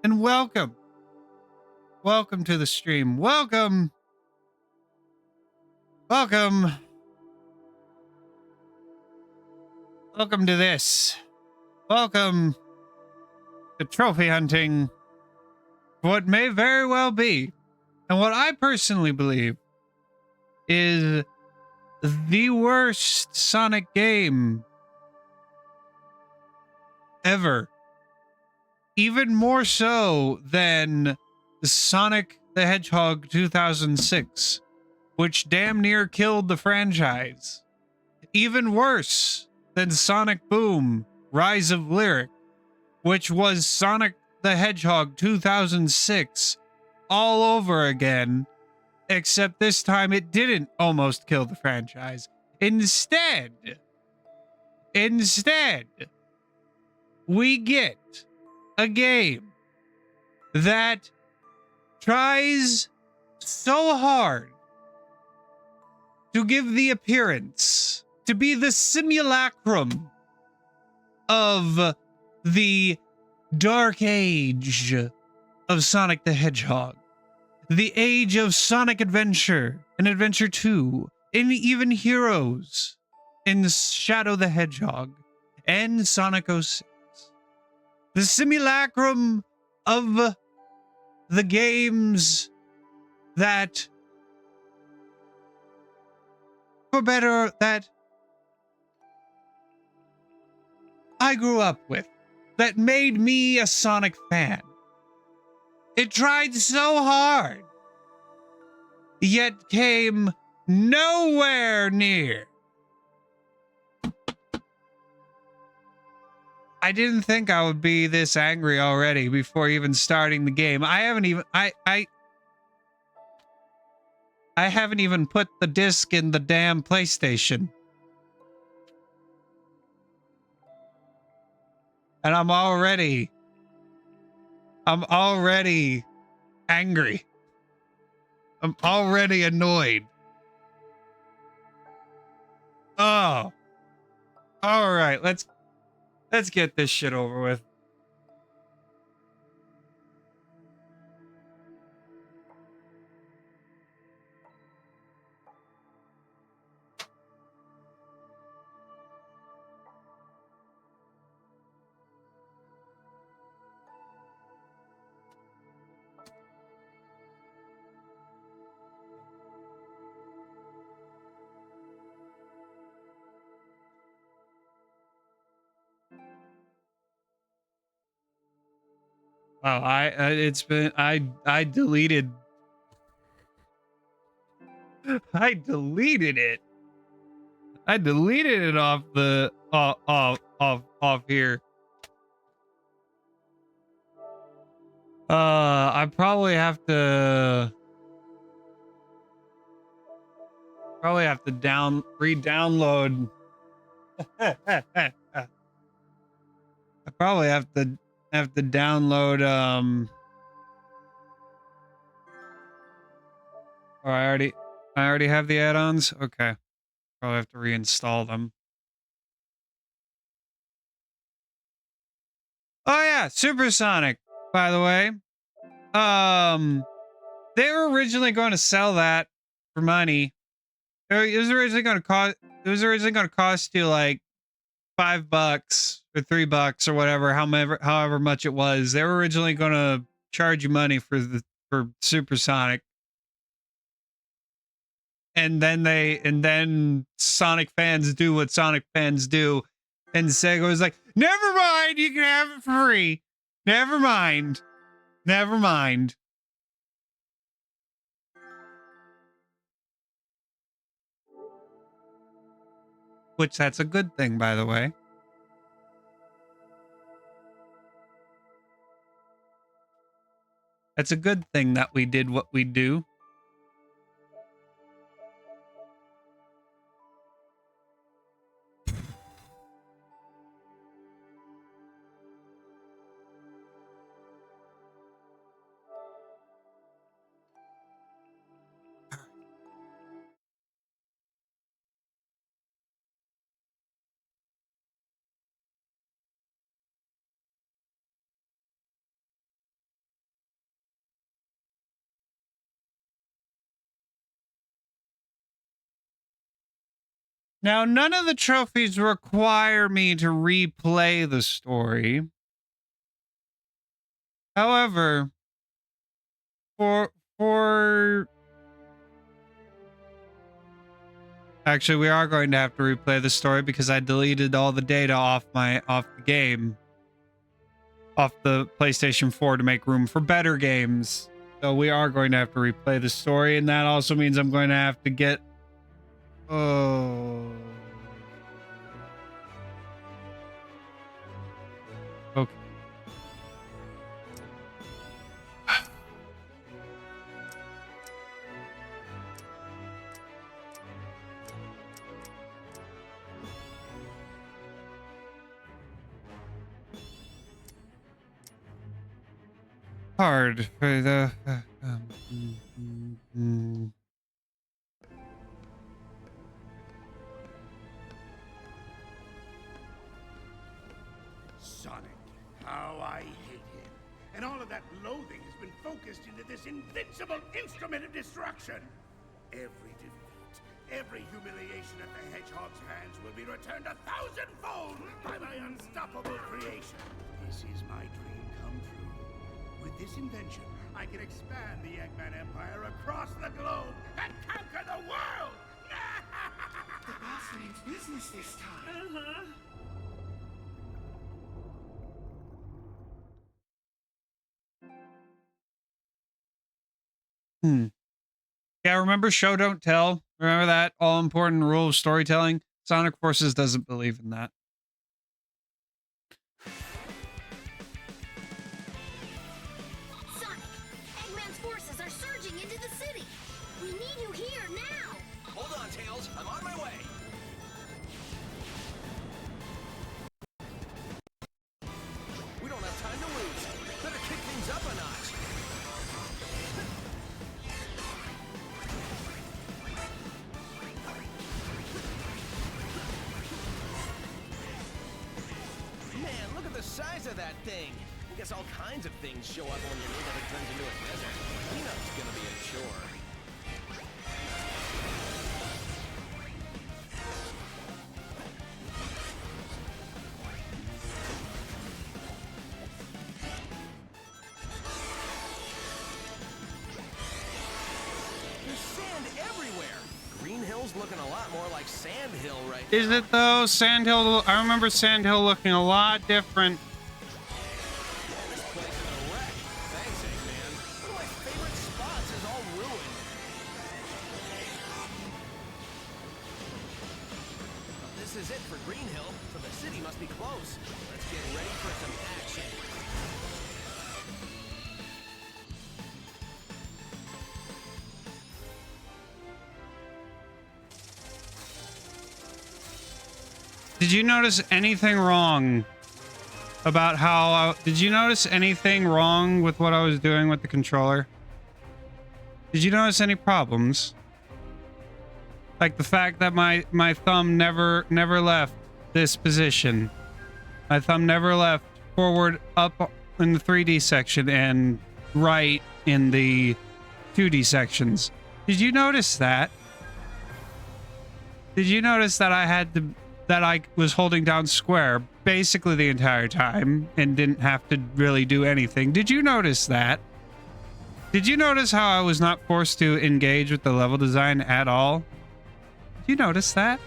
and welcome. Welcome to the stream. Welcome. Welcome. Welcome to this. Welcome to trophy hunting. What may very well be, and what I personally believe is the worst Sonic game ever. Even more so than Sonic the Hedgehog 2006, which damn near killed the franchise. Even worse than Sonic Boom Rise of Lyric, which was Sonic the Hedgehog 2006 all over again, except this time it didn't almost kill the franchise. Instead, we get a game that tries so hard to give the appearance to be the simulacrum of the dark age of Sonic the Hedgehog, the age of Sonic Adventure and Adventure 2, and even Heroes in Shadow the Hedgehog and Sonic 06. The simulacrum of the games that, for better, that I grew up with, that made me a Sonic fan. It tried so hard, yet came nowhere near. I didn't think I would be this angry already before even starting the game. I haven't even put the disc in the damn PlayStation. And I'm already angry. I'm already annoyed. Oh. All right, let's get this shit over with. Wow, I deleted I deleted it. I deleted it off the off here. I probably have to re-download. I probably have to download or I already have the add-ons. Okay. Probably have to reinstall them. Oh yeah, Supersonic, by the way. They were originally going to sell that for money. It was originally going to cost you like $5 or $3 or whatever, however much it was. They were originally going to charge you money for Supersonic. And then Sonic fans do what Sonic fans do, and Sega was like, never mind, you can have it for free. Never mind. Which that's a good thing, by the way. That's a good thing that we did what we do. Now, none of the trophies require me to replay the story. However, for actually, we are going to have to replay the story because I deleted all the data off the game, off the PlayStation 4 to make room for better games. So we are going to have to replay the story, and that also means I'm going to have to get okay. Hard for the Sonic, how I hate him. And all of that loathing has been focused into this invincible instrument of destruction. Every defeat, every humiliation at the Hedgehog's hands will be returned 1,000-fold by my unstoppable creation. This is my dream come true. With this invention, I can expand the Eggman Empire across the globe and conquer the world! The boss means business this time. Yeah, remember show don't tell? Remember that all-important rule of storytelling? Sonic Forces doesn't believe in that. Sonic, Eggman's forces are surging into the city. We need you here now. Hold on, Tails. I'm on my way. We don't have time to lose. Better kick things up a notch. Man, look at the size of that thing. I guess all kinds of things show up when your neighborhood turns into a desert. Cleanup's gonna be a chore. There's sand everywhere. Green Hill's looking a lot more like Sand Hill right now. Is it though? Sandhill, I remember Sandhill looking a lot different. This place is a wreck. Thanks, Eggman. One of my favorite spots is all ruined. This is it for Green Hill, so the city must be close. Let's get ready for some action. Did you notice anything wrong about how did you notice anything wrong with what I was doing with the controller? Did you notice any problems? Like the fact that my thumb never left this position. My thumb never left forward up in the 3D section and right in the 2D sections. Did you notice that? Did you notice that I was holding down square basically the entire time and didn't have to really do anything? Did you notice that? Did you notice how I was not forced to engage with the level design at all? Did you notice that?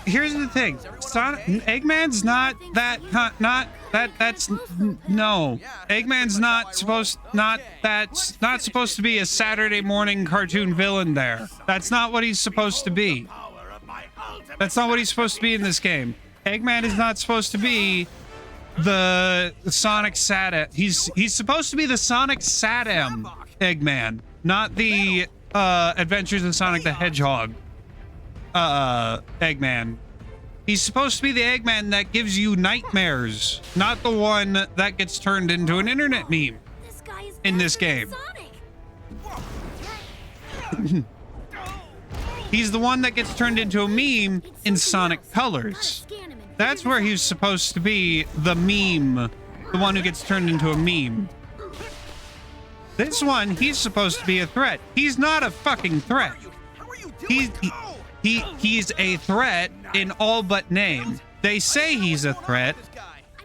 Here's the thing, Eggman's not that, that's no. Eggman's not supposed to be a Saturday morning cartoon villain there. That's not what he's supposed to be. That's not what he's supposed to be in this game. Eggman is not supposed to be the Sonic Satam. He's supposed to be the Sonic Satam Eggman, not the Adventures of Sonic the Hedgehog Eggman. He's supposed to be the Eggman that gives you nightmares, not the one that gets turned into an internet meme This guy is in this faster than game. Sonic. He's the one that gets turned into a meme in Sonic Colors. That's where he's supposed to be the meme, the one who gets turned into a meme. This one, he's supposed to be a threat. He's not a fucking threat. How are you doing? He's a threat in all but name. They say he's a threat.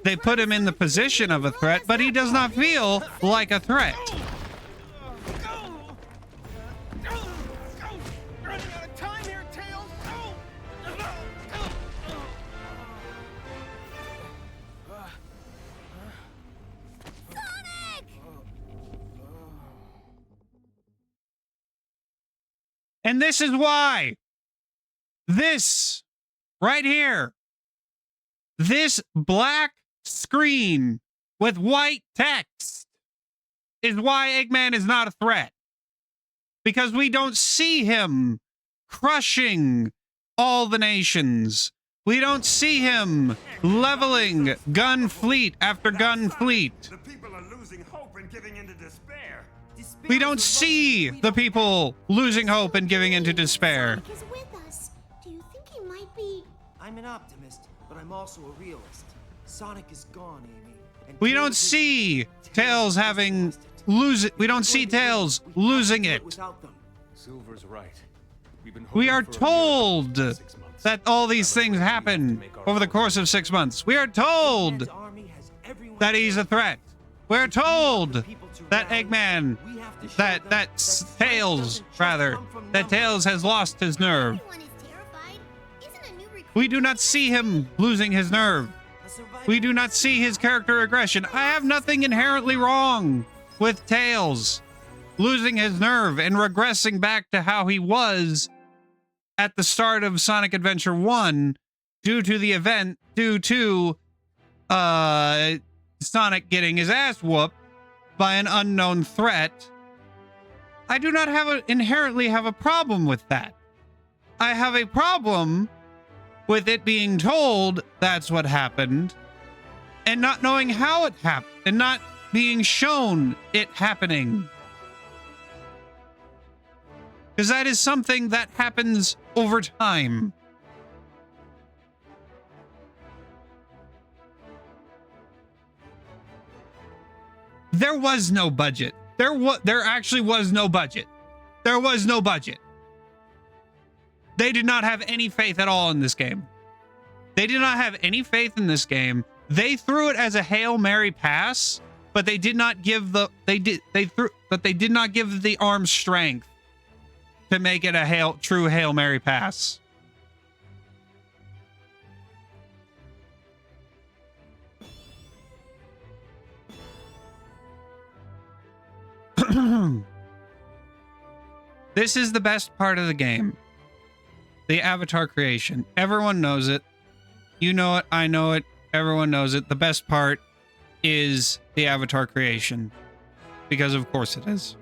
They put him in the position of a threat, but he does not feel like a threat. Running out of time here, Tails. And this is why. This right here. This black screen with white text is why Eggman is not a threat. Because we don't see him crushing all the nations. We don't see him leveling gun fleet after gun fleet. The people are losing hope and giving into despair. We don't see the people losing hope and giving into despair. Sonic is with us. Do you think he might be? I'm an optimist, but I'm also a realist. Sonic is gone, Amy. And We don't Tails is- see Tails having lose it. We don't see Tails losing it. Without them. Silver's right. We've been We are hoping for a miracle told for 6 months. that all these things happen over the course of 6 months. We are told Eggman's army has everyone that he's a threat. We're told people to that rally. Eggman, We have to show that them that Sonic Tails doesn't just rather, come from that numbers. Tails has lost his nerve. Everyone is terrified. Isn't a new recruit We do not see him losing his nerve. A survivor- We do not see his character aggression. I have nothing inherently wrong with Tails losing his nerve and regressing back to how he was at the start of Sonic Adventure 1 due to Sonic getting his ass whooped by an unknown threat. I do not inherently have a problem with that. I have a problem with it being told that's what happened and not knowing how it happened and not being shown it happening. Because that is something that happens over time. There was no budget. There actually was no budget. There was no budget. They did not have any faith at all in this game. They did not have any faith in this game. They threw it as a Hail Mary pass, but they did not give the they did not give the arm strength to make it a true Hail Mary pass. This is the best part of the game. The avatar creation. Everyone knows it. You know it. I know it. Everyone knows it. The best part is the avatar creation. Because of course it is.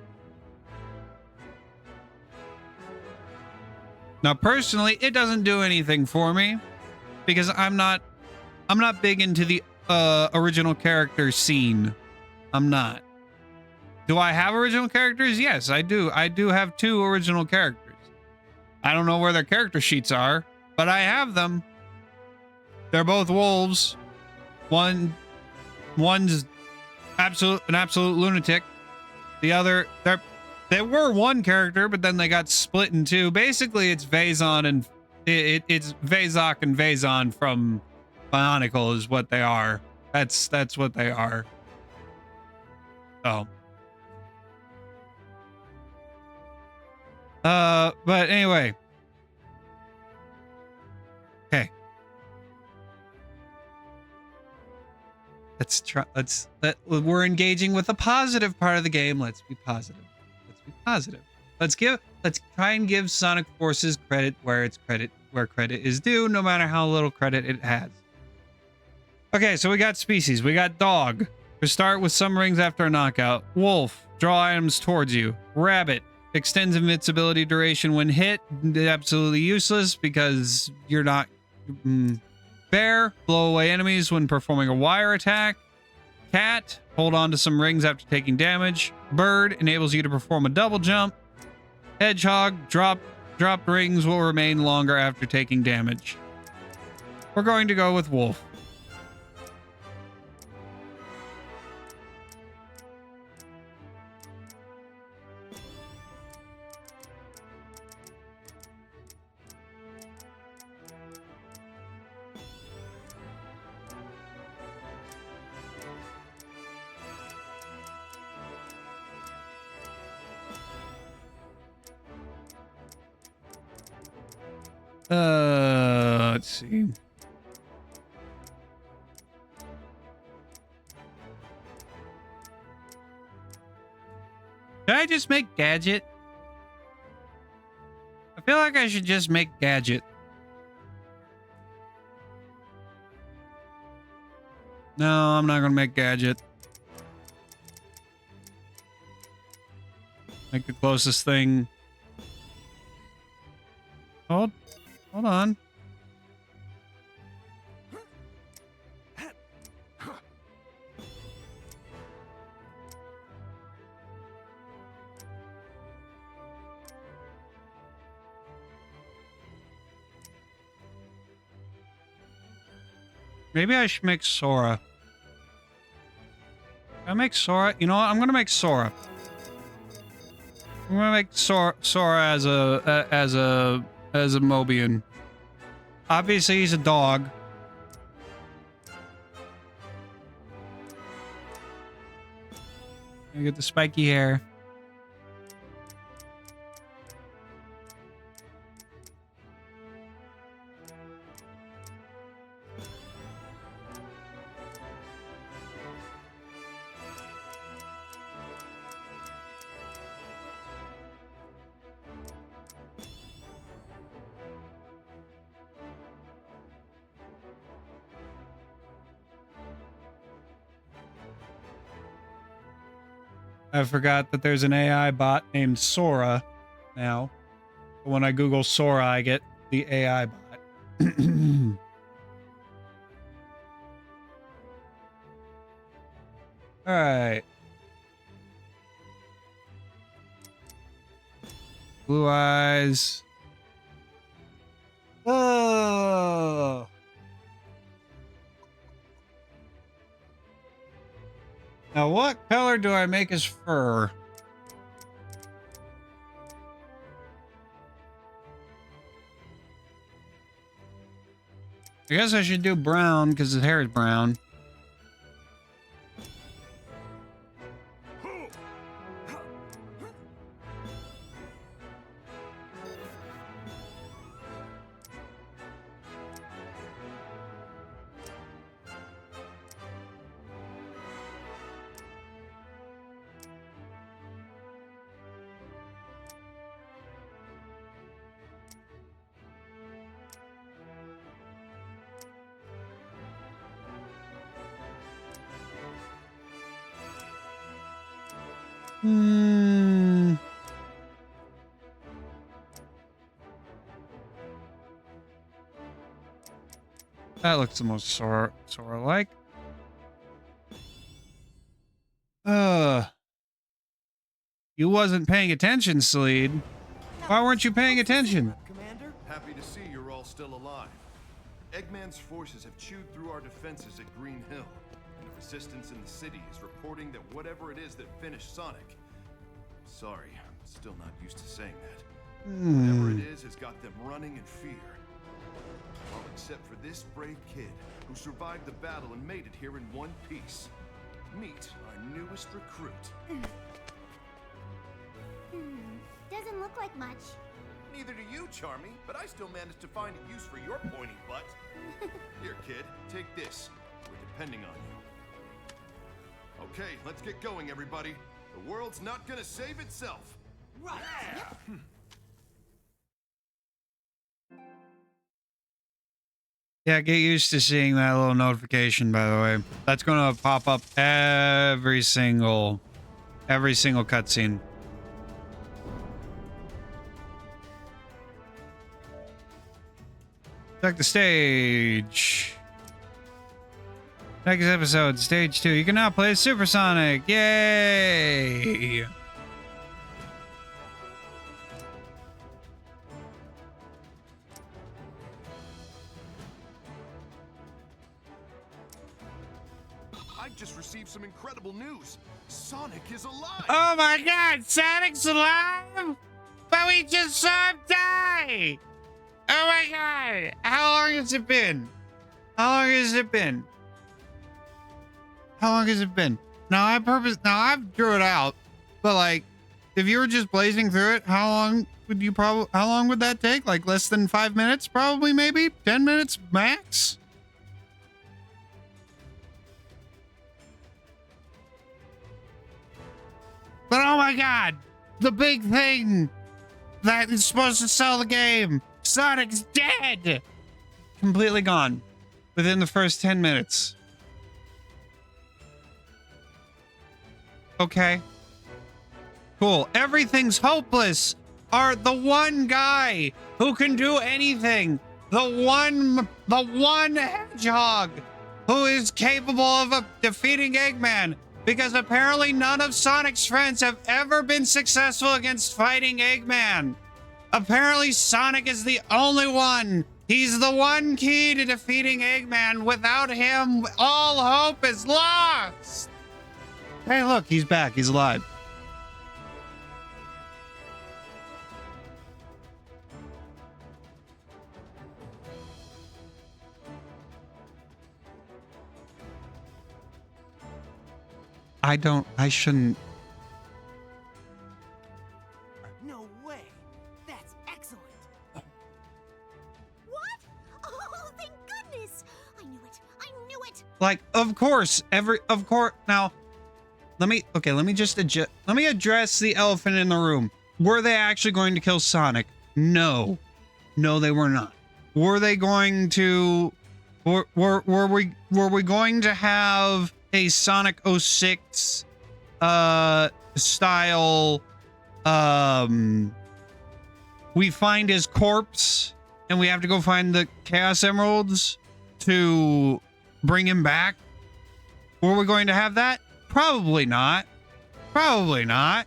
Now, personally, it doesn't do anything for me. Because I'm not big into the original character scene. I'm not. Do I have original characters? Yes, I do. I do have 2 original characters. I don't know where their character sheets are, but I have them. They're both wolves. One's an absolute lunatic. The other, they were one character, but then they got split in 2. Basically, it's Vazon and it's Vazok and Vazon from Bionicle is what they are. That's what they are. So. But anyway. Okay. We're engaging with the positive part of the game. Let's be positive. Let's try and give Sonic Forces credit where credit is due, no matter how little credit it has. Okay, so we got species. We got dog. We start with some rings after a knockout. Wolf, draw items towards you. Rabbit, extends invincibility duration when hit. Absolutely useless because you're not. Bear, blow away enemies when performing a wire attack. Cat, hold on to some rings after taking damage. Bird, enables you to perform a double jump. Hedgehog, drop dropped rings will remain longer after taking damage. We're going to go with Wolf. Let's see. Should I just make Gadget? I feel like I should just make Gadget. No, I'm not gonna make Gadget. Make the closest thing. Hold on. Maybe I should make Sora. Can I make Sora? You know what? I'm gonna make Sora. I'm gonna make Sora as a Mobian. Obviously, he's a dog. I get the spiky hair. I forgot that there's an AI bot named Sora now. When I Google Sora, I get the AI bot. All right. Blue eyes. Oh. Now, what color do I make his fur? I guess I should do brown because his hair is brown. That looks the most Sora-like. You wasn't paying attention, Sleed. Why weren't you paying attention? Commander? Happy to see you're all still alive. Eggman's forces have chewed through our defenses at Green Hill, and the resistance in the city is reporting that whatever it is that finished Sonic. Sorry, I'm still not used to saying that. Whatever it is has got them running in fear. All except for this brave kid who survived the battle and made it here in one piece. Meet our newest recruit. Doesn't look like much. Neither do you, Charmy, but I still managed to find a use for your pointy butt. Here, kid, take this. We're depending on you. Okay, let's get going, everybody. The world's not gonna save itself. Right. Yeah, get used to seeing that little notification, by the way. That's going to pop up every single cutscene. Check the stage. Next episode, stage 2. You can now play Supersonic. Yay! I just received some incredible news. Sonic is alive! Oh my god, Sonic's alive? But we just saw him die! Oh my god! How long has it been? How long has it been? How long has it been? Now I've drew it out, but like, if you were just blazing through it, how long would that take? Like less than 5 minutes? Probably, maybe 10 minutes max? But oh my god, the big thing that is supposed to sell the game, Sonic's dead! Completely gone within the first 10 minutes. Okay. Cool. Everything's hopeless. The one guy who can do anything. The one hedgehog who is capable of defeating Eggman. Because apparently none of Sonic's friends have ever been successful against fighting Eggman. Apparently Sonic is the only one. He's the one key to defeating Eggman. Without him, all hope is lost. Hey, look, he's back. He's alive. I shouldn't. No way. That's excellent. What? Oh, thank goodness! I knew it. I knew it. Like, of course. Now, let me address the elephant in the room. Were they actually going to kill Sonic? No. No, they were not. Were they going to, were we going to have a Sonic 06 style, we find his corpse and we have to go find the Chaos Emeralds to bring him back? Were we going to have that? Probably not. Probably not.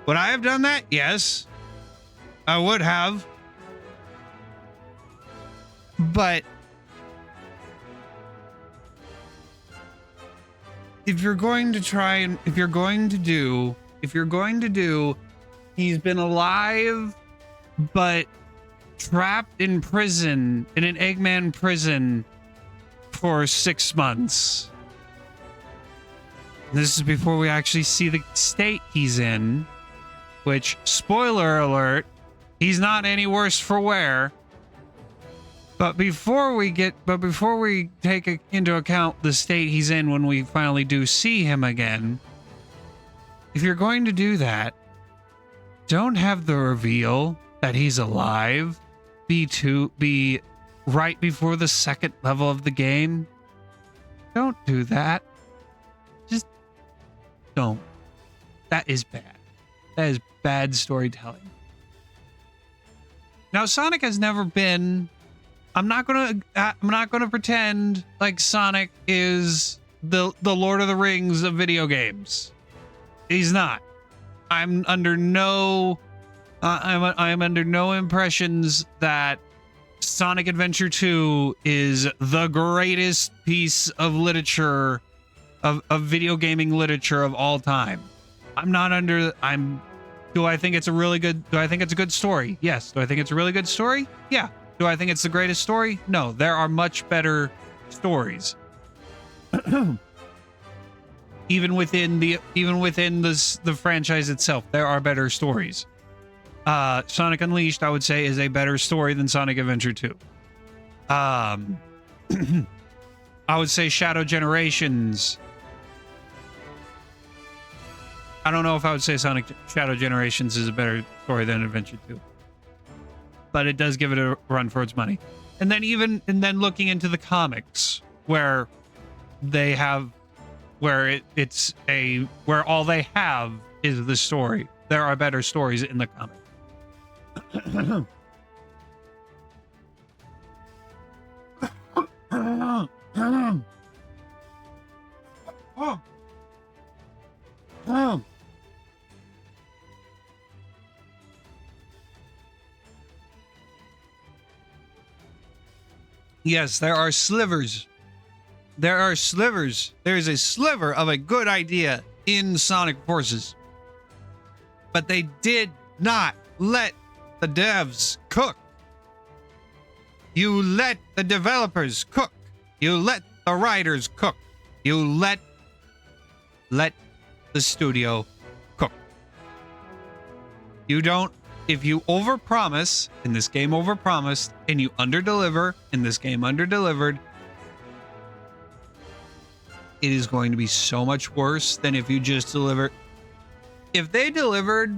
Would I have done that? Yes. I would have. But if you're going to do, he's been alive, but trapped in prison, in an Eggman prison for 6 months. This is before we actually see the state he's in, which, spoiler alert, he's not any worse for wear. But before we take into account the state he's in when we finally do see him again, if you're going to do that, don't have the reveal that he's alive be right before the second level of the game. Don't do that. Just don't. That is bad. That is bad storytelling. Now, Sonic has never been. I'm not gonna pretend like Sonic is the Lord of the Rings of video games. He's not. I'm under no impressions that Sonic Adventure 2 is the greatest piece of literature of video gaming literature of all time. Do I think it's a good story? Yes. Do I think it's a really good story? Yeah. Do I think it's the greatest story? No, there are much better stories. even within the franchise itself, there are better stories. Sonic Unleashed, I would say, is a better story than Sonic Adventure 2. I would say Shadow Generations. I don't know if I would say Sonic Shadow Generations is a better story than Adventure 2. But it does give it a run for its money. And then looking into the comics where they have where all they have is the story. There are better stories in the comic. Yes, there are slivers there are slivers. There's a sliver of a good idea in Sonic Forces. But they did not let the devs cook. You let the developers cook. You let the writers cook. You let the studio cook. You don't, if you overpromise, in this game overpromised, and you underdeliver, in this game underdelivered, it is going to be so much worse than if you just deliver. If they delivered,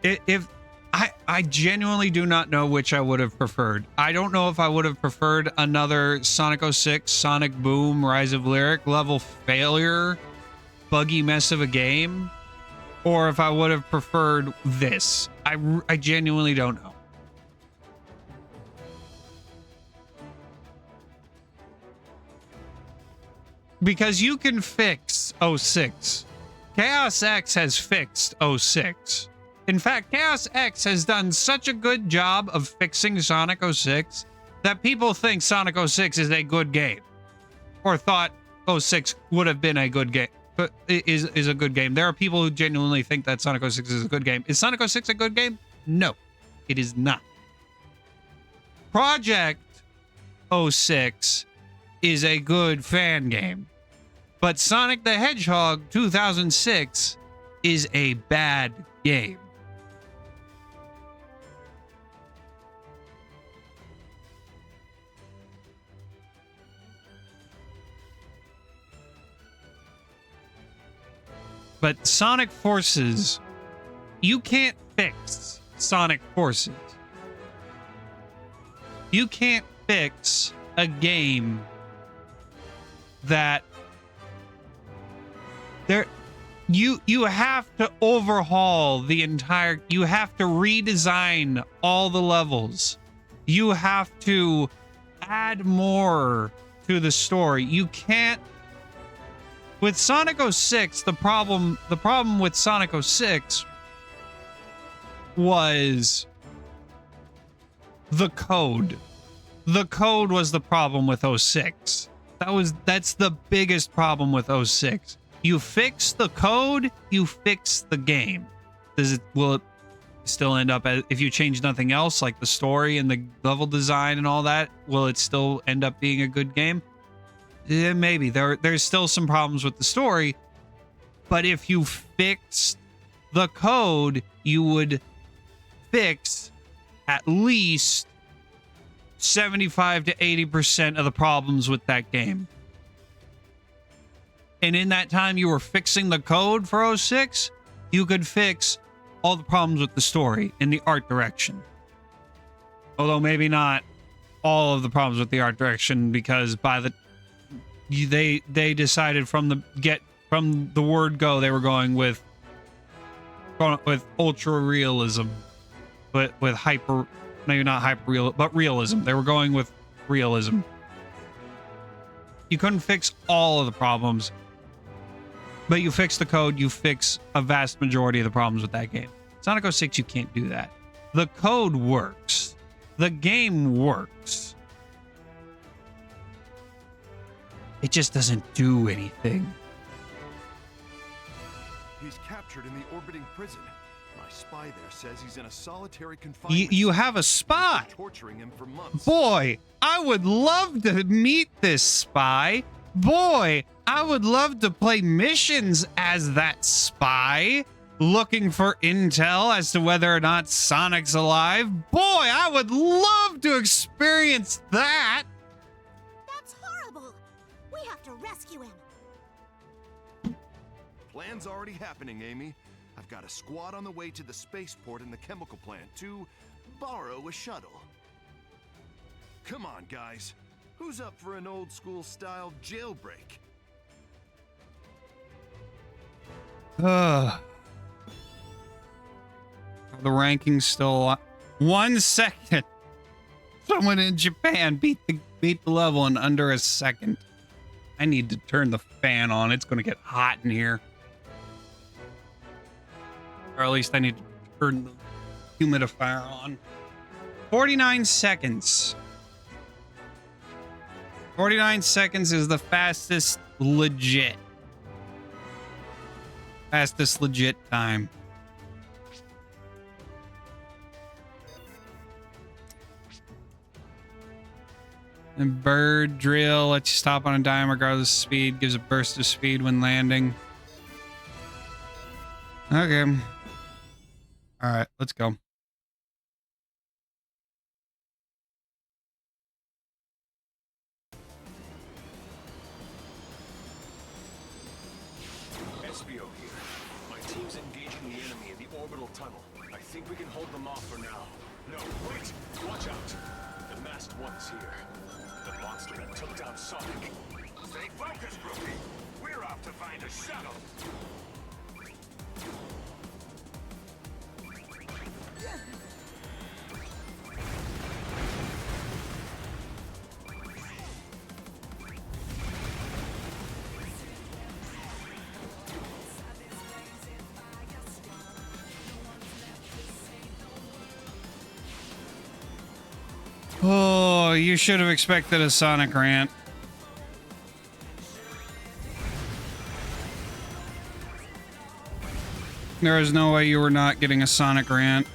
if I genuinely do not know which I would have preferred. I don't know if I would have preferred another Sonic 06, Sonic Boom, Rise of Lyric level failure, buggy mess of a game, or if I would have preferred this. I genuinely don't know. Because you can fix 06. Chaos X has fixed 06. In fact, Chaos X has done such a good job of fixing Sonic 06 that people think Sonic 06 is a good game, or thought 06 would have been a good game, but is a good game. There are people who genuinely think that Sonic 06 is a good game. Is Sonic 06 a good game? No, it is not. Project 06 is a good fan game, but Sonic the Hedgehog 2006 is a bad game. But Sonic Forces, you can't fix Sonic Forces. You can't fix a game that you have to overhaul the entire, you have to redesign all the levels. You have to add more to the story. You can't. With Sonic 06, the problem with Sonic 06 was the code. The code was the problem with 06. That's the biggest problem with 06. You fix the code, you fix the game. Will it still end up as, if you change nothing else, like the story and the level design and all that, will it still end up being a good game? Yeah, maybe. There's still some problems with the story, but if you fixed the code, you would fix at least 75 to 80% of the problems with that game. And in that time you were fixing the code for 06, you could fix all the problems with the story and the art direction. Although maybe not all of the problems with the art direction, because by the they decided from the word go, they were going with ultra realism, but with hyper, maybe not hyper real, but realism. They were going with realism. You couldn't fix all of the problems, but you fix the code, you fix a vast majority of the problems with that game. Sonic 06, you can't do that. The code works. The game works. It just doesn't do anything. He's captured in the orbiting prison. My spy there says he's in a solitary confinement. You have a spy? Torturing him for months. Boy, I would love to meet this spy. Boy, I would love to play missions as that spy, looking for intel as to whether or not Sonic's alive. Boy, I would love to experience that. That's horrible. We have to rescue him. Plan's already happening, Amy. I've got a squad on the way to the spaceport and the chemical plant to borrow a shuttle. Come on, guys. Who's up for an old school style jailbreak? The ranking's still 1 second. Someone in Japan beat the level in under a second. I need to turn the fan on. It's going to get hot in here. Or at least I need to turn the humidifier on. 49 seconds. 49 seconds is the fastest legit. Fastest legit time. And bird drill lets you stop on a dime regardless of speed. Gives a burst of speed when landing. Okay. All right, let's go. SBO here. My team's engaging the enemy in the orbital tunnel. I think we can hold them off for now. No, wait! Watch out! The masked one is here. The monster that took down Sonic. Stay focused, Rookie. We're off to find a shuttle. Oh, you should have expected a Sonic rant. There is no way you were not getting a Sonic rant.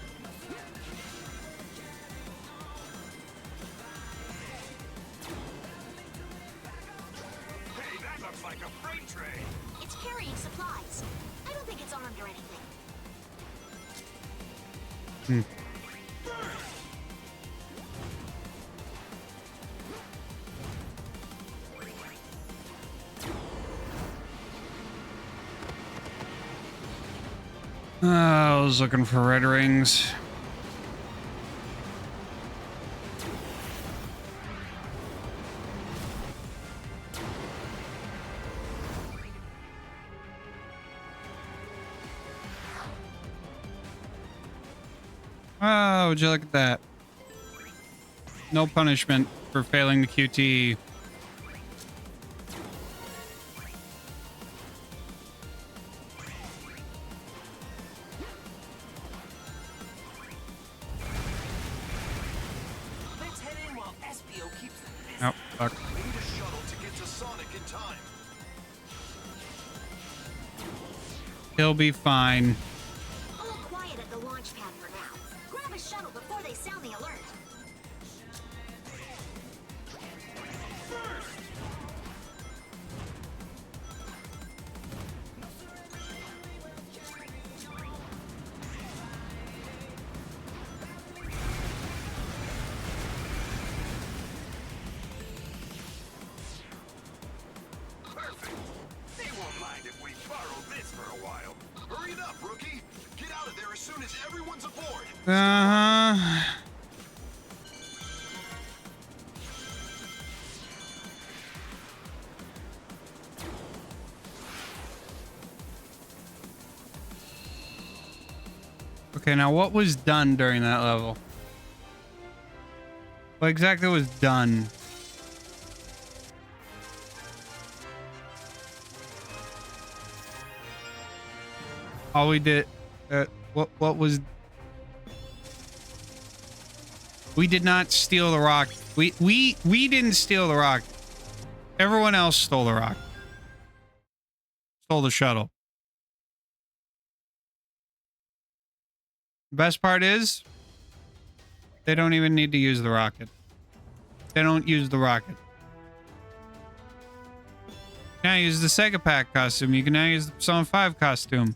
Hey, that looks like a freight train. It's carrying supplies. I don't think it's armed or anything. I was looking for red rings. Oh, would you look at that? No punishment for failing the QTE. Let's head in while SBO keeps them busy. Oh, fuck. We need a shuttle to get to Sonic in time. He'll be fine. All quiet at the launch pad for now. Grab a shuttle before they sound the alert. Perfect. They won't mind if we borrow this for a while. Hurry it up, Rookie! Get out of there as soon as everyone's aboard! Uh-huh. Okay, now what was done during that level? What exactly was done? All we did, what was? We did not steal the rock. We didn't steal the rock. Everyone else stole the rock. Stole the shuttle. Best part is, they don't even need to use the rocket. They don't use the rocket. Now use the Sega Pack costume. You can now use the Persona 5 costume.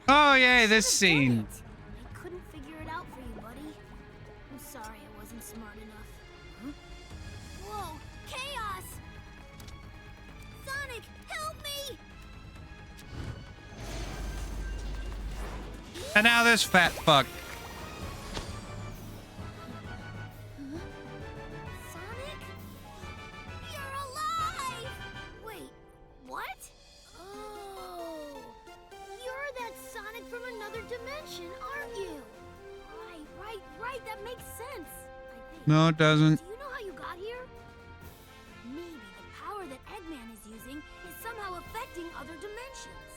Oh, yay, this scene. I couldn't figure it out for you, buddy. I'm sorry I wasn't smart enough. Huh? Whoa, chaos! Sonic, help me! And now this fat fuck. Sonic? You're alive! Wait, what? Oh, you're that Sonic from another dimension, aren't you? Right, that makes sense, I think. No, it doesn't. Do you know how you got here? Maybe the power that Eggman is using is somehow affecting other dimensions.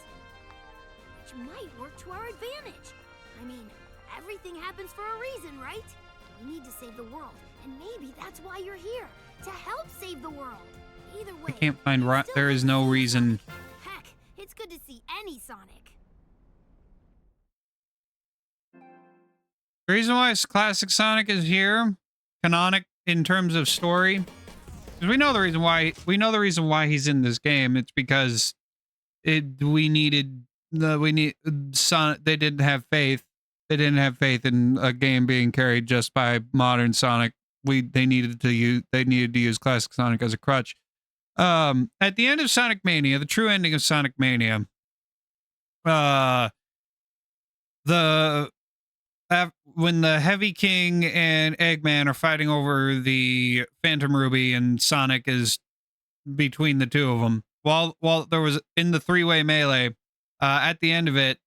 Which might work to our advantage. I mean, everything happens for a reason, right? We need to save the world, and maybe that's why you're here, to help save the world. Either way, I can't find it's right. still There is good to no see reason. Sonic. Heck, it's good to see any Sonic. The reason why classic Sonic is here, canonic in terms of story, because we know the reason why he's in this game. It's because we needed Sonic. They didn't have faith. They didn't have faith in a game being carried just by modern Sonic. They needed to use classic Sonic as a crutch. At the end of Sonic Mania, the true ending of Sonic Mania, when the Heavy King and Eggman are fighting over the Phantom Ruby and Sonic is between the two of them, while there was in the three-way melee, at the end of it,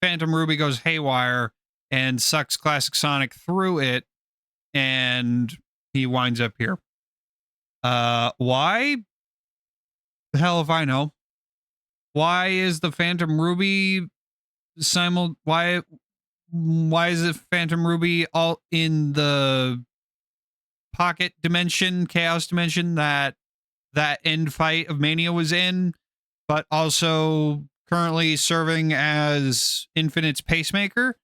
Phantom Ruby goes haywire and sucks classic Sonic through it, and he winds up here. Why? The hell if I know. Why is the Phantom Ruby why is it Phantom Ruby all in the pocket dimension, chaos dimension that end fight of Mania was in, but also currently serving as Infinite's pacemaker?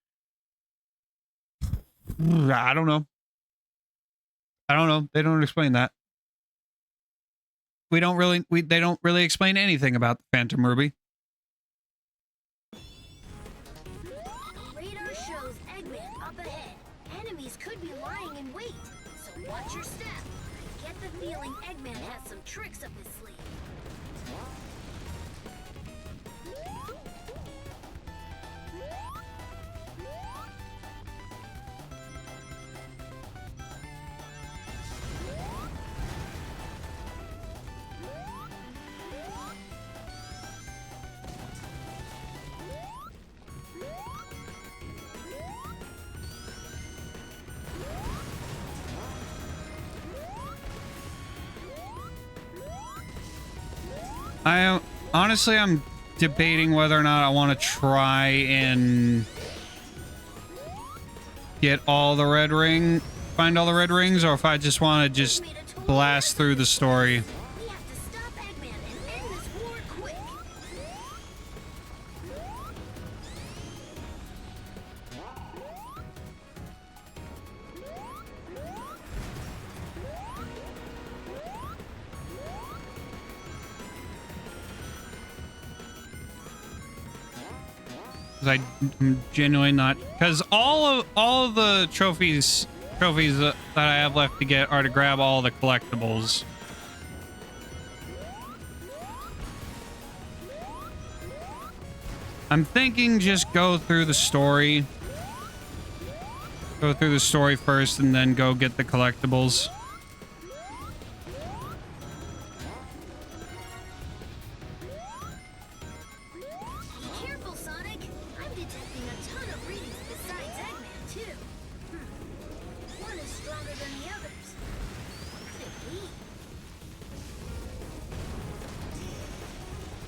I don't know. They don't explain that. They don't really explain anything about the Phantom Ruby. Radar shows Eggman up ahead. Enemies could be lying in wait, so watch your step. I get the feeling Eggman has some tricks up his sleeve. I'm debating whether or not I want to try and get all the find all the red rings, or if I just want to just blast through the story. We have to stop Eggman and end this war quick. Because I'm genuinely not, because all of the trophies that I have left to get are to grab all the collectibles. I'm thinking just go through the story first and then go get the collectibles. Be careful, Sonic. I'm detecting a ton of readings besides Eggman, too. One is stronger than the others. What could it be?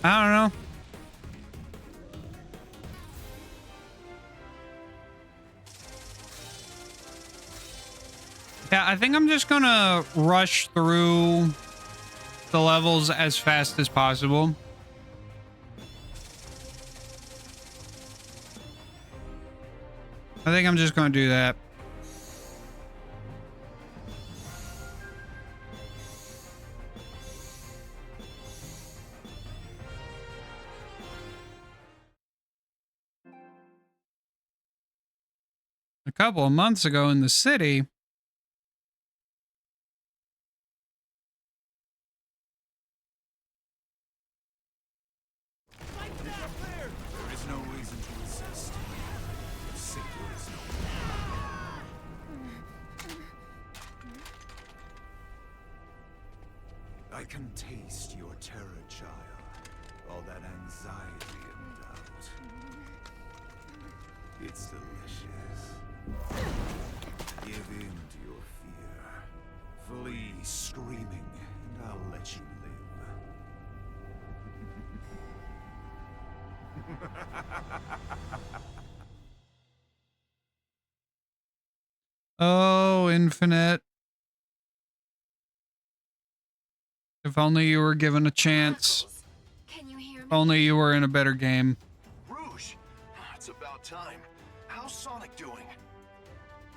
I don't know. Yeah, I think I'm just gonna rush through the levels as fast as possible. I think I'm just gonna do that. a couple of months ago in the city. There is no reason to resist. Savior is no more. I can taste your terror, child. All that anxiety and doubt. It's delicious. Give in to your fear. Flee screaming, and I'll let you live. Oh, Infinite. If only you were given a chance. Knuckles, can you hear me? If only you were in a better game. Rouge! It's about time. How's Sonic doing?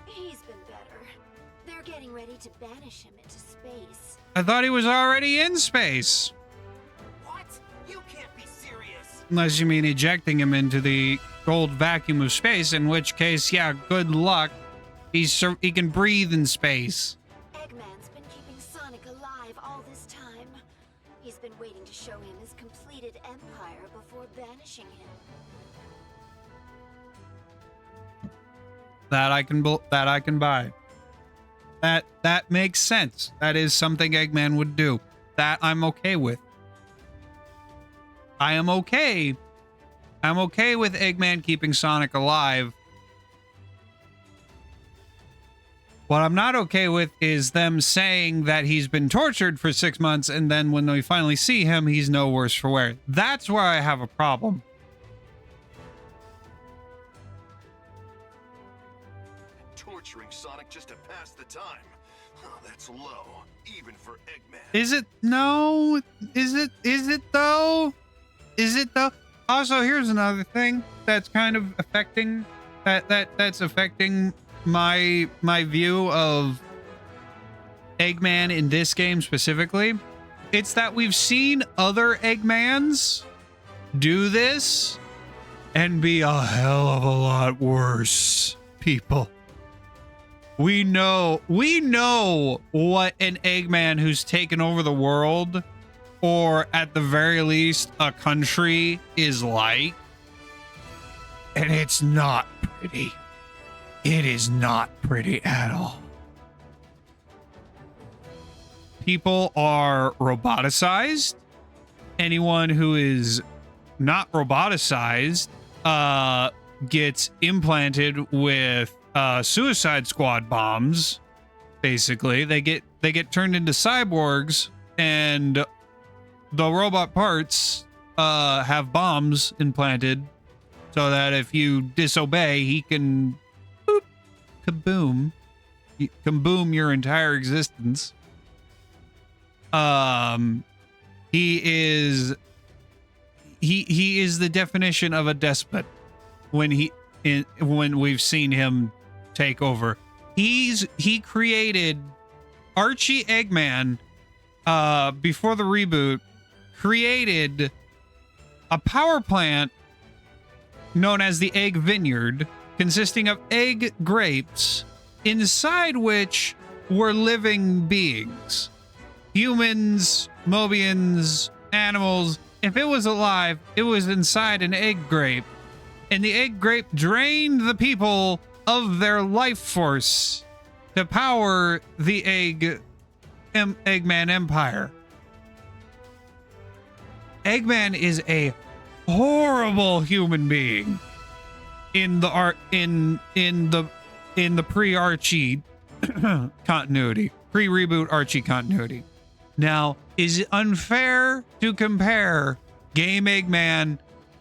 He's been better. They're getting ready to banish him into space. I thought he was already in space. What? You can't be serious. Unless you mean ejecting him into the gold vacuum of space, in which case, yeah, good luck. He can breathe in space. Eggman's been keeping Sonic alive all this time. He's been waiting to show him his completed empire before banishing him. That I can buy. That makes sense. That is something Eggman would do. That I'm okay with. I'm okay with Eggman keeping Sonic alive. What I'm not okay with is them saying that he's been tortured for 6 months, and then when we finally see him, he's no worse for wear. That's where I have a problem. Torturing Sonic just to pass the time. Oh, that's low, even for Eggman. Is it? No. Is it though? Is it though? Also, here's another thing that's kind of affecting that's affecting my view of Eggman in this game specifically. It's that we've seen other Eggmans do this and be a hell of a lot worse, people. We know what an Eggman who's taken over the world, or at the very least a country, is like. And it's not pretty. It is not pretty at all. People are roboticized. Anyone who is not roboticized gets implanted with Suicide Squad bombs. Basically, they get turned into cyborgs, and the robot parts have bombs implanted so that if you disobey, he can boop, kaboom, your entire existence. He is the definition of a despot when we've seen him take over. He created Archie Eggman before the reboot, created a power plant known as the Egg Vineyard, consisting of egg grapes, inside which were living beings. Humans, Mobians, animals. If it was alive, it was inside an egg grape. And the egg grape drained the people of their life force to power the Eggman Empire. Eggman is a horrible human being in the pre-Archie continuity, pre-reboot Archie continuity. Now, is it unfair to compare Game Eggman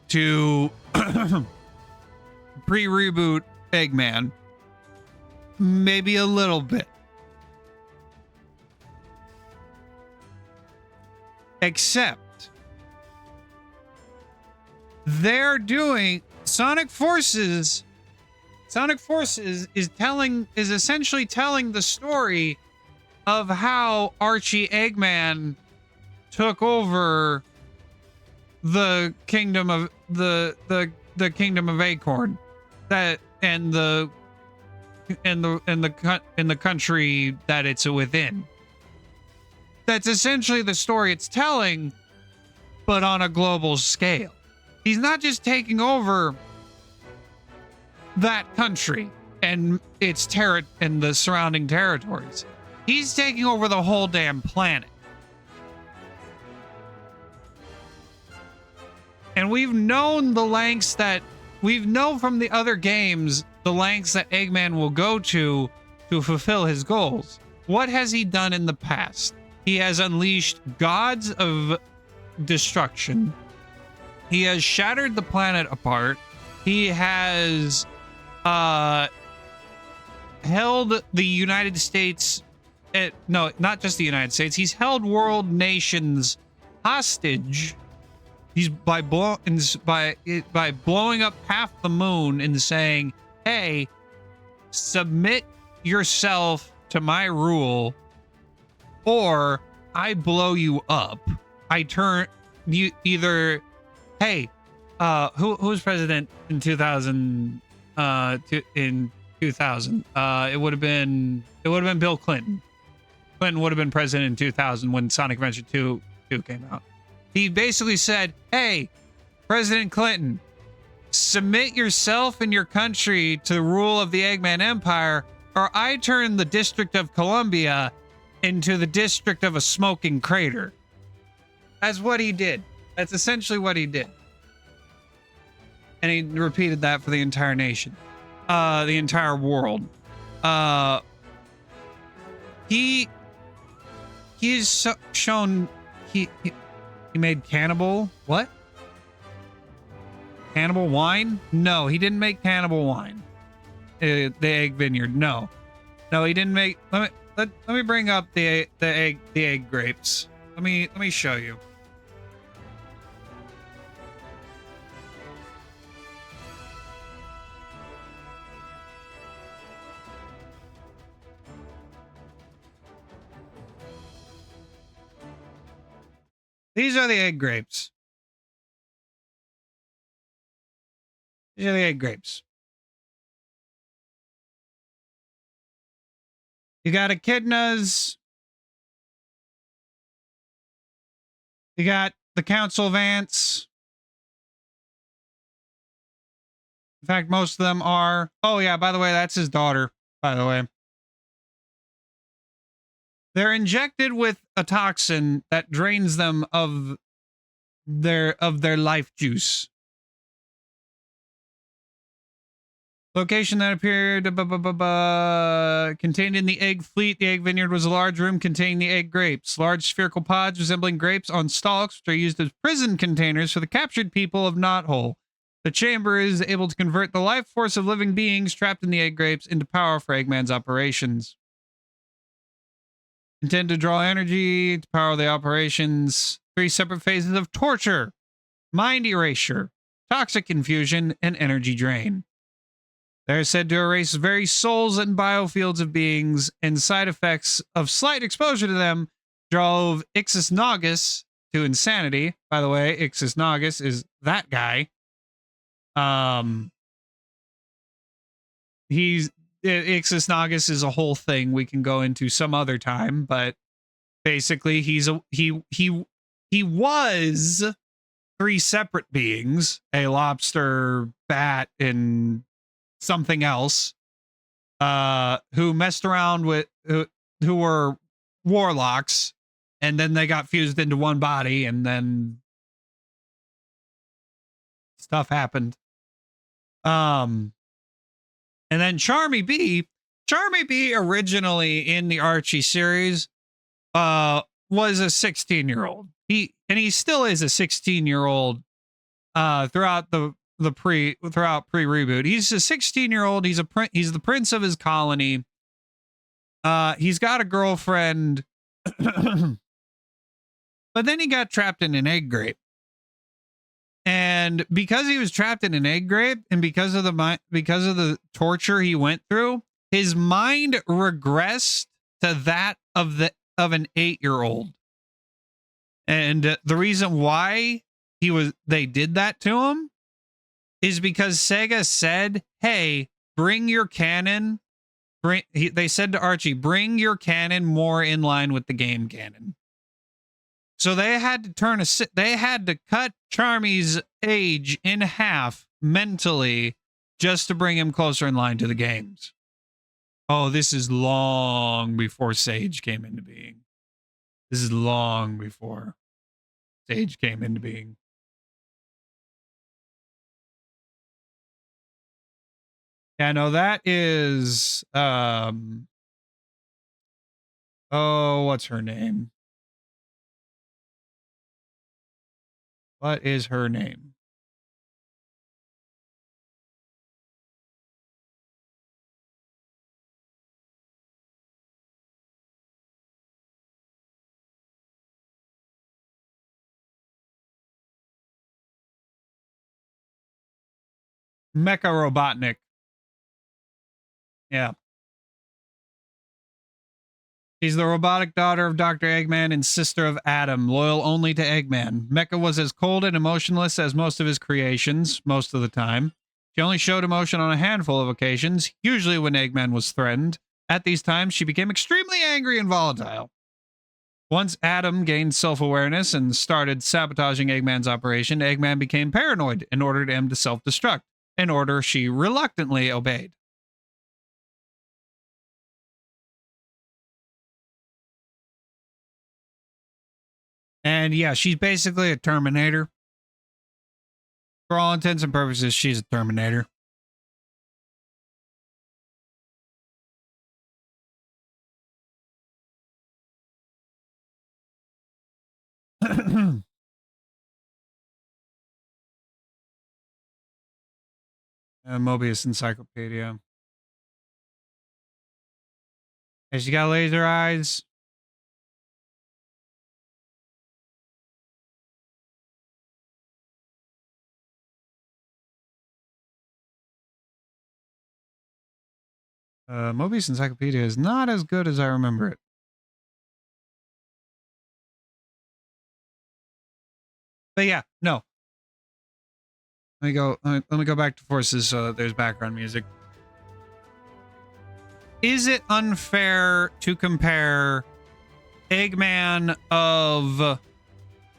to pre-reboot Eggman? Maybe a little bit. Except they're doing Sonic Forces is essentially telling the story of how Archie Eggman took over the kingdom of the kingdom of Acorn, that and the the country that it's within. That's essentially the story it's telling, but on a global scale. He's not just taking over that country and its and the surrounding territories. He's taking over the whole damn planet. And we've known from the other games the lengths that Eggman will go to fulfill his goals. What has he done in the past? He has unleashed gods of destruction. He has shattered the planet apart. He has held the United States, no, not just the United States. He's held world nations hostage. He's by blowing up half the moon and saying, "Hey, submit yourself to my rule, or I blow you up. I turn you either." Hey, who was president in 2000? In 2000, it would have been Bill Clinton. Clinton would have been president in 2000 when Sonic Adventure 2 came out. He basically said, "Hey, President Clinton, submit yourself and your country to the rule of the Eggman Empire, or I turn the District of Columbia into the District of a Smoking Crater." That's what he did. That's essentially what he did. And he repeated that for the entire nation, the entire world. He's shown he made cannibal. What? Cannibal wine? No, he didn't make cannibal wine. The Egg Vineyard. No, he didn't make. Let me bring up the egg grapes. Let me show you. These are the egg grapes. These are the egg grapes. You got echidnas. You got the council of ants. In fact, most of them are. Oh, yeah, by the way, that's his daughter, by the way. They're injected with a toxin that drains them of their life juice. Location that appeared contained in the egg fleet. The egg vineyard was a large room containing the egg grapes. Large spherical pods resembling grapes on stalks, which are used as prison containers for the captured people of Knothole. The chamber is able to convert the life force of living beings trapped in the egg grapes into power for Eggman's operations. Intend to draw energy to power the operations. 3 separate phases of torture, mind erasure, toxic infusion, and energy drain. They're said to erase very souls and biofields of beings, and side effects of slight exposure to them drove Ixis Naugus to insanity. By the way, Ixis Naugus is that guy. Ixis Naugus is a whole thing we can go into some other time, but basically he was 3 separate beings, a lobster, bat, and something else, who messed around with who were warlocks, and then they got fused into one body, and then stuff happened. And then Charmy B originally in the Archie series was a 16-year-old. He still is a 16-year-old throughout pre-reboot. He's a 16-year-old. He's the prince of his colony. He's got a girlfriend. But then he got trapped in an egg grape. And because he was trapped in an egg grape, and because of the torture he went through, his mind regressed to that of an 8-year-old. And the reason why they did that to him is because Sega said, "Hey, bring your cannon They said to Archie, bring your canon more in line with the game canon. So they had to they had to cut Charmy's age in half mentally just to bring him closer in line to the games. Oh, this is long before Sage came into being. This is long before Sage came into being. Yeah, no, that is oh, what's her name? What is her name? Mecha Robotnik. Yeah. She's the robotic daughter of Dr. Eggman and sister of Adam, loyal only to Eggman. Mecha was as cold and emotionless as most of his creations, most of the time. She only showed emotion on a handful of occasions, usually when Eggman was threatened. At these times, she became extremely angry and volatile. Once Adam gained self-awareness and started sabotaging Eggman's operation, Eggman became paranoid and ordered him to self-destruct, an order she reluctantly obeyed. And yeah, she's basically a Terminator. For all intents and purposes, she's a Terminator. Mobius Encyclopedia. Has she got laser eyes? Mobius Encyclopedia is not as good as I remember it. But yeah, no. Let me go back to Forces so that there's background music. Is it unfair to compare Eggman of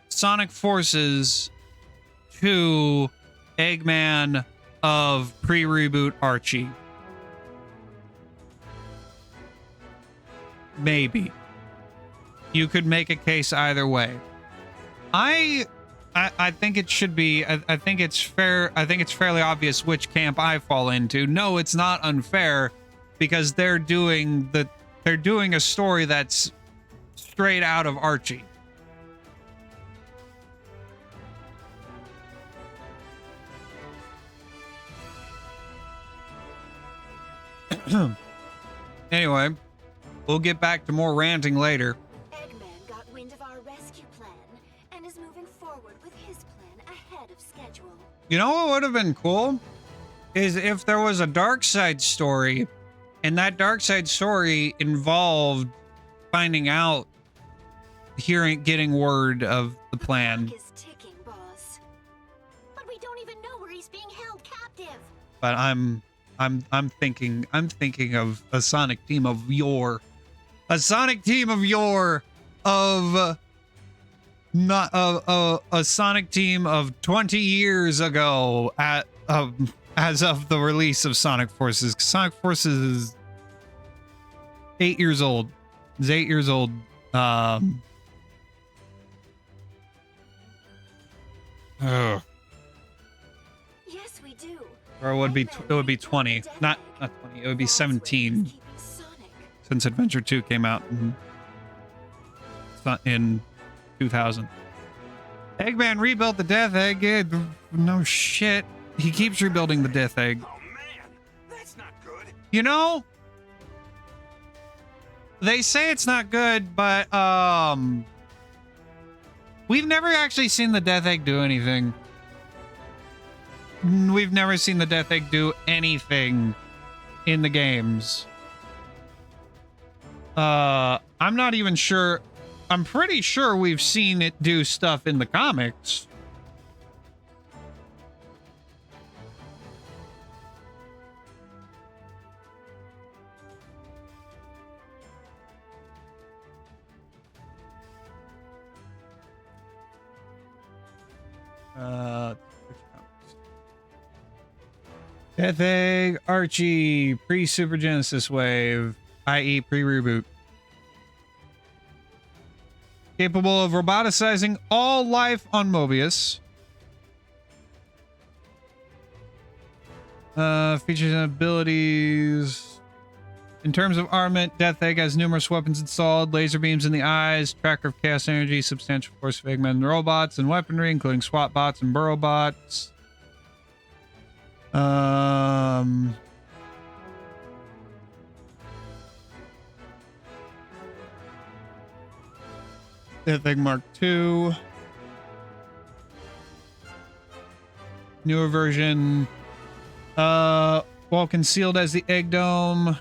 Sonic Forces to Eggman of pre-reboot Archie? Maybe. You could make a case either way. I think it should be. I think it's fair. I think it's fairly obvious which camp I fall into. No, it's not unfair because they're doing a story that's straight out of Archie. Anyway, we'll get back to more ranting later. Eggman got wind of our rescue plan and is moving forward with his plan ahead of schedule. You know what would have been cool? Is if there was a dark side story, and that dark side story involved finding out, getting word of the plan. The clock is ticking, boss. But we don't even know where he's being held captive. But I'm thinking of a Sonic team of yore. A Sonic team of yore of not a Sonic team of 20 years ago as of the release of Sonic Forces. Sonic Forces is 8 years old. It's 8 years old. Yes, we do. Or it would be 20, not 20. It would be 17 since Adventure 2 came out in 2000. Eggman rebuilt the Death Egg. No shit. He keeps rebuilding the Death Egg. Oh man, that's not good. You know, they say it's not good, but we've never actually seen the Death Egg do anything. We've never seen the Death Egg do anything in the games. I'm not even sure. I'm pretty sure we've seen it do stuff in the comics. Death Egg, Archie, pre-Super Genesis wave, i.e. pre-reboot. Capable of roboticizing all life on Mobius. Features and abilities. In terms of armament, Death Egg has numerous weapons installed, laser beams in the eyes, tracker of chaos energy, substantial force of Eggman robots and weaponry, including SWAT bots and burrow bots. Death Egg Mark II. Newer version. While concealed as the Egg Dome.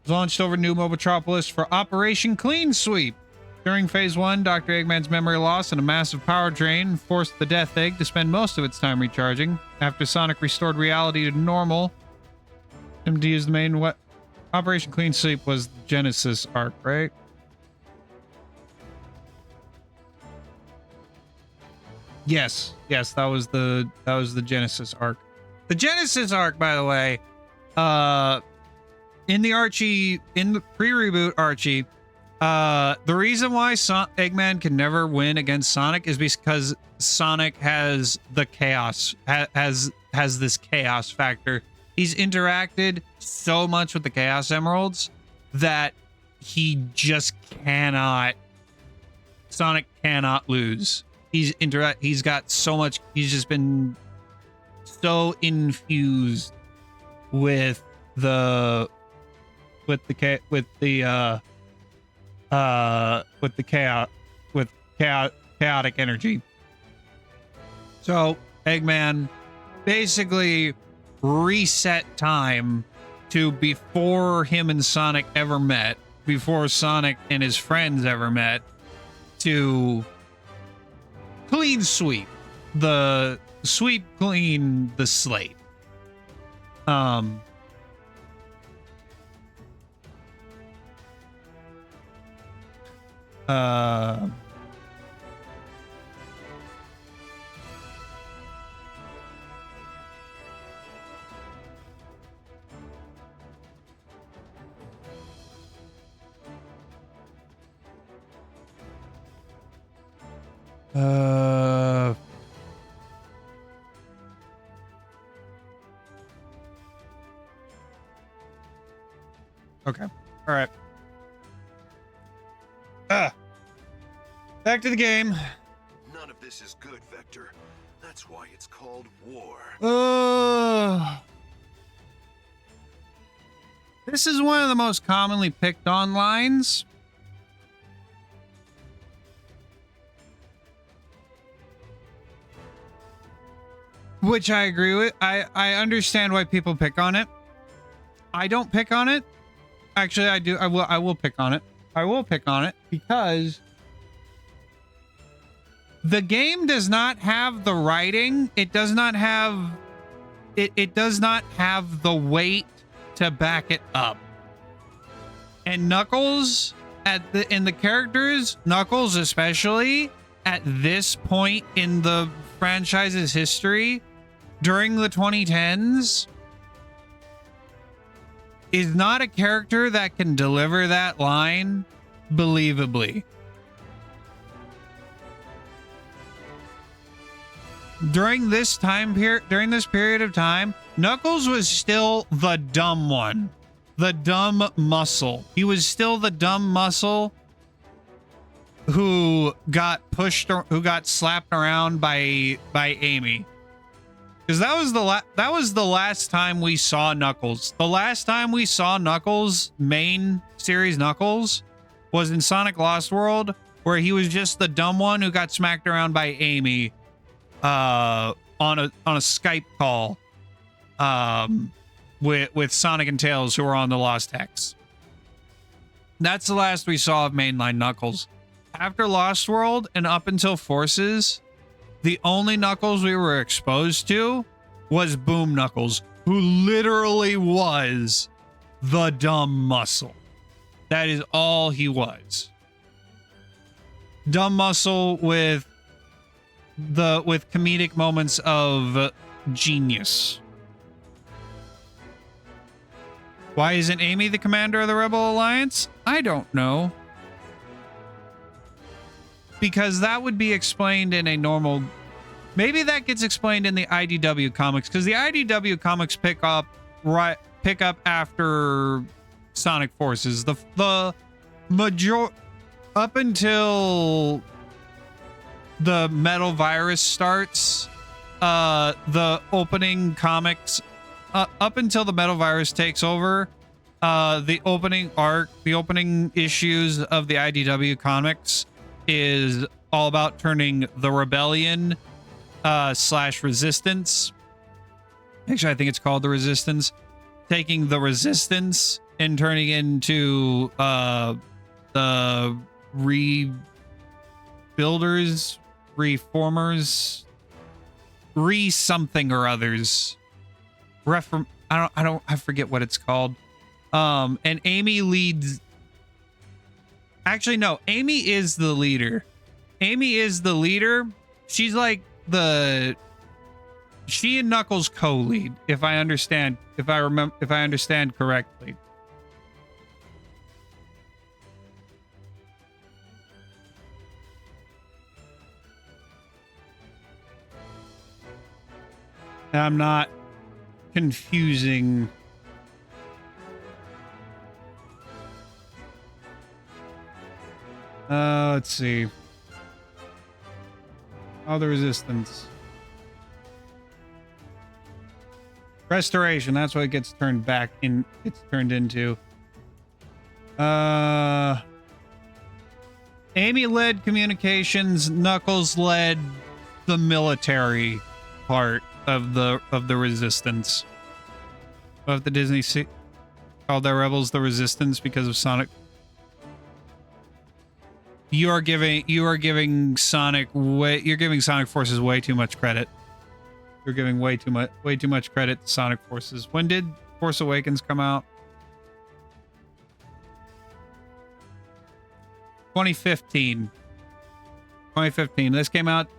Launched over New Mobitropolis for Operation Clean Sweep. During Phase 1, Dr. Eggman's memory loss and a massive power drain forced the Death Egg to spend most of its time recharging. After Sonic restored reality to normal, him to use the main Operation Clean Sweep was the Genesis arc, right? Yes, that was the Genesis arc. The Genesis arc, by the way, in the pre-reboot Archie, the reason why Eggman can never win against Sonic is because Sonic has the chaos, has this chaos factor. He's interacted so much with the Chaos Emeralds that he just cannot. Sonic cannot lose. He's got so much. He's just been so infused with chaotic energy. So Eggman basically reset time to before him and Sonic ever met, before Sonic and his friends ever met, to clean sweep the slate. Okay. All right. Back to the game. None of this is good, Vector. That's why it's called war. This is one of the most commonly picked on lines. Which I agree with. I understand why people pick on it. I don't pick on it. Actually, I do. I will pick on it. I will pick on it because the game does not have the writing. It does not have it does not have the weight to back it up. And Knuckles in the characters, Knuckles especially at this point in the franchise's history during the 2010s is not a character that can deliver that line believably. During this period of time, Knuckles was still the dumb one, the dumb muscle. He was still the dumb muscle who got slapped around by Amy. Because that was the last time we saw Knuckles. The last time we saw Knuckles, main series Knuckles, was in Sonic Lost World, where he was just the dumb one who got smacked around by Amy on a Skype call with Sonic and Tails, who were on the Lost Hex. That's the last we saw of mainline Knuckles. After Lost World and up until Forces, the only Knuckles we were exposed to was Boom Knuckles, who literally was the dumb muscle. That is all he was. dumb muscle with comedic moments of genius. Why isn't Amy the commander of the Rebel Alliance? I don't know. Because that would be explained in a normal... Maybe that gets explained in the IDW comics, because the IDW comics pick up after Sonic Forces. The major... Up until the Metal Virus starts, the opening comics... up until the Metal Virus takes over, the opening arc, the opening issues of the IDW comics is all about turning the Rebellion / Resistance. Actually, I think it's called the Resistance. Taking the Resistance and turning into the Rebuilders, Reformers, something or others. I forget what it's called. And Amy leads. Actually, no, Amy is the leader. Amy is the leader. She's like she and Knuckles co-lead, if I understand correctly. And I'm not confusing. Let's see. Oh, the Resistance. Restoration, that's what it gets turned back in. It's turned into. Amy led communications, Knuckles led the military part of the Resistance. Of the Disney called their rebels the Resistance because of Sonic. You're giving Sonic Forces way too much credit. You're giving way too much credit to Sonic Forces. When did Force Awakens come out? 2015. 2015. This came out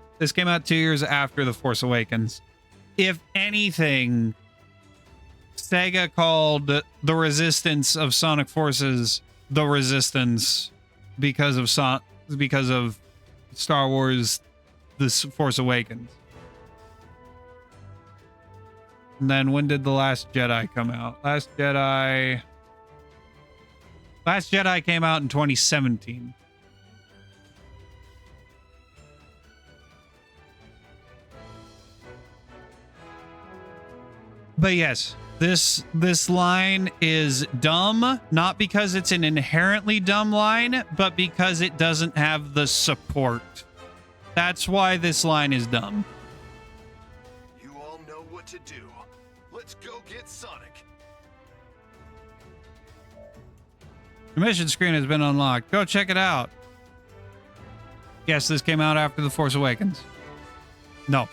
2 years after The Force Awakens. If anything, Sega called the Resistance of Sonic Forces the Resistance because of Star Wars The Force Awakens. And then when did The Last Jedi come out? Last Jedi came out in 2017. But yes, this line is dumb, not because it's an inherently dumb line, but because it doesn't have the support. That's why this line is dumb. You all know what to do. Let's go get Sonic. The mission screen has been unlocked. Go check it out. Yes, this came out after The Force Awakens. No.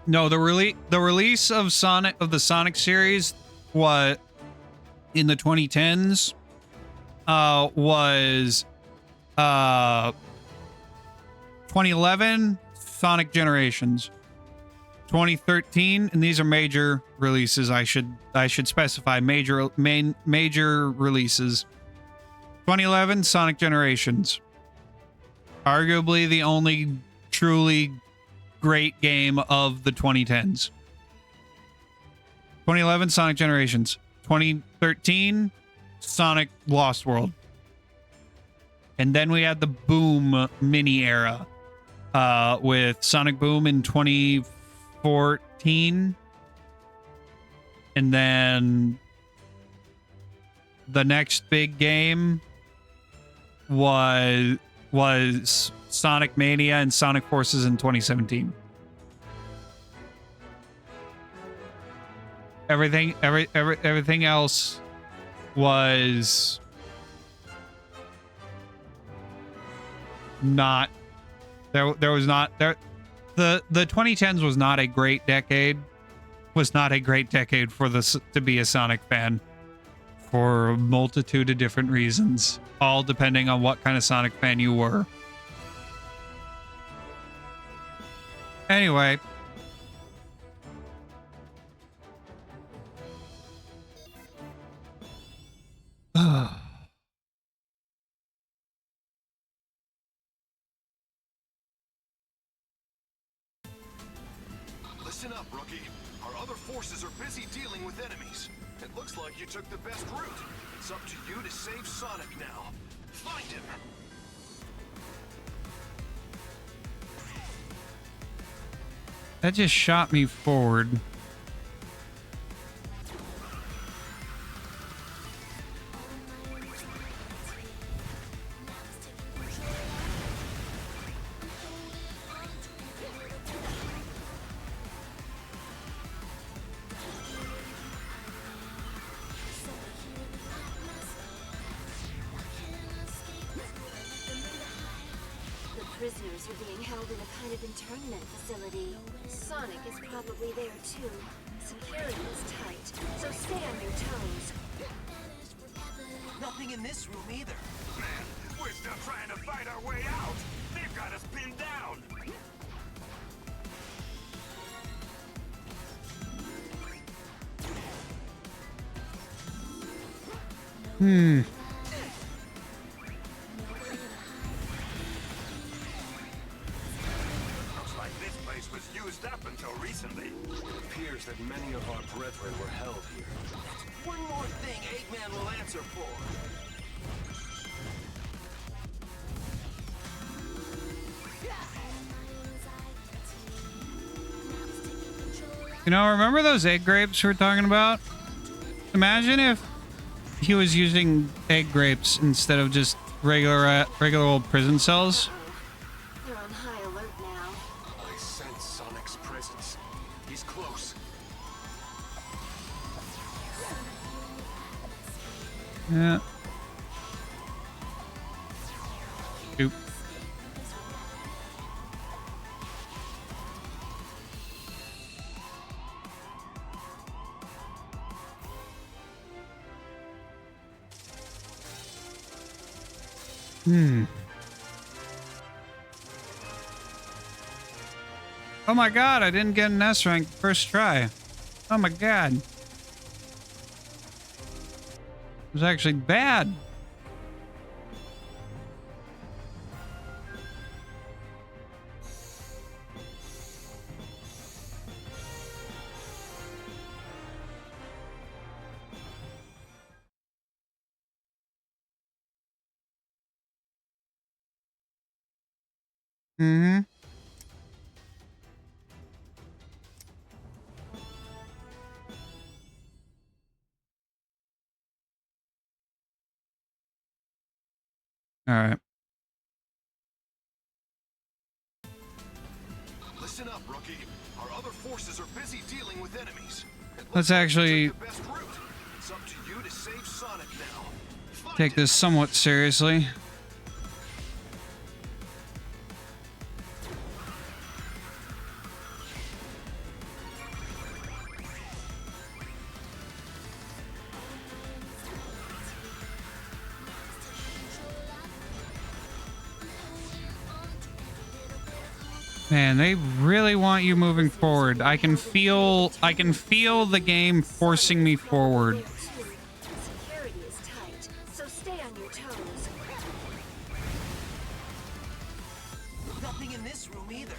No, the release of the Sonic series was in the 2010s. Was 2011 Sonic Generations, 2013, and these are major releases. I should specify major releases. 2011 Sonic Generations, arguably the only truly great game of the 2010s. 2011 Sonic Generations. 2013 Sonic Lost World. And then we had the Boom mini era with Sonic Boom in 2014. And then the next big game was Sonic Mania and Sonic Forces in 2017. Everything else was not there was not there. The 2010s was not a great decade. Was not a great decade for this to be a Sonic fan. for a multitude of different reasons, all depending on what kind of Sonic fan you were. Anyway. Listen up, rookie. Our other forces are busy dealing with enemies. It looks like you took the best route. It's up to you to save Sonic now. Find him! That just shot me forward. Prisoners are being held in a kind of internment facility. Sonic is probably there too. Security is tight, so stay on your toes. Nothing in this room either. Man, we're still trying to fight our way out. They've got us pinned down. Looks like this place was used up until recently. It appears that many of our brethren were held here. One more thing Eggman will answer for. You know, remember those egg grapes we were talking about? Imagine if he was using egg grapes instead of just regular old prison cells. They're on high alert now. I sense Sonic's presence. He's close. Yeah. Oop. Oh my god, I didn't get an S rank first try. Oh my god. It was actually bad. Mm-hmm. All right. Listen up, rookie. Our other forces are busy dealing with enemies. It looks Let's like you actually took the best route. It's up to you to save Sonic now. Find take him. this somewhat seriously. Man, they really want you moving forward. I can feel the game forcing me forward. There too. Security is tight, so stay on your toes. Nothing in this room either.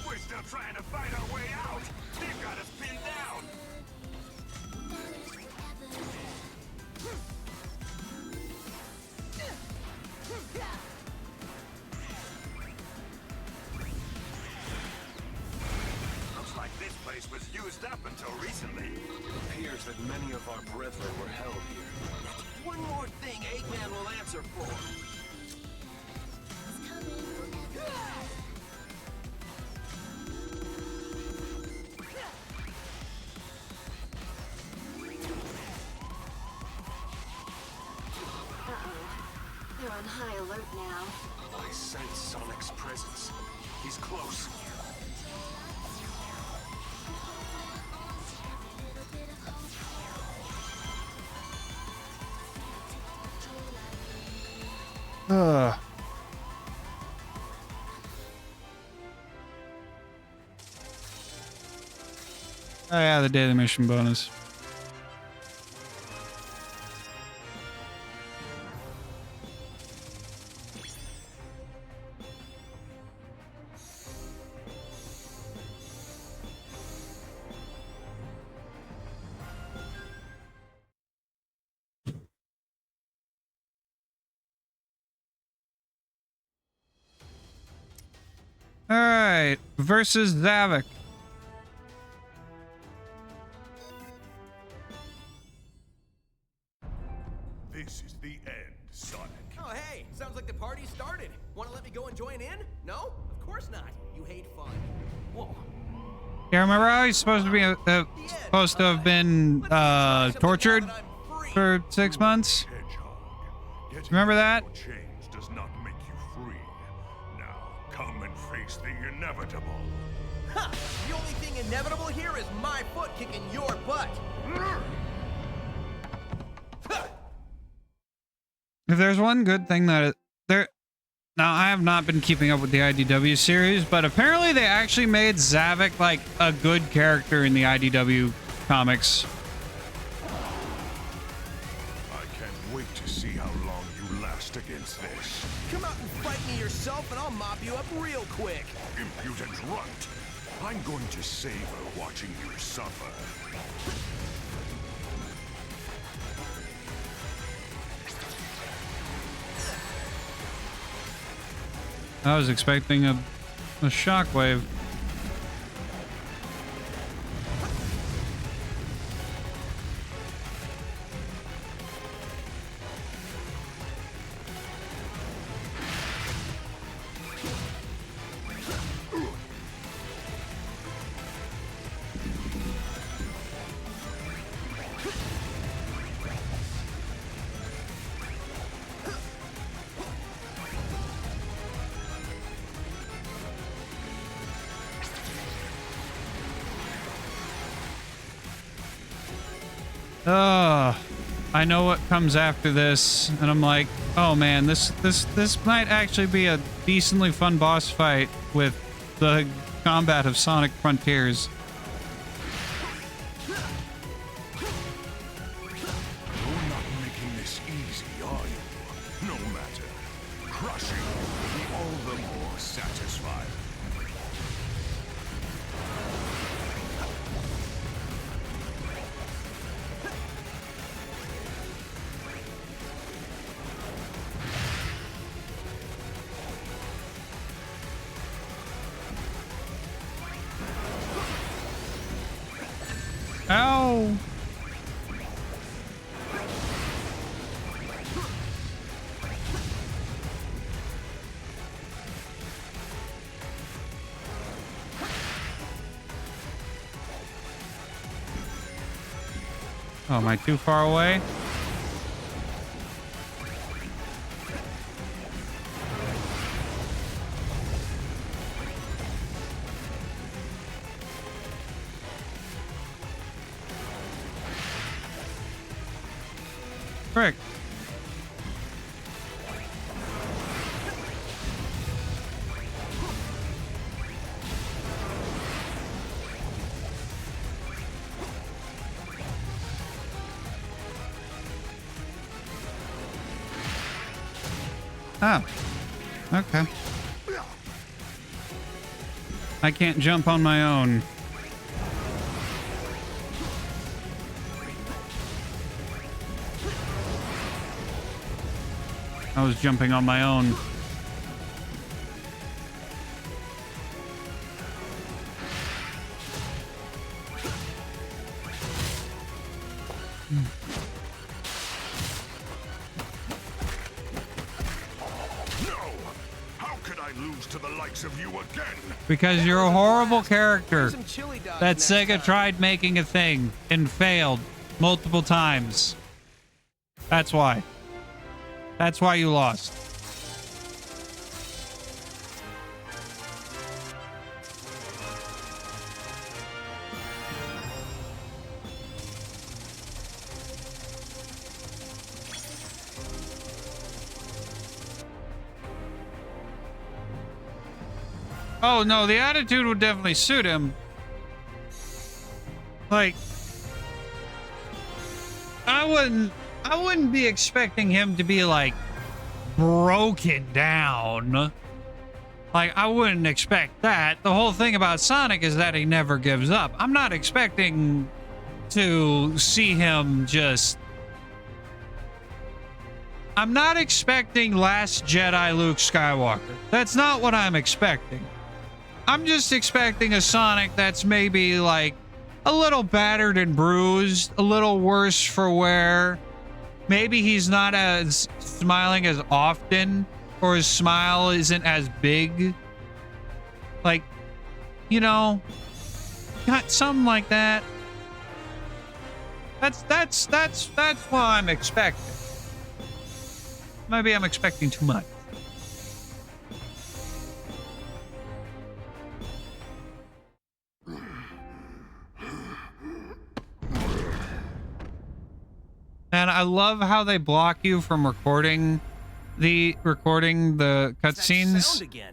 We're still trying to fight our way out. They've got us pinned down. Looks like this place was used up until recently. It appears that many of our brethren were held here. One more thing Eggman will answer for. They're on high alert now. I sense Sonic's presence. He's close. Ugh. Oh yeah, the daily mission bonus. All right, versus Zavik. This is the end, Sonic. Oh, hey, sounds like the party started. Want to let me go and join in? No? Of course not. You hate fun. Whoa. Yeah, remember how he's supposed to be supposed to have been tortured for 6 months? Hedgehog. Getting Remember that? your chains does not make you free. Now, come and face the inevitable. Ha! The only thing inevitable here is my foot kicking your butt. If there's one good thing that now I have not been keeping up with the IDW series, but apparently they actually made Zavik like a good character in the IDW comics. I can't wait to see how long you last against this. Come out and fight me yourself and I'll mop you up real quick. Impudent runt. I'm going to savor watching you suffer. I was expecting a shockwave. I know what comes after this, and I'm like, oh man, this might actually be a decently fun boss fight with the combat of Sonic Frontiers. You're not making this easy, are you? No matter. Crushing will be all the more satisfying. Ow! Oh, am I too far away? Frick. Oh. Okay. I can't jump on my own. I was jumping on my own. No! How could I lose to the likes of you again? Because you're a horrible character Some chili dogs that next Sega time. tried making a thing and failed multiple times. That's why. That's why you lost. Oh no, the attitude would definitely suit him. Like, I wouldn't be expecting him to be like broken down. Like, I wouldn't expect that. The whole thing about Sonic is that he never gives up. I'm not expecting to see him just... I'm not expecting Last Jedi Luke Skywalker. That's not what I'm expecting. I'm just expecting a Sonic that's maybe like a little battered and bruised, a little worse for wear. Maybe he's not as smiling as often, or his smile isn't as big. Like, you know, got something like that. That's what I'm expecting. Maybe I'm expecting too much. And I love how they block you from recording the cutscenes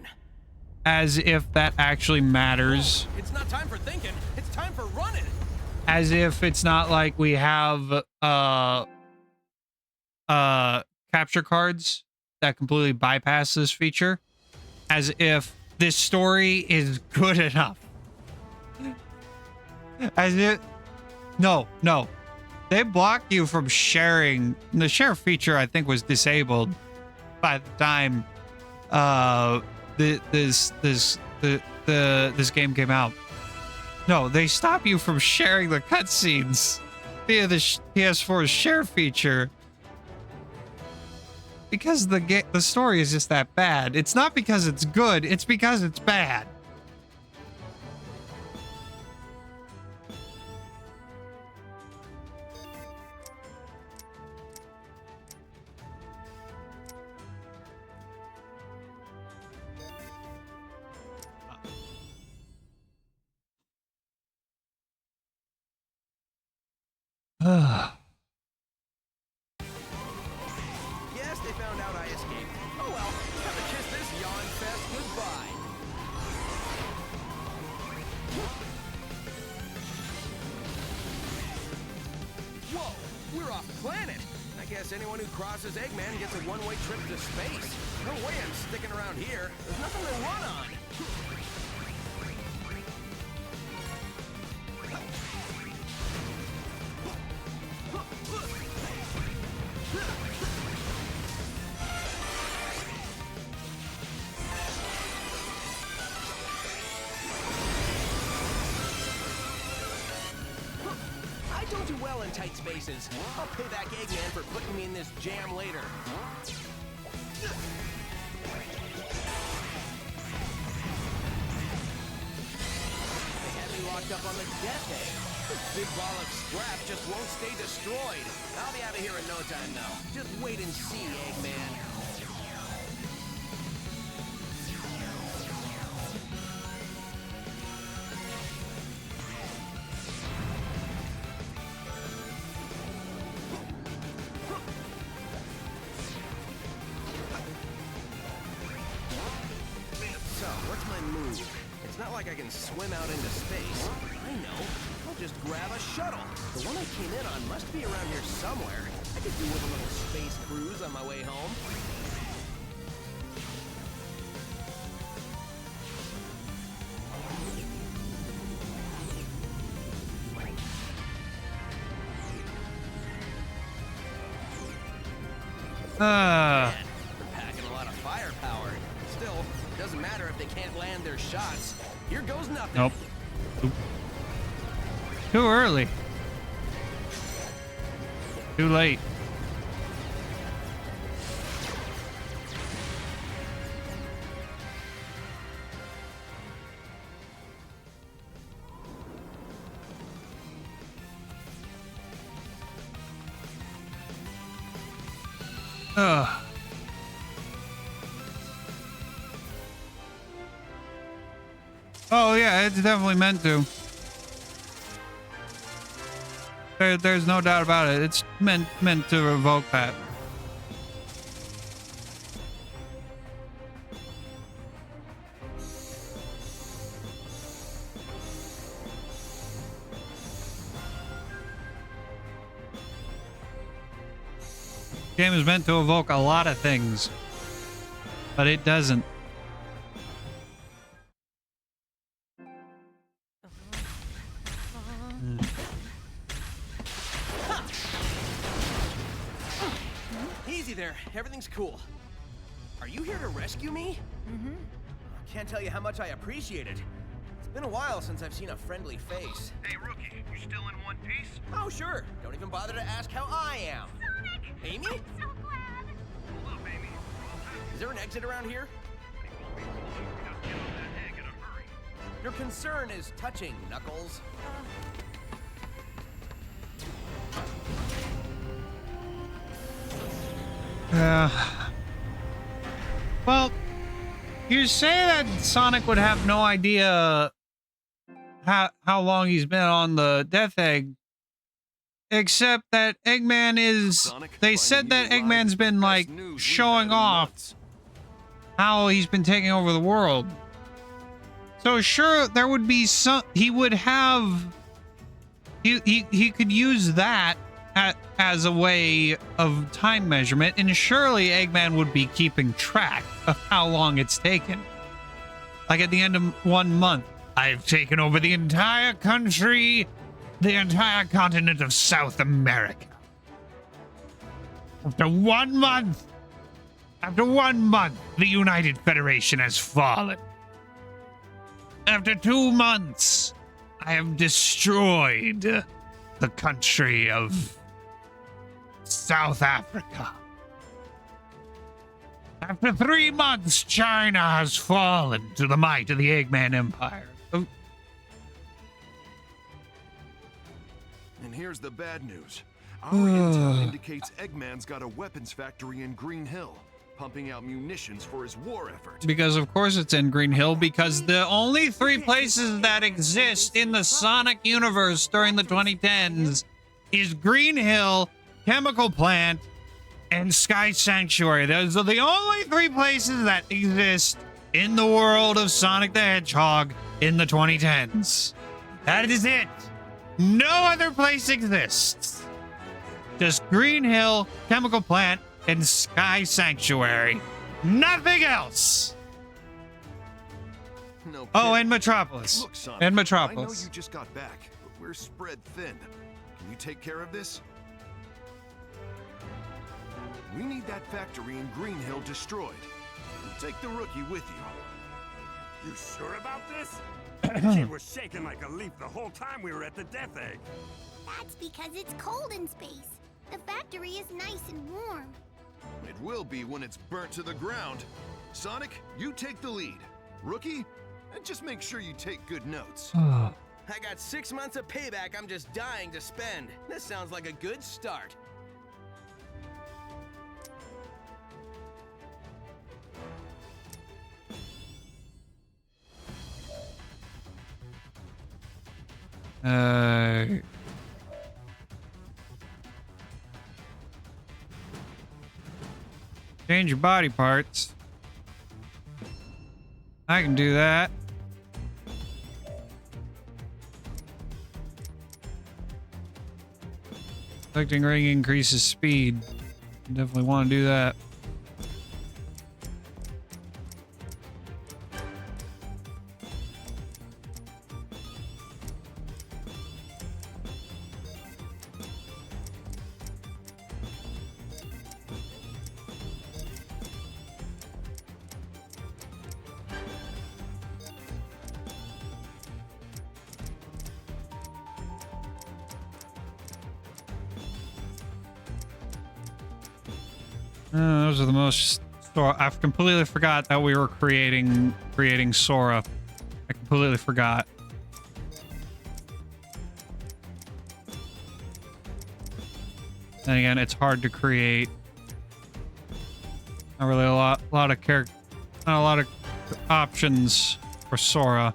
as if that actually matters. It's not time for thinking. It's time for running. As if it's not like we have capture cards that completely bypass this feature. As if this story is good enough. As if no. They block you from sharing. The share feature, I think, was disabled by the time this game came out. No, they stop you from sharing the cutscenes via the PS4's share feature because the story is just that bad. It's not because it's good, it's because it's bad. Yes, they found out I escaped. Oh well, time to kiss this yawn fest goodbye. Whoa, we're off planet. I guess anyone who crosses Eggman gets a one-way trip to space. No way I'm sticking around here. There's nothing to run on. I don't do well in tight spaces. I'll pay back Eggman for putting me in this jam later. They had me locked up on the death egg. This big ball of scrap just won't stay destroyed. I'll be out of here in no time, though. Just wait and see, Eggman. So, what's my move? It's not like I can swim out into space. I know. I'll just grab a shuttle. The one I came in on must be around here somewhere. I could do with a little space cruise on my way home. Man, they're packing a lot of firepower. Still, it doesn't matter if they can't land their shots. Here goes nothing. Nope. Too early. Too late. Ugh. Oh yeah, it's definitely meant to. There's no doubt about it. It's meant to evoke that. Game is meant to evoke a lot of things, but it doesn't. Easy there. Everything's cool. Are you here to rescue me? Mm-hmm. Can't tell you how much I appreciate it. It's been a while since I've seen a friendly face. Hey, Rookie, you still in one piece? Oh, sure. Don't even bother to ask how I am. Sonic! Amy? I'm so glad! Hold up, Amy. Is there an exit around here? We gotta get on that egg in a hurry. Your concern is touching, Knuckles. Well, you say that Sonic would have no idea how long he's been on the Death Egg, except that Eggman is. Sonic, They said that finding you alive Eggman's is the been best like news we've showing had in off months. how he's been taking over the world. So sure, there would be some. He would have. He could use that as a way of time measurement, and surely Eggman would be keeping track of how long it's taken. Like at the end of 1 month, I've taken over the entire country, the entire continent of South America. After 1 month, the United Federation has fallen. After 2 months, I have destroyed the country of South Africa. After 3 months, China has fallen to the might of the Eggman Empire. Oh, And here's the bad news. Our intel indicates Eggman's got a weapons factory in Green Hill, pumping out munitions for his war effort. because of course it's in Green Hill, because the only 3 places that exist in the Sonic universe during the 2010s is Green Hill, Chemical Plant, and Sky Sanctuary. Those are the only 3 places that exist in the world of Sonic the Hedgehog in the 2010s. That is it. No other place exists. Just Green Hill, Chemical Plant, and Sky Sanctuary. Nothing else. No Oh, kidding. and Metropolis. Look, Sonic, And I know Metropolis. you just got back, but we're spread thin. Can you take care of this? We need that factory in Green Hill destroyed. Take the Rookie with you. You sure about this? The kid was shaking like a leaf the whole time we were at the Death Egg. That's because it's cold in space. The factory is nice and warm. It will be when it's burnt to the ground. Sonic, you take the lead. Rookie, just make sure you take good notes. I got 6 months of payback I'm just dying to spend. This sounds like a good start. Change your body parts. I can do that. Selecting ring increases speed. Definitely want to do that. Those are the most. I've completely forgot that we were creating Sora. I completely forgot. Then again, it's hard to create. Not really a lot of character, not a lot of options for Sora.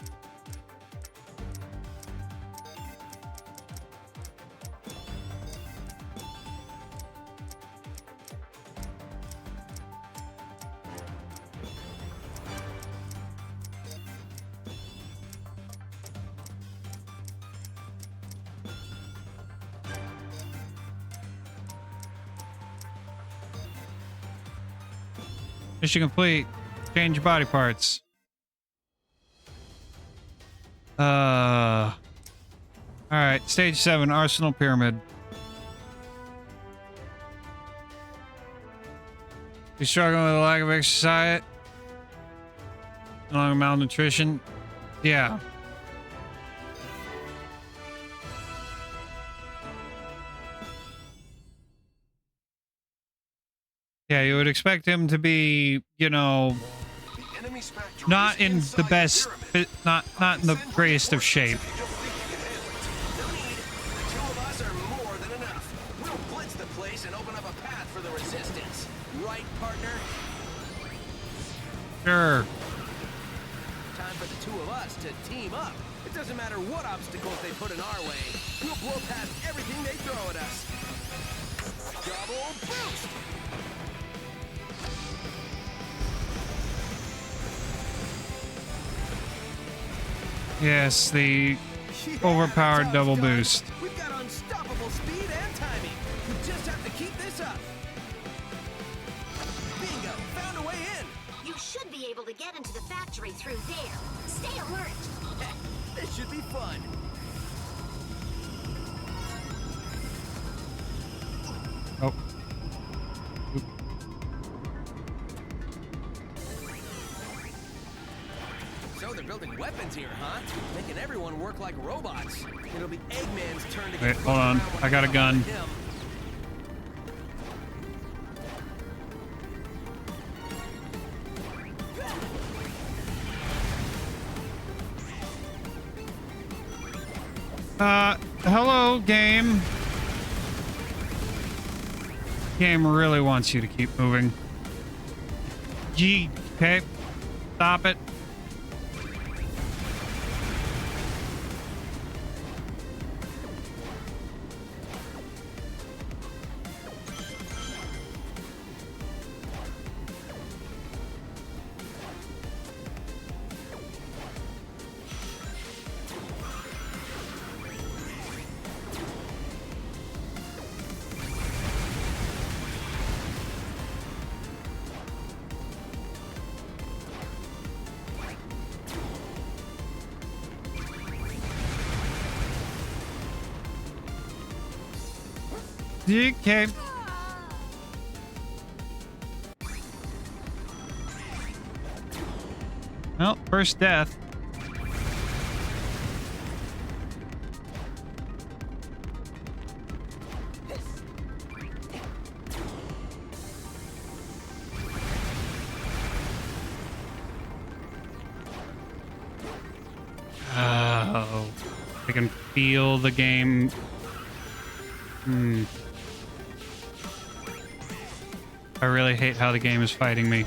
Mission complete. Change body parts. All right, stage 7, Arsenal Pyramid. You struggling with a lack of exercise? Along with malnutrition? Yeah. Yeah, you would expect him to be, you know, The enemy's factory not is in the inside best, pyramid. not in the greatest of shape. If you don't think you can handle it. No need. The two of us are more than enough. We'll blitz the place and open up a path for the resistance. Right, partner? Sure. Time for the two of us to team up. It doesn't matter what obstacles they put in our way. We'll blow past everything they throw at us. Double boost! Yes, the Yeah, overpowered Tom's double done. boost. We've got unstoppable speed and timing. We just have to keep this up. Bingo! Found a way in. You should be able to get into the factory through there. Stay alert. This should be fun. Oh. Oop. So they're building weapons here, huh? Making everyone work like robots. It'll be Eggman's turn to Wait, get hold on. around when I got a come gun. with him. Hello, game. Game really wants you to keep moving. Gee, okay. Stop it. Okay. Well, first death. Oh, I can feel the game. I really hate how the game is fighting me.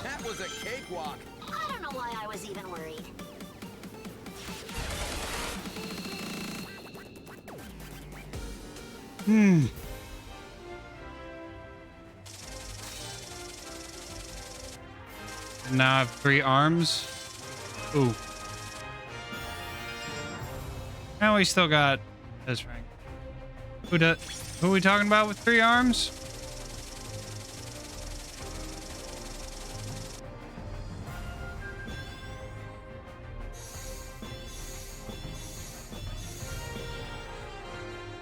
That was a cakewalk. I don't know why I was even worried. Now I have 3 arms. Ooh. Now we still got this rank. Who are we talking about with 3 arms?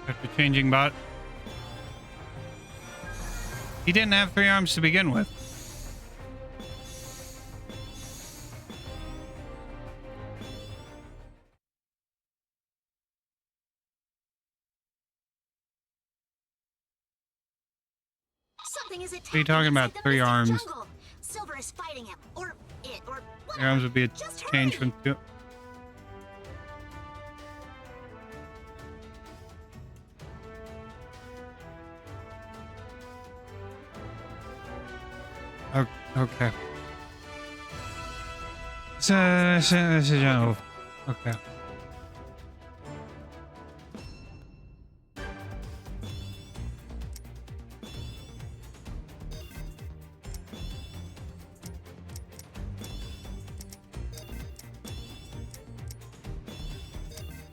After changing bot. He didn't have 3 arms to begin with. Something is What are you talking about? 3 arms. Silver is fighting him, or it, or 3 whatever. arms would be a Just change hurry. from 2. Okay. Okay.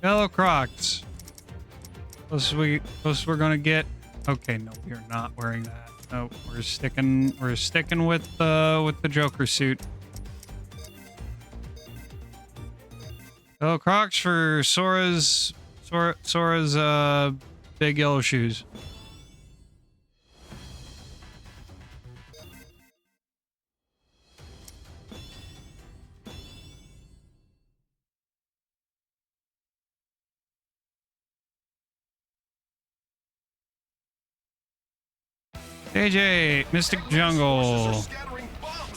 Yellow Crocs. Closest we're gonna get. Okay, no, we are not wearing that. Oh, we're sticking with the Joker suit. Oh, Crocs for Sora's big yellow shoes. AJ, Mystic Jungle.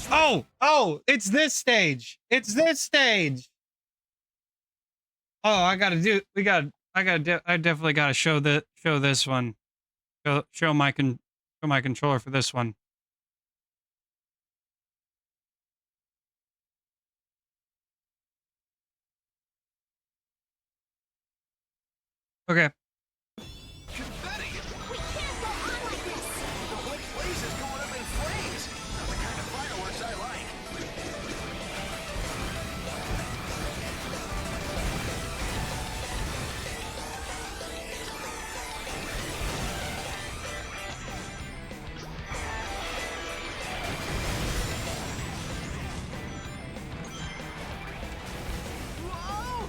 Oh, it's this stage. It's this stage. Oh, I definitely gotta show this one. Show my controller for this one. Okay. Confetti! We can't go on like this! The whole place is going up in flames! Not the kind of fireworks I like. Whoa!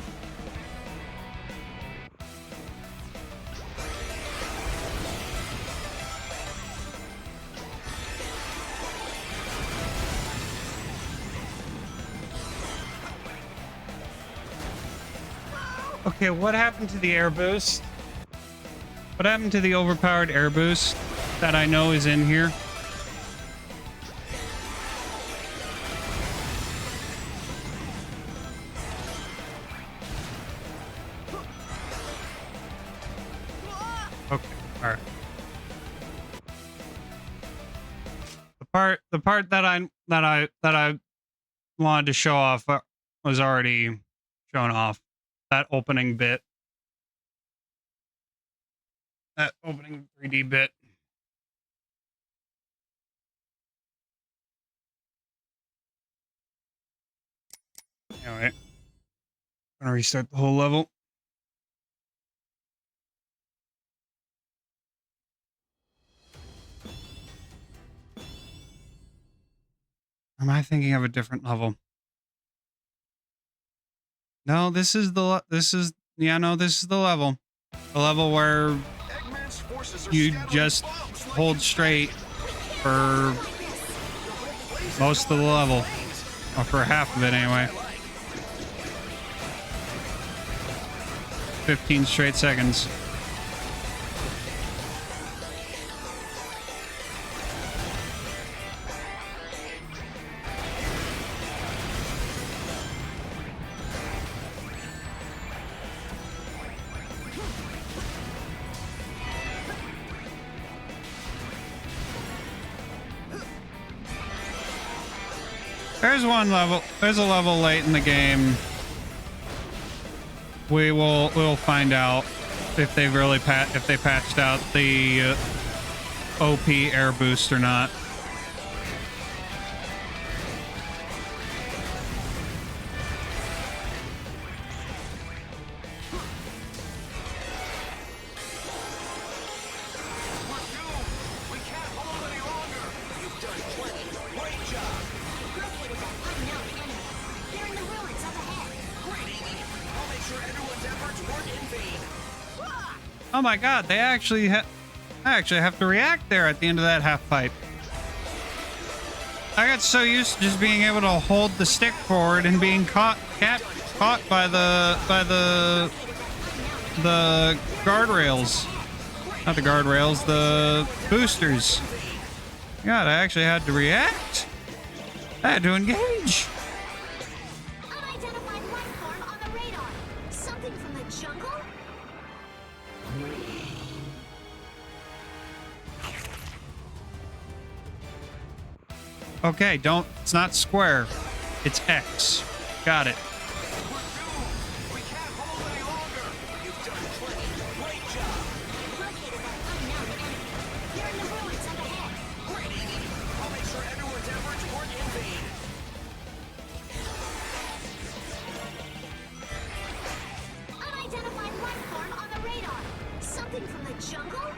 Okay, what happened to the air boost? What happened to the overpowered air boost that I know is in here? Okay, all right. The part that I wanted to show off was already shown off. That opening bit. That opening 3D bit. Alright. Gonna restart the whole level. Or am I thinking of a different level? No, this is the level. This is the level. The level where Eggman's forces are you scattering just bombs like hold straight for most of the level. Or for half of it anyway. 15 straight seconds. There's one level. There's a level late in the game. We'll find out if they've really if they patched out the OP air boost or not. We can't hold any longer! You've done plenty. Great job! Located that unknown enemy. They're in the ruins up ahead. Great, Amy! I'll make sure everyone's efforts weren't in vain. Oh my god, they actually I actually have to react there at the end of that half pipe. I got so used to just being able to hold the stick forward and being caught by the guardrails. Not the guardrails, the boosters. God, I actually had to react. I had to engage. Unidentified life form on the radar. Something from the jungle? Okay, it's not square. It's X. Got it. We can't hold any longer! You've done plenty. Great job! Located that unknown enemy. They're in the ruins up ahead. Great, Amy! I'll make sure everyone's efforts weren't in vain. Unidentified life form on the radar. Something from the jungle?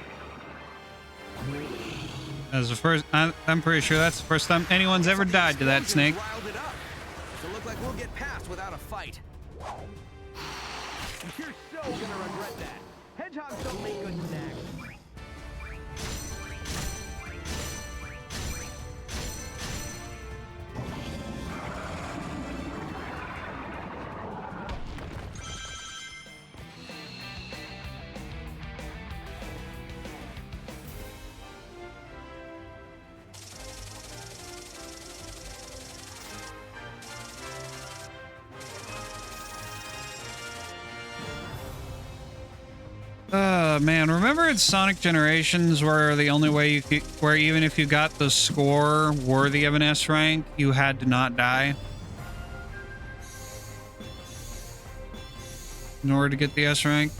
That's the first. I'm pretty sure that's the first time anyone's ever died to that snake. Riled it up. Doesn't look like we'll get past without a fight. You're so gonna regret that. Hedgehogs don't make good snacks. Man, remember in Sonic Generations where the only way you could, where even if you got the score worthy of an S rank, you had to not die in order to get the S rank?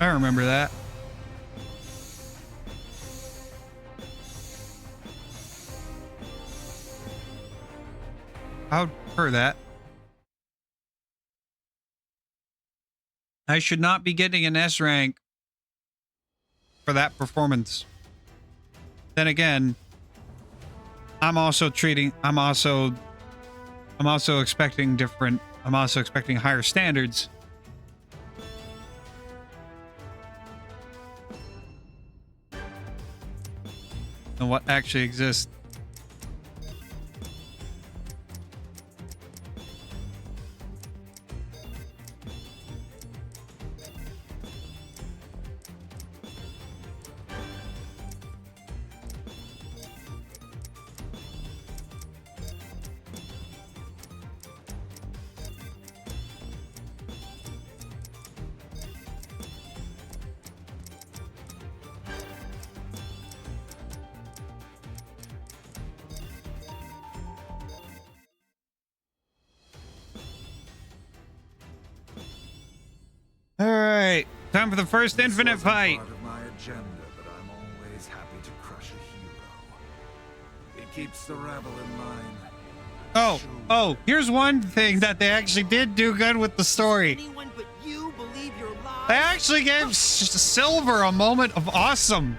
I remember that. I'd prefer that. I should not be getting an S rank for that performance. Then again, I'm also expecting higher standards. Than what actually exists. Alright, time for the first infinite fight. Part of my agenda, but I'm always happy to crush a hero. It keeps the rabble in line. Oh, here's one thing that they actually did do good with the story. Anyone but you believe your lies? They actually gave Silver a moment of awesome.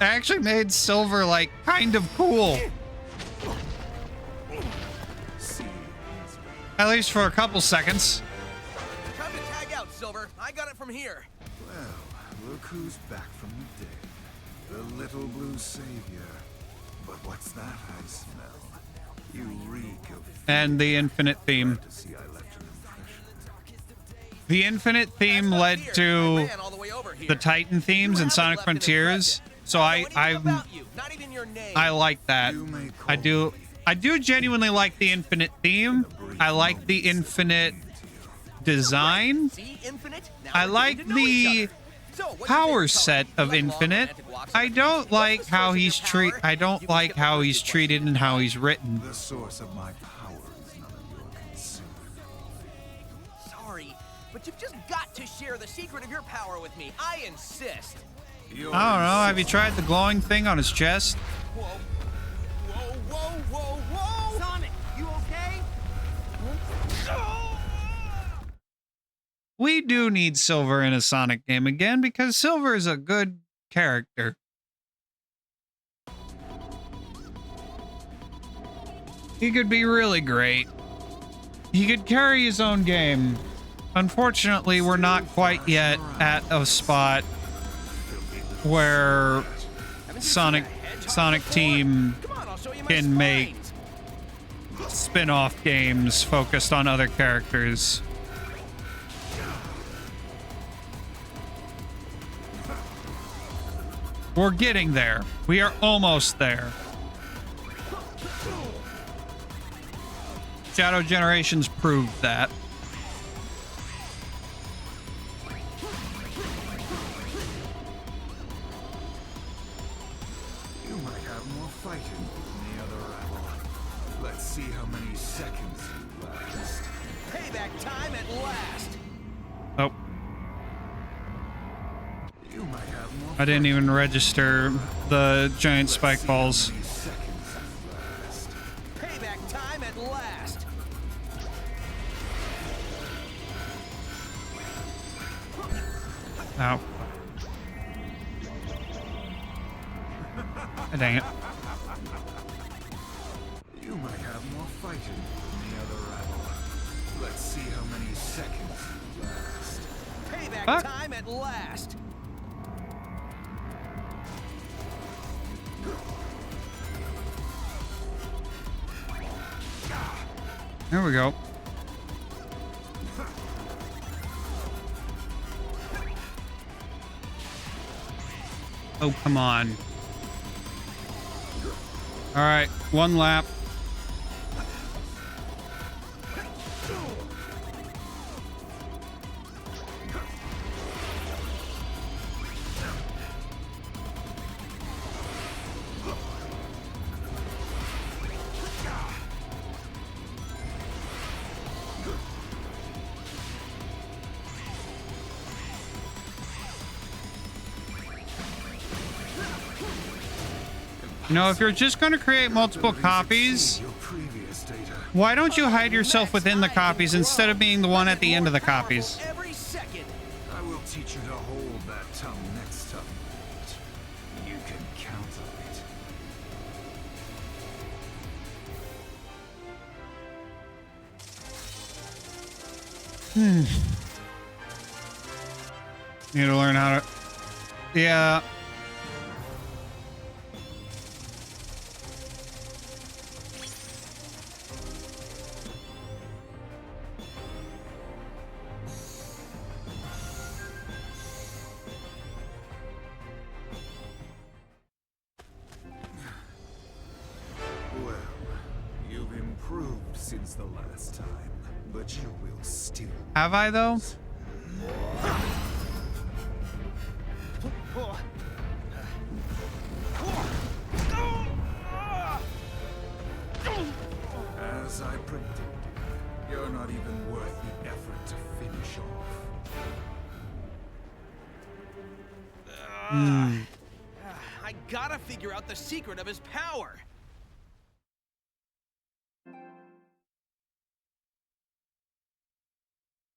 They actually made Silver, like, kind of cool. At least for a couple seconds. Time to tag out, Silver. I got it from here. Well, look who's back from the dead. The little blue savior. But what's that I smell? You reek of... And the infinite theme. To see I left an impression. The infinite theme led to the Titan themes in Sonic Frontiers. So I like that. I do genuinely like the infinite theme. I like the infinite design. I like the power set of Infinite. I don't like how he's treated and how he's written. The source of my power is none of your concern. Sorry, but you've just got to share the secret of your power with me. I insist. I don't know. Have you tried the glowing thing on his chest? Whoa. Whoa, whoa, whoa, whoa! Sonic, you okay? We do need Silver in a Sonic game again because Silver is a good character. He could be really great. He could carry his own game. Unfortunately, we're not quite yet at a spot where Sonic Team can make spin-off games focused on other characters. We're getting there. We are almost there. Shadow Generations proved that. You might have more fighting than the other rabble. Let's see how many seconds you last. Payback time at last. Oh. You might have more I didn't even register the giant spike balls. Payback time at last. Oh. Dang it. You might have more fighting than the other rabble. Let's see how many seconds you last. Payback Fuck. time at last. There we go. Oh, come on. All right, one lap. You know, if you're just going to create multiple copies, Your previous data. why don't you hide yourself within the copies instead of being the one at the end of the copies? Every second. I will teach you to hold that tongue next time. You can count on it. Need to learn how to... Yeah. Well, you've improved since the last time, but you will still. Have I, though? As I predicted, you're not even worth the effort to finish off. I gotta figure out the secret of his power.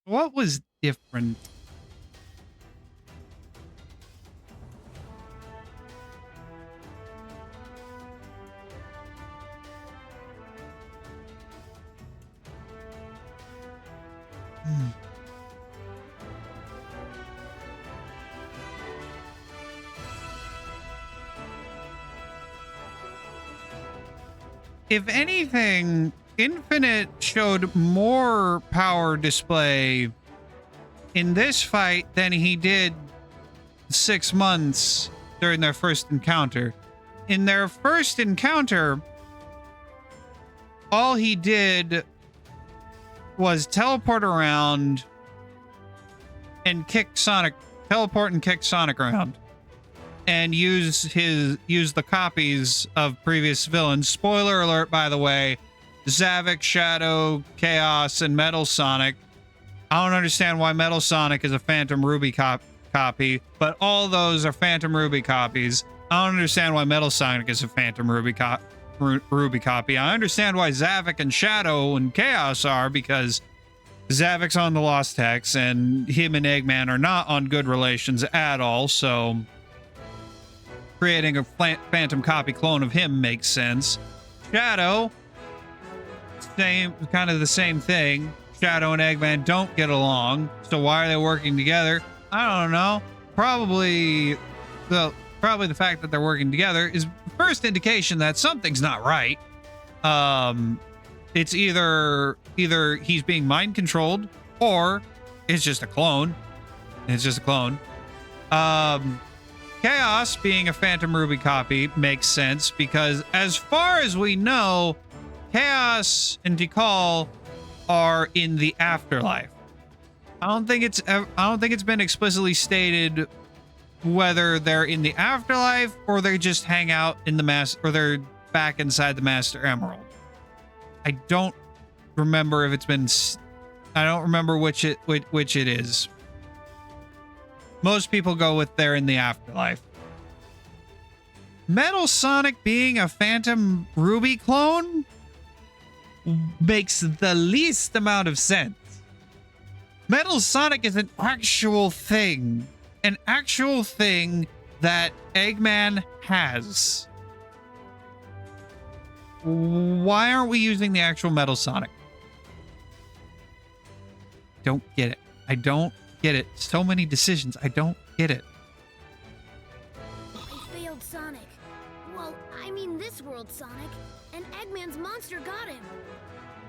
What was different? If anything, Infinite showed more power display in this fight than he did 6 months during their first encounter. In their first encounter, all he did was teleport around and kick Sonic, teleport and kick Sonic around, and use the copies of previous villains. Spoiler alert, by the way, Zavik, Shadow, Chaos, and Metal Sonic. I don't understand why Metal Sonic is a Phantom Ruby copy, but all those are Phantom Ruby copies. I don't understand why Metal Sonic is a Phantom Ruby copy. I understand why Zavik and Shadow and Chaos are, because Zavik's on the Lost Hex, and him and Eggman are not on good relations at all, so creating a Phantom copy clone of him makes sense. Shadow, kind of the same thing. Shadow and Eggman don't get along, so why are they working together? I don't know. Probably the fact that they're working together is the first indication that something's not right. It's either he's being mind controlled, or it's just a clone. Chaos being a Phantom Ruby copy makes sense, because as far as we know, Chaos and Tikal are in the afterlife. I don't think it's been explicitly stated whether they're in the afterlife or they just hang out in the or they're back inside the Master Emerald. I don't remember if it's been. I don't remember which it is. Most people go with they're in the afterlife. Metal Sonic being a Phantom Ruby clone makes the least amount of sense. Metal Sonic is an actual thing. an actual thing that Eggman has. Why aren't we using the actual Metal Sonic? Don't get it. I don't get it. So many decisions. I don't get it. I failed Sonic. Well, I mean this world Sonic. And Eggman's monster got him.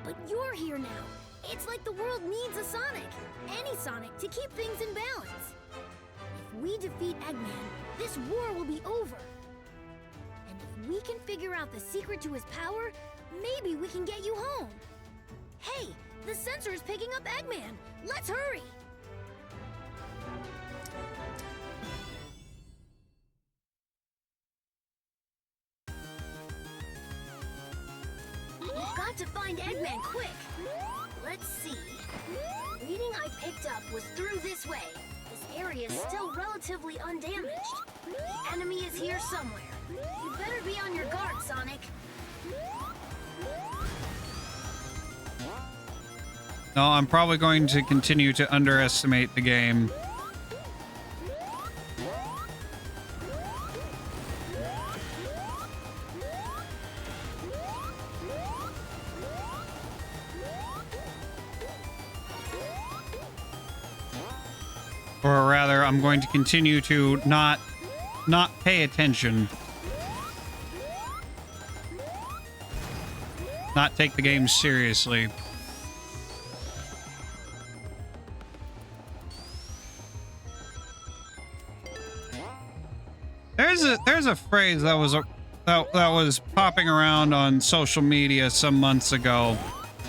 But you're here now. It's like the world needs a Sonic. Any Sonic to keep things in balance. If we defeat Eggman, this war will be over. And if we can figure out the secret to his power, maybe we can get you home. Hey, the sensor is picking up Eggman. Let's hurry. We've got to find Eggman quick. Let's see. Reading I picked up was through this way. This area is still relatively undamaged. The enemy is here somewhere. You better be on your guard, Sonic. No, I'm probably going to continue to underestimate the game. Or rather, I'm going to continue to not pay attention. Not take the game seriously. There's a phrase that was popping around on social media some months ago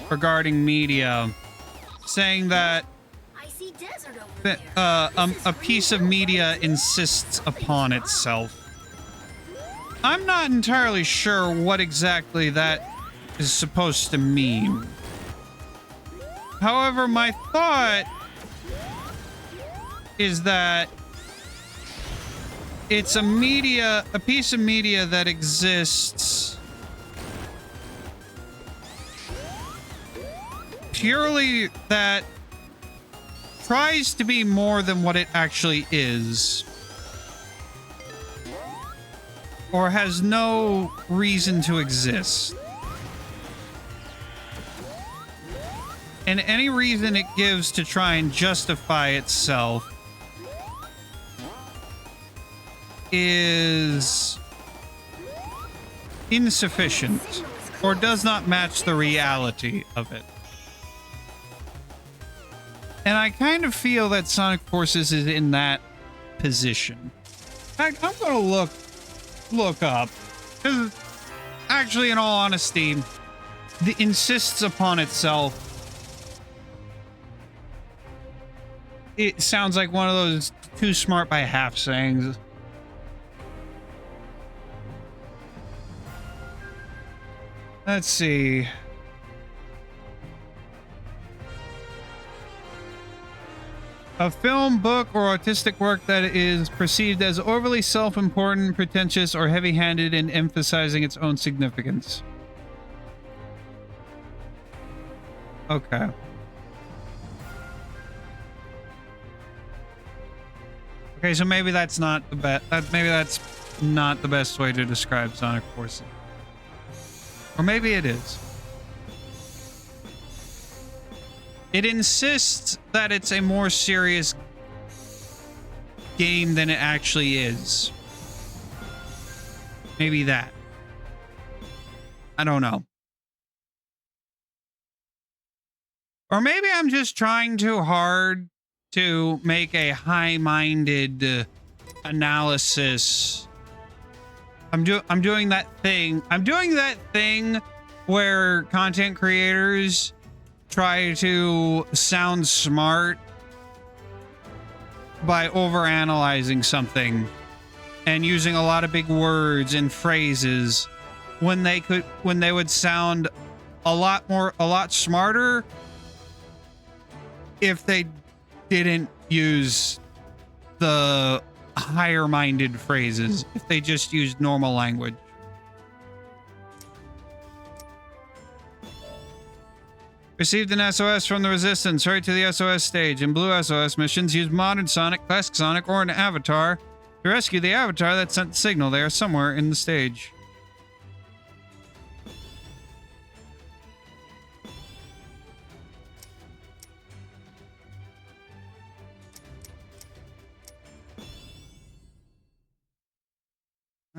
regarding media, saying that I see desert over there. a piece of media insists upon itself. I'm not entirely sure what exactly that is supposed to mean. However, my thought is that it's a piece of media that exists purely that tries to be more than what it actually is, or has no reason to exist. And any reason it gives to try and justify itself is insufficient or does not match the reality of it. And I kind of feel that Sonic Forces is in that position. In fact, I'm gonna look up, because actually, in all honesty, the insists upon itself, it sounds like one of those too smart by half sayings. Let's see. A film, book, or artistic work that is perceived as overly self-important, pretentious, or heavy-handed in emphasizing its own significance. Okay. Okay, so maybe that's not the best. Maybe that's not the best way to describe Sonic Forces. Or maybe it is. It insists that it's a more serious game than it actually is. Maybe that. I don't know. Or maybe I'm just trying too hard to make a high-minded analysis. I'm doing that thing. I'm doing that thing where content creators try to sound smart by overanalyzing something and using a lot of big words and phrases when they would sound a lot smarter if they didn't use the higher minded phrases, if they just used normal language. Received an SOS from the Resistance. Hurry to the SOS stage. In blue SOS missions, use modern Sonic, classic Sonic, or an avatar to rescue the avatar that sent the signal. They are somewhere in the stage.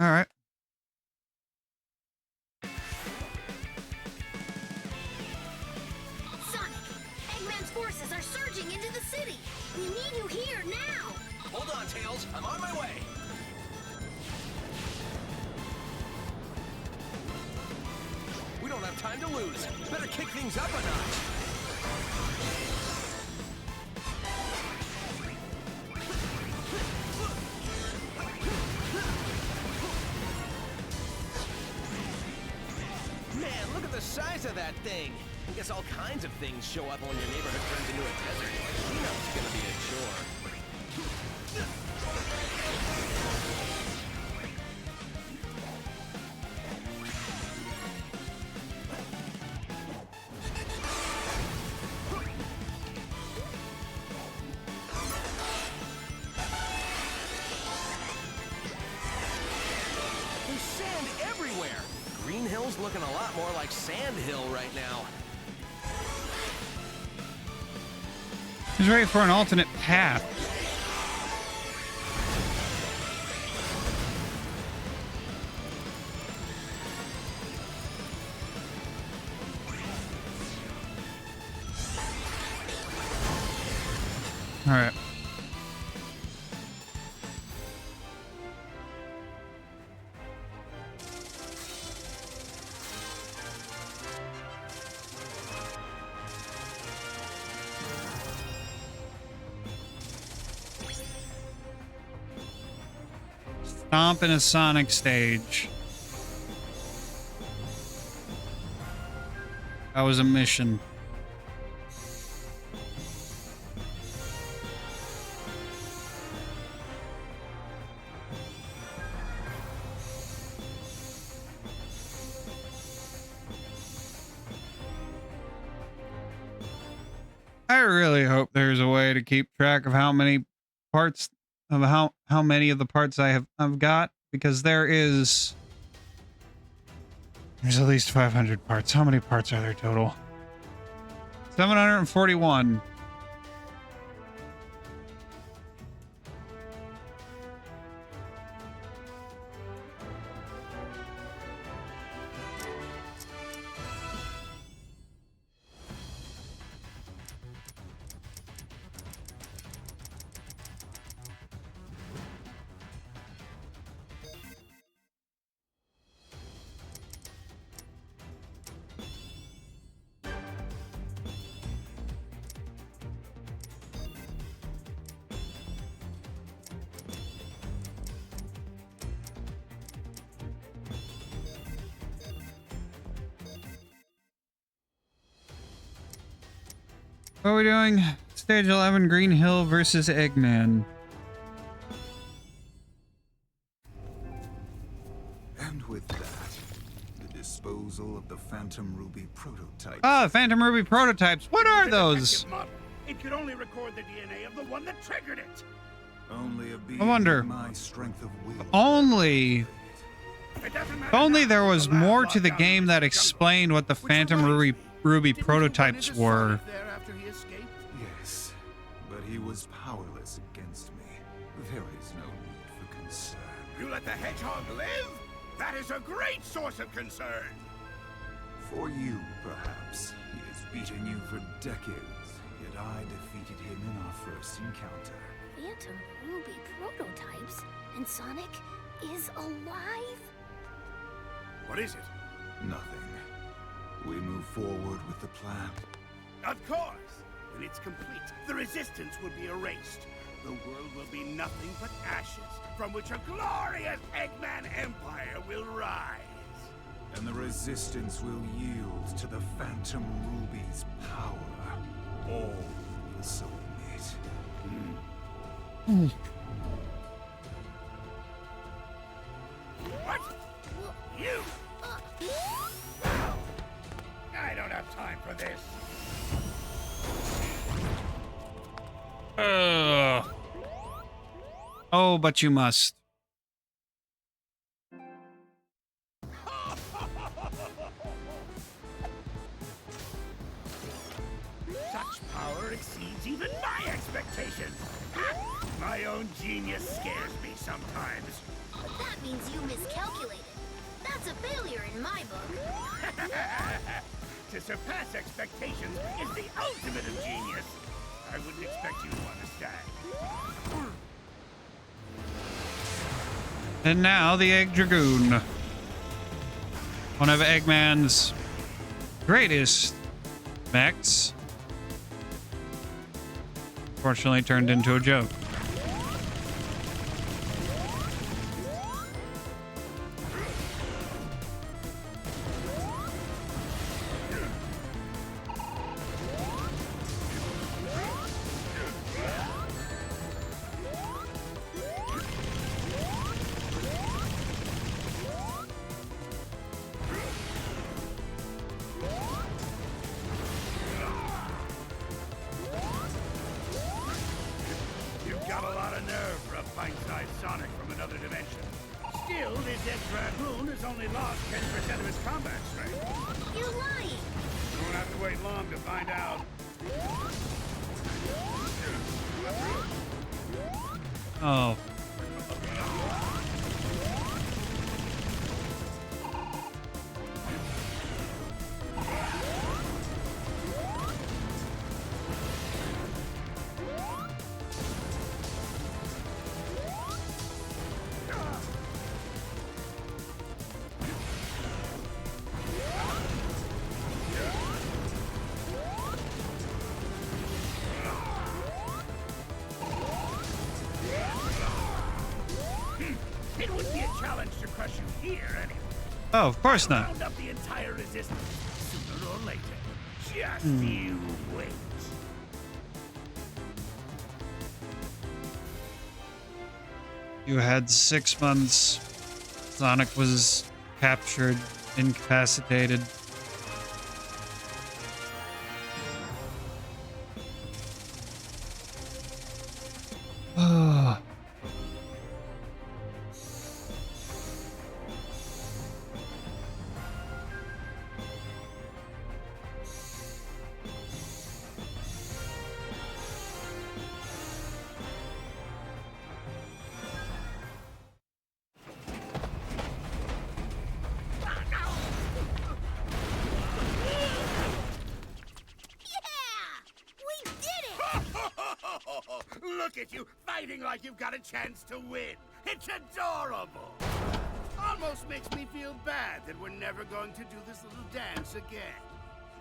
All right. Sonic, Eggman's forces are surging into the city. We need you here now. Hold on, Tails. I'm on my way. We don't have time to lose. Better kick things up a notch. Man, look at the size of that thing. I guess all kinds of things show up when your neighborhood turns into a desert. Cleanup's gonna be a chore. There's sand everywhere. Green Hill's looking a lot more like Sand Hill right now. He's ready for an alternate path. All right. Stomp in a Sonic stage. That was a mission. I really hope there's a way to keep track of how many parts of how many of the parts I've got, because there's at least 500 parts. How many parts are there total? 741. What are we doing? Stage 11, Green Hill versus Eggman. And with that, the disposal of the Phantom Ruby prototype. Ah, Phantom Ruby prototypes. What are those? It could only record the DNA of the one that triggered it. Only a being I wonder. with my strength of will. Only. It doesn't matter If only now. there was The lab more to the lockdown game in that this jungle. explained what the Which Phantom reminds Ruby Didn't you prototypes run into were. Sonic there after he escaped? Yes, but he was powerless against me. There is no need for concern. You let the hedgehog live? That is a great source of concern. For you, perhaps. He has beaten you for decades, yet I defeated him in our first encounter. Phantom Ruby prototypes? And Sonic is alive? What is it? Nothing. We move forward with the plan. Of course. When it's complete, the resistance will be erased. The world will be nothing but ashes, from which a glorious Eggman Empire will rise. And the resistance will yield to the Phantom Ruby's power. All will submit. What? You? I don't know have time for this. Oh, but you must. Such power exceeds even my expectations. My own genius scares me sometimes. But that means you miscalculated. That's a failure in my book. To surpass expectations is the ultimate of genius. I wouldn't expect you to understand. And now the Egg Dragoon. One of Eggman's greatest mechs. Fortunately turned into a joke. You've got a lot of nerve for a pint-sized Sonic from another dimension. Still, this Egg Dragoon has only lost 10% of his combat strength. You're lying. You won't have to wait long to find out. Oh. It would be a challenge to crush you here, anyway. Oh, of course not. Round up the entire resistance sooner or later. Just you wait. You had 6 months. Sonic was captured, incapacitated. Oh. We did it! Look at you, fighting like you've got a chance to win. It's adorable. Almost makes me feel bad that we're never going to do this little dance again.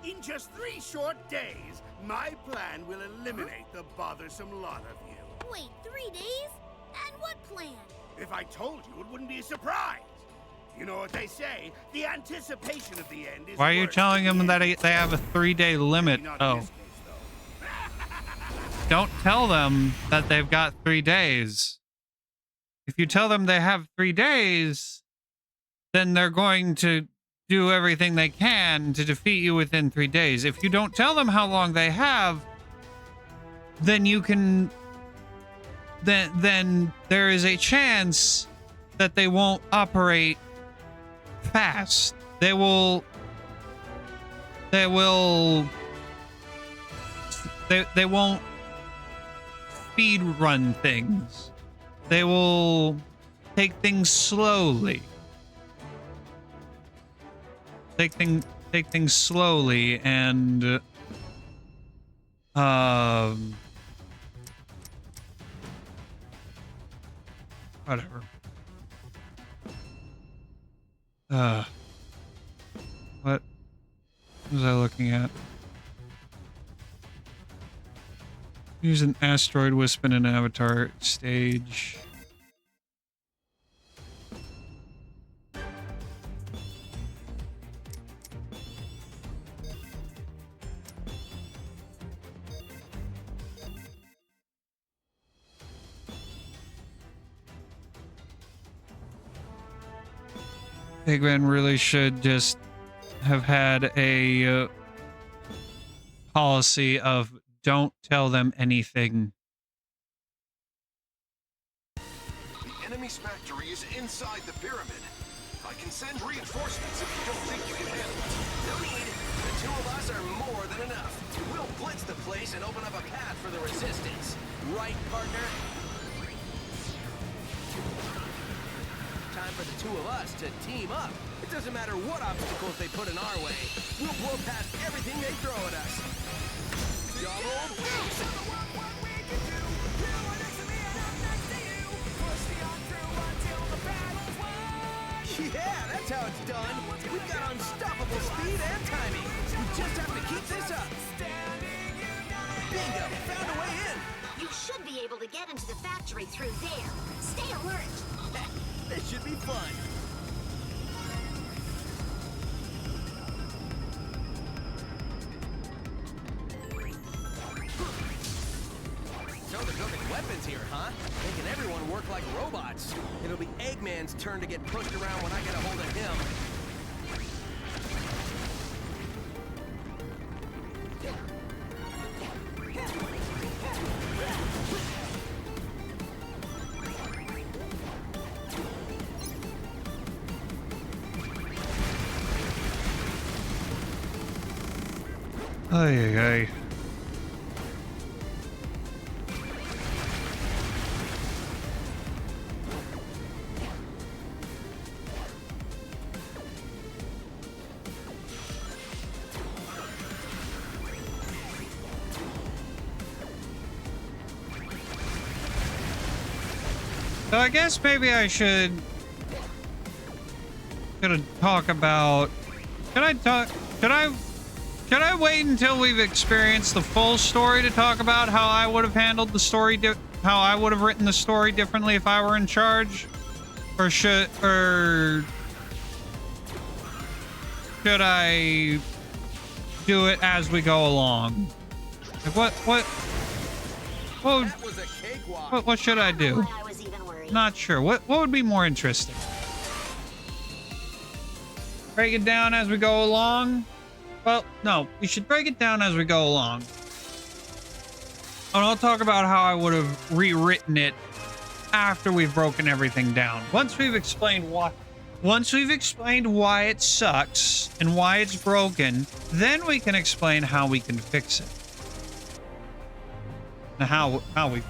In just 3 short days, my plan will eliminate the bothersome lot of you. Wait, 3 days? And what plan? If I told you, it wouldn't be a surprise. You know what they say, the anticipation of the end is Why are you worse telling than them the that end. they have a 3-day limit? Not in Oh. this case, though. Don't tell them that they've got 3 days. If you tell them they have 3 days, then they're going to do everything they can to defeat you within 3 days. If you don't tell them how long they have, then you can... Then there is a chance that they won't operate fast. They won't speed run things. They will take things slowly. Take things slowly and whatever. What was I looking at? Use an asteroid wisp in an avatar stage. Eggman really should just have had a policy of don't tell them anything. The enemy's factory is inside the pyramid. I can send reinforcements if you don't think you can handle it. No need. The two of us are more than enough. We'll blitz the place and open up a path for the resistance. Right, partner? Time for the two of us to team up. It doesn't matter what obstacles they put in our way. We'll blow past everything they throw at us. Double boost! Yeah, that's how it's done. We've got unstoppable speed and timing. We just have to keep this up. Bingo! Found a way in. You should be able to get into the factory through there. Stay alert. This should be fun. So they're building weapons here, huh? Making everyone work like robots. It'll be Eggman's turn to get pushed around when I get a hold of him. Ay, ay. So I guess maybe I should talk about. Should I wait until we've experienced the full story to talk about how I would have handled the story, how I would have written the story differently if I were in charge, or should I do it as we go along? Like what should I do? Not sure. What would be more interesting? Break it down as we go along? Well, no, we should break it down as we go along. And I'll talk about how I would have rewritten it after we've broken everything down. Once we've explained why it sucks and why it's broken, then we can explain how we can fix it. And how we.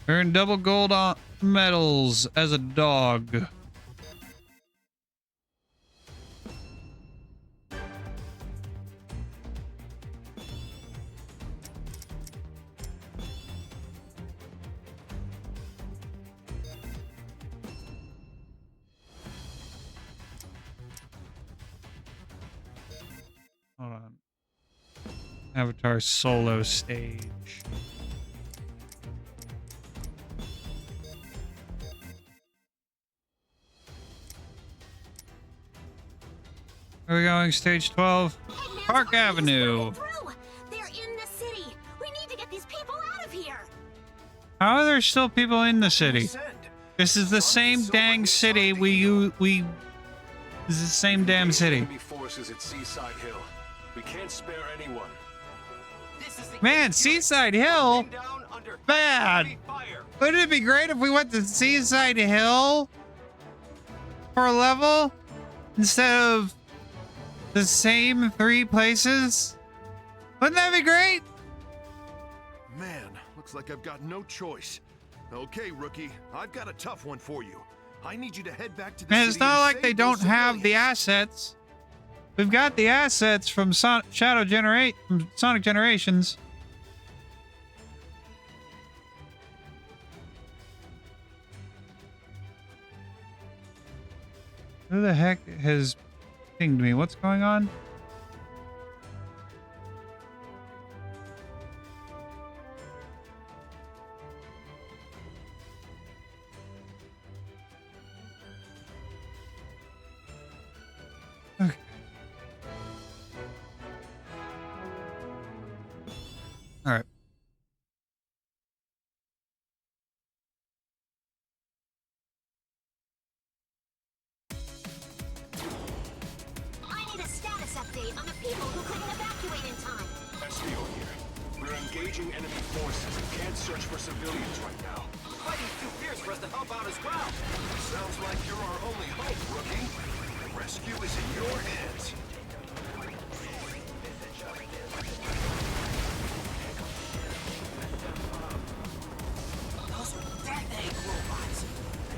Earn double gold medals as a dog. Hold on. Avatar solo stage. Where are we going? Stage 12? Park Avenue. They're in the city. We need to get these people out of here. How are there still people in the city? This is the same dang city this is the same damn city. Enemy forces at Seaside Hill. We can't spare anyone. Man, Seaside Hill? Bad. Wouldn't it be great if we went to Seaside Hill for a level instead of the same 3 places? Wouldn't that be great? Man, looks like I've got no choice. Okay, rookie, I've got a tough one for you. I need you to head back to the And city. it's not like they don't have the assets. We've got the assets from Sonic Generations. Who the heck has pinged me? What's going on? engaging enemy forces and can't search for civilians right now. Fighting's too fierce for us to help out as well. Sounds like you're our only hope, rookie. The rescue is in your hands. Those are death egg robots.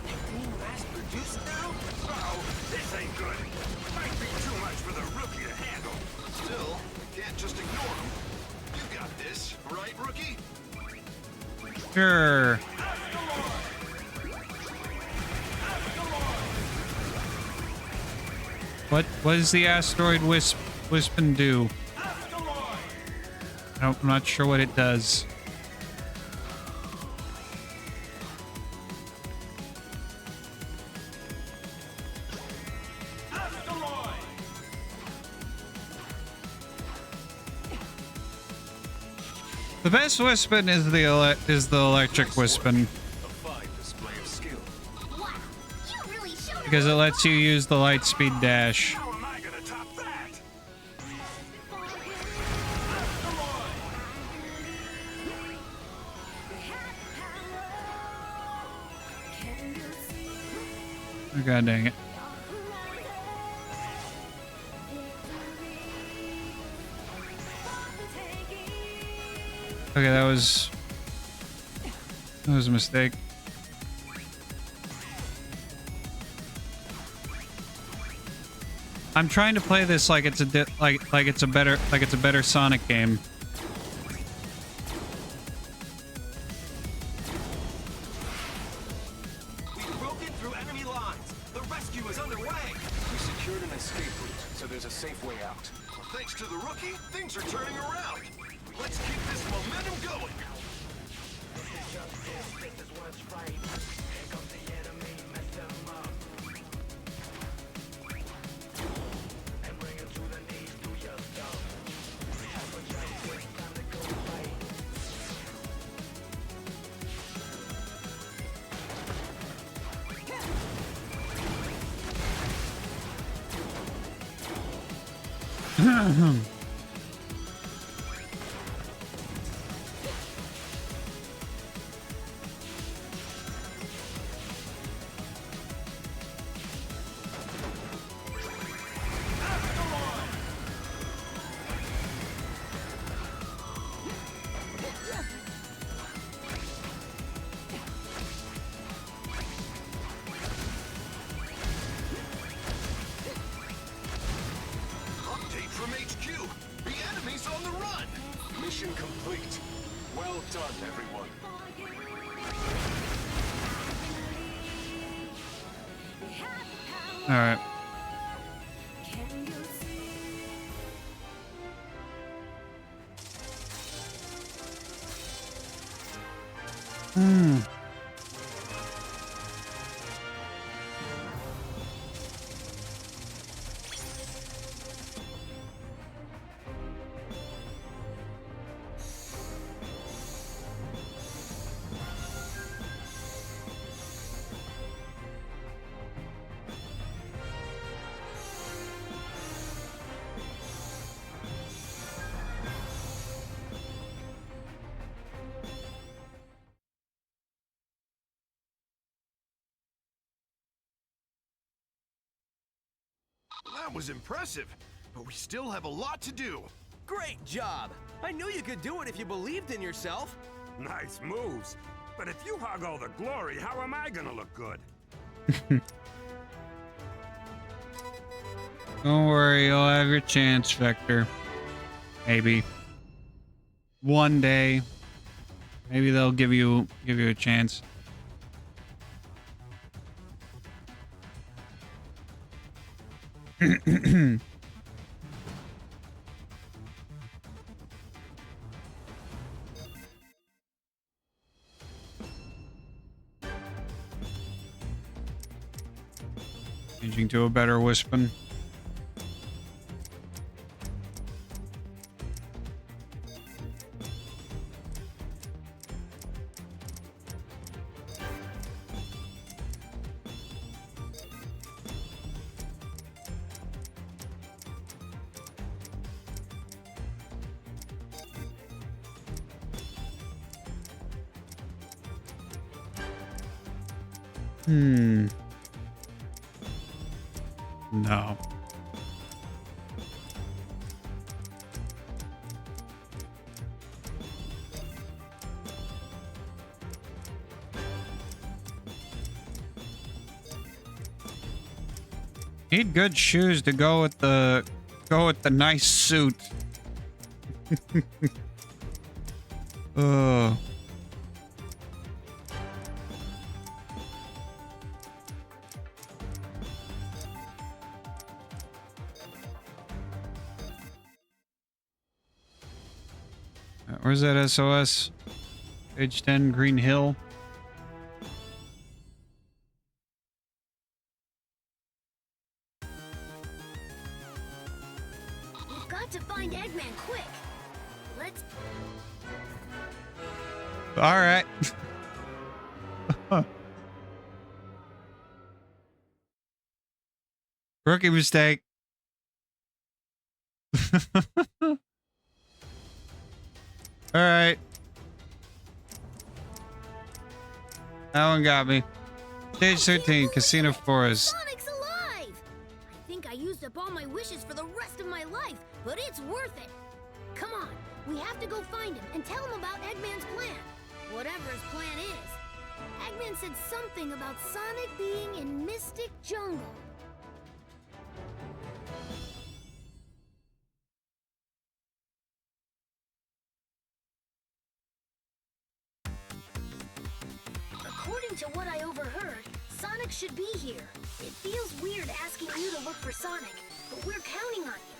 They're being mass-produced now? Uh-oh, this ain't good. Might be too much for the rookie to handle. Still, we can't just ignore them. You got this, right, rookie? Sure. What does the asteroid Wispin do? I'm not sure what it does. The best Wispin is the electric Wispin A fine display of skill. Wow, you really showed because it lets you use the light speed dash. How am I gonna top that? Oh, God dang it. Okay, that was a mistake. I'm trying to play this like it's a better Sonic game. We've broken through enemy lines. The rescue is underway. We secured an escape route, so there's a safe way out. Thanks to the rookie, things are turning around. Let's keep this momentum going. Update from HQ. The enemy's on the run. Mission complete. Well done, everyone. All right. That was impressive, but we still have a lot to do. Great job. I knew you could do it if you believed in yourself. Nice moves. But if you hog all the glory, how am I gonna look good? Don't worry, you'll have your chance, Vector. Maybe. One day. Maybe they'll give you a chance. Changing to a better Wispin. No. Need good shoes to go with the nice suit. Oh. Where's that SOS? Page 10, Green Hill. We've got to find Eggman quick. Let's. All right. Rookie mistake. All right. That one got me. Stage 13, Casino Forest. Sonic's alive! I think I used up all my wishes for the rest of my life, but it's worth it. Come on, we have to go find him and tell him about Eggman's plan. Whatever his plan is. Eggman said something about Sonic being in Mystic Jungle. According to what I overheard, Sonic should be here. It feels weird asking you to look for Sonic, but we're counting on you.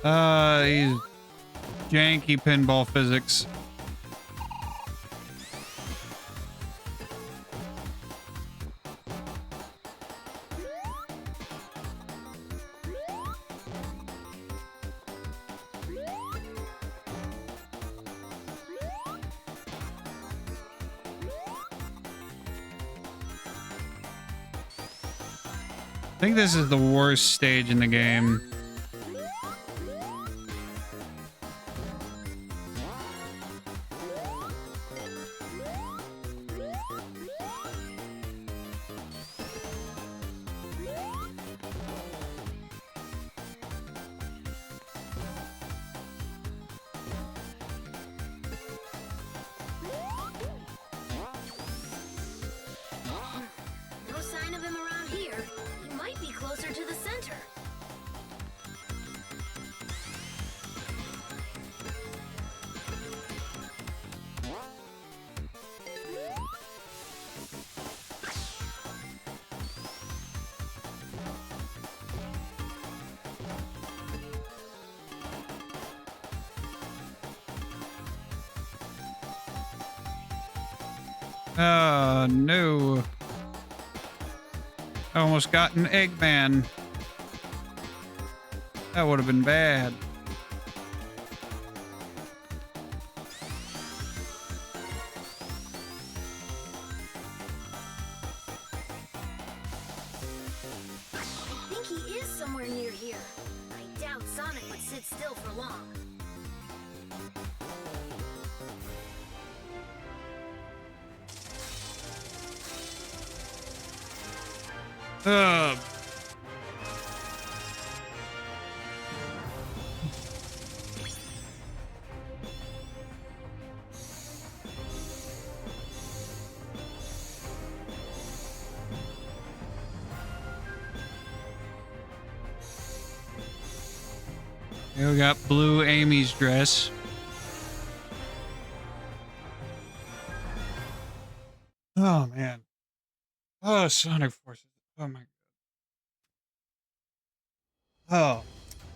He's janky pinball physics. I think this is the worst stage in the game. No sign of him around here. He might be closer to the center. Oh, no. I almost got an Eggman. That would have been bad. I think he is somewhere near here. I doubt Sonic would sit still for long. Ugh. Here we got blue Amy's dress. Oh man. Oh, Sonic Forces. Oh my god. Oh.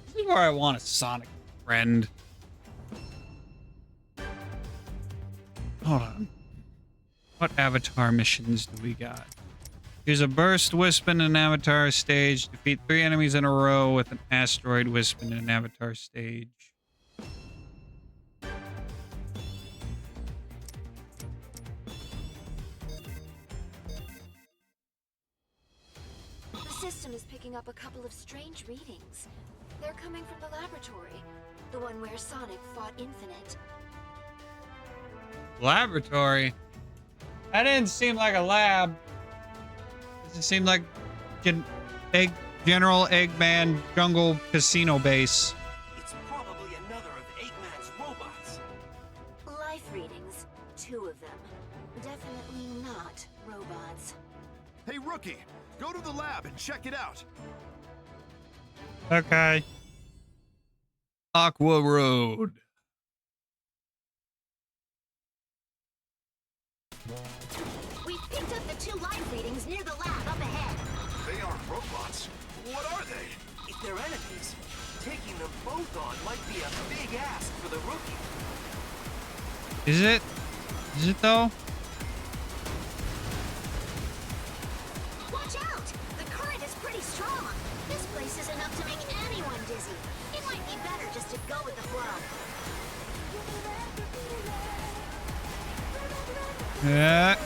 This is where I want a Sonic friend. Hold on. What Avatar missions do we got? Use a burst wisp in an Avatar stage. Defeat 3 enemies in a row with an asteroid wisp in an Avatar stage. The system is picking up a couple of strange readings. They're coming from the laboratory, the one where Sonic fought Infinite. Laboratory? That didn't seem like a lab. It seemed like General Eggman Jungle Casino Base. It's probably another of Eggman's robots. Life readings, 2 of them. Definitely not robots. Hey, Rookie, go to the lab and check it out. Okay. Aqua Road. We picked up the 2 life readings near the lab up ahead. They aren't robots. What are they? If they're enemies, taking them both on might be a big ask for the rookie. Is it? Is it though? Watch out! The current is pretty strong. This place is enough to make anyone dizzy. It might be better just to go with the flow. Yeah.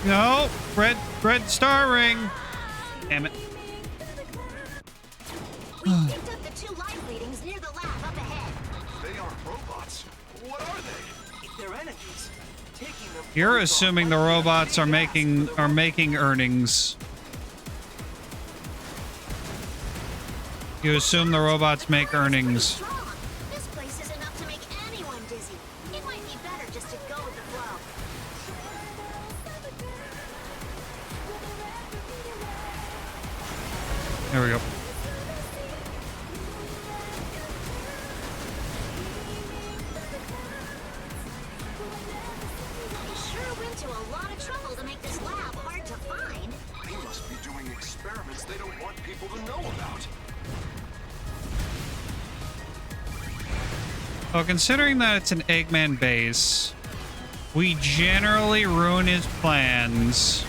No. Red star ring. Damn it. We picked up the 2 life readings near the lab up ahead. They aren't robots. What are they? If they're enemies, taking them You're both on assuming might the be a robots big are ask making for the earnings. You assume the robots make earnings. Strong. This place is enough to make anyone dizzy. It might be better just to go with the flow. There we go. They sure went to a lot of trouble to make this lab hard to find. They must be doing experiments they don't want people to know about. Well, considering that it's an Eggman base, we generally ruin his plans.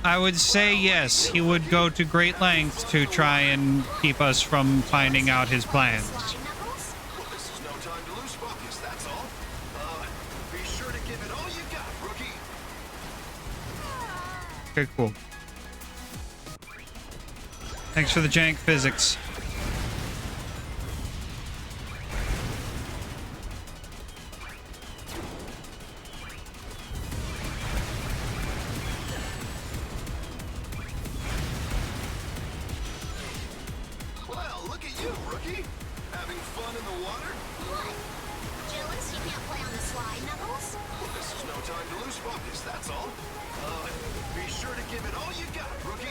I would say yes, he would go to great lengths to try and keep us from finding out his plans. Slide Knuckles? Well, this is no time to lose focus, that's all. Be sure to give it all you got, Rookie. Okay, cool. Thanks for the jank physics. Well, look at you, Rookie. Having fun in the water? What? Jealous you can't play on the slide, Knuckles? Well, this is no time to lose focus, that's all. Be sure to give it all you got, Rookie.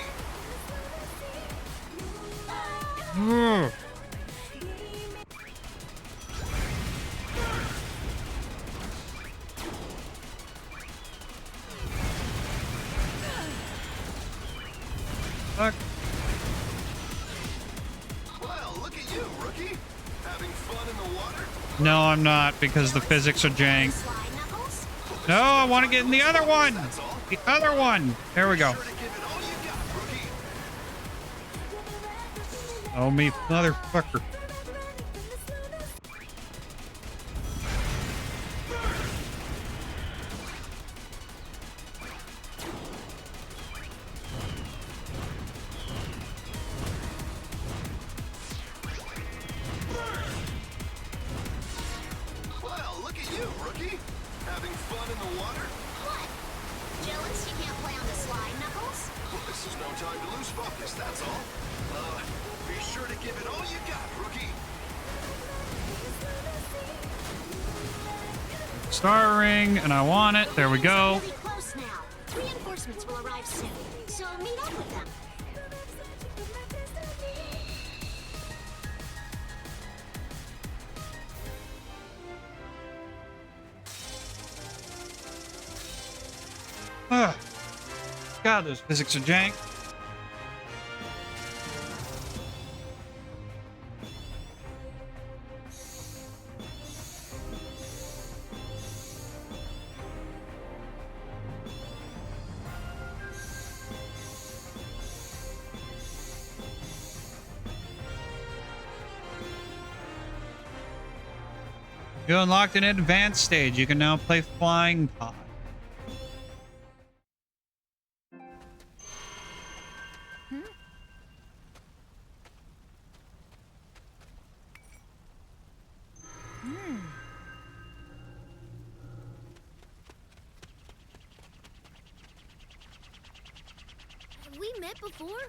Fuck. Well, look at you, Rookie. Having fun in the water? No, I'm not, because the physics are jank. Slide Knuckles? No, I want to get in the other one. The other one. There we go. Be sure to give it all you got, Rookie. Oh, me motherfucker. Well, look at you, Rookie. Having fun in the water? What? Jealous you can't play on the slide, Knuckles? Well, this is no time to lose focus, that's all. Be sure to give it all you got, Rookie. Star ring, and I want it. There we go. Really close now. Reinforcements will arrive soon, so meet up with them. Ugh. God, those physics are jank. You unlocked an advanced stage. You can now play Flying Pod. met before?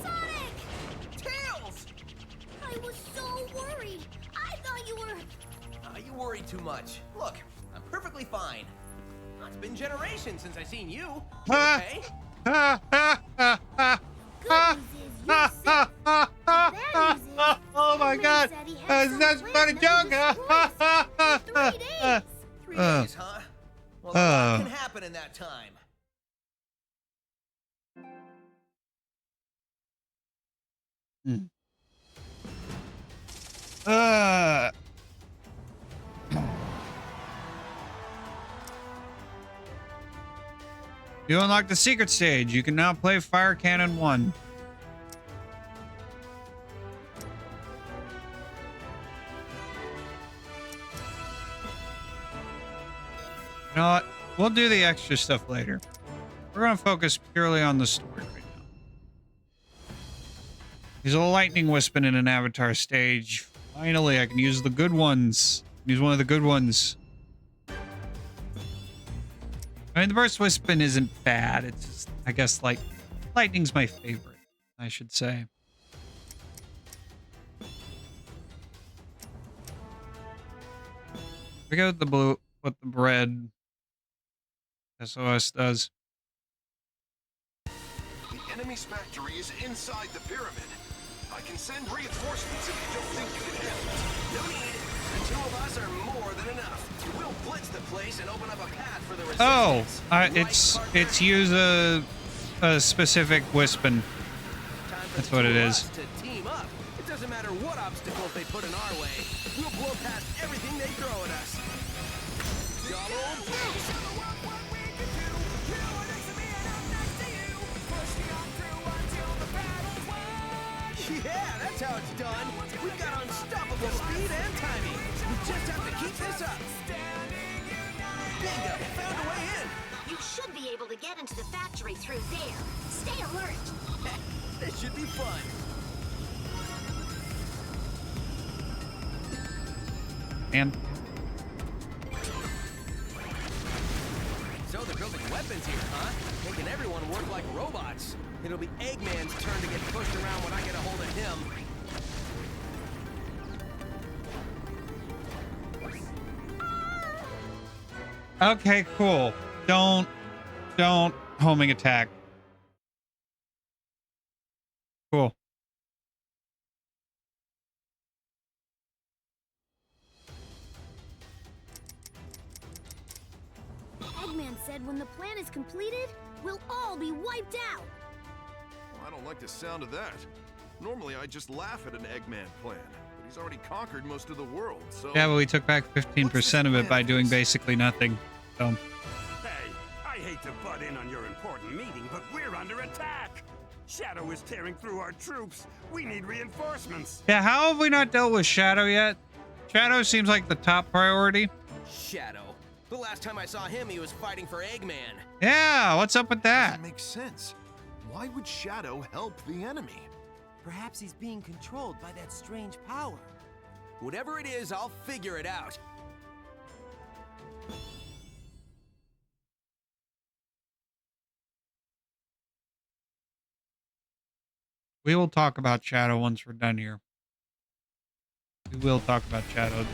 Sonic! Tails! I was so worried. I thought you were... You worry too much. Look, I'm perfectly fine. It's been generations since I seen you. You okay? Good news is you're sick. The bad news is... Oh my Eggman God! said he had some That's plan funny that'll joke! destroy us in 3 days. 3 days, huh? Well, a lot can happen in that time. You unlocked the secret stage. You can now play Fire Cannon 1. You know what? We'll do the extra stuff later. We're going to focus purely on the story right now. He's a lightning wisping in an avatar stage. Finally, I can use the good ones. Use one of the good ones. I mean, the burst wisping isn't bad. It's just, I guess, like, lightning's my favorite, I should say. We go with the blue, what the bread SOS does. The enemy's factory is inside the pyramid. I can send reinforcements if you don't think you can handle it. No need. The two of us are more than enough. We'll blitz the place and open up a path for the resistance. Oh, it's use a specific wisping. That's what it is. To team up. It doesn't matter what obstacles they put in our way. We'll blow past everything they throw at us. Yeah, that's how it's done. We've got unstoppable speed and timing. We just have to keep this up. Bingo, found a way in. You should be able to get into the factory through there. Stay alert. This should be fun. And so they're building weapons here, huh? Making everyone work like robots. It'll be Eggman's turn to get pushed around when I get a hold of him. okay, cool. Don't homing attack. Cool. Eggman said when the plan is completed, we'll all be wiped out. Well, I don't like the sound of that. Normally, I just laugh at an Eggman plan, but he's already conquered most of the world, so... Yeah, but we took back 15% of it by doing basically nothing. So. Hey, I hate to butt in on your important meeting, but we're under attack. Shadow is tearing through our troops. We need reinforcements. Yeah, how have we not dealt with Shadow yet? Shadow seems like the top priority. Shadow. The last time I saw him, he was fighting for Eggman. Yeah, what's up with that? Doesn't make sense. Why would Shadow help the enemy? Perhaps he's being controlled by that strange power. Whatever it is, I'll figure it out. We will talk about Shadow once we're done here. We will talk about Shadow.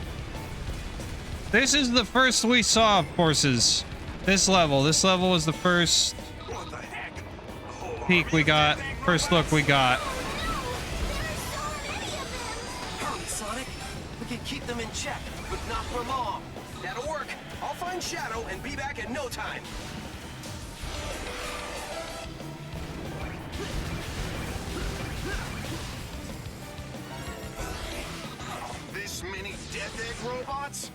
This is the first we saw of horses. This level was the first What the heck? peek we got, first look we got. Hurry, Sonic. We can keep them in check, but not for long. That'll work. I'll find Shadow and be back in no time. This many Death Egg robots?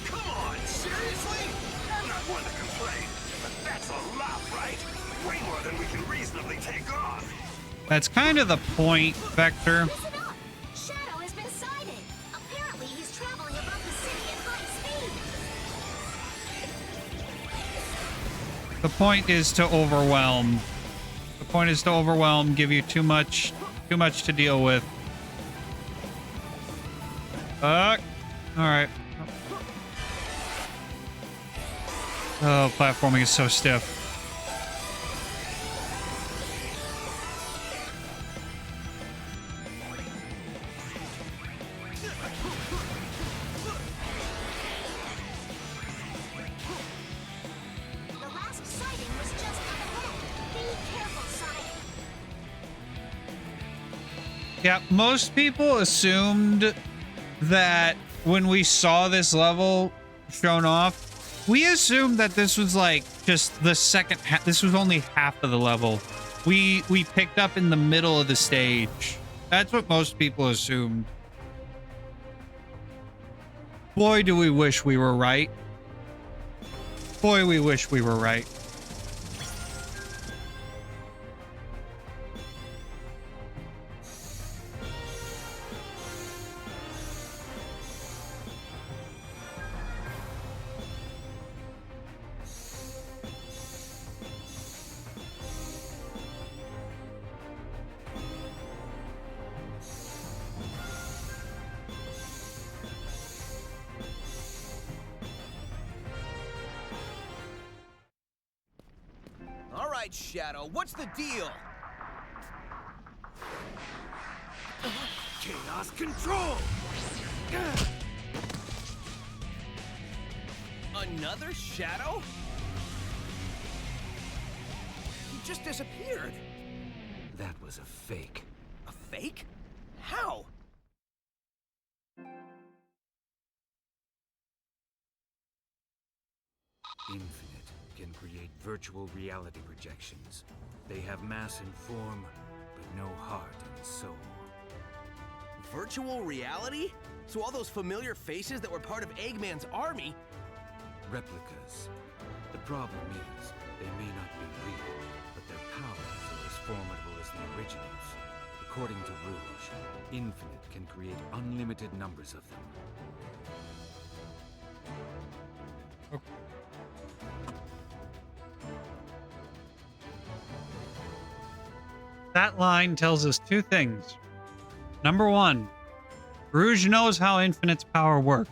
Come on, seriously? I'm not one to complain, but that's a lot, right? Way more than we can reasonably take on. That's kind of the point, Vector. Listen up. Shadow has been sighted. Apparently, he's traveling above the city at high speed. The point is to overwhelm. The point is to overwhelm, give you too much to deal with. All right. Oh, platforming is so stiff. Yeah, most people assumed that when we saw this level shown off, we assumed that this was like just the second half. This was only half of the level. We picked up in the middle of the stage. That's what most people assumed. Boy, do we wish we were right. Boy, we wish we were right. All right, Shadow, what's the deal? Chaos control! Another Shadow? He just disappeared. That was a fake. A fake? How? Infinite can create virtual reality projections. They have mass and form, but no heart and soul. Virtual reality? So all those familiar faces that were part of Eggman's army... Replicas. The problem is, they may not be real, but their powers are as formidable as the originals. According to Rouge, Infinite can create unlimited numbers of them. That line tells us two things. Number one, Rouge knows how Infinite's power works.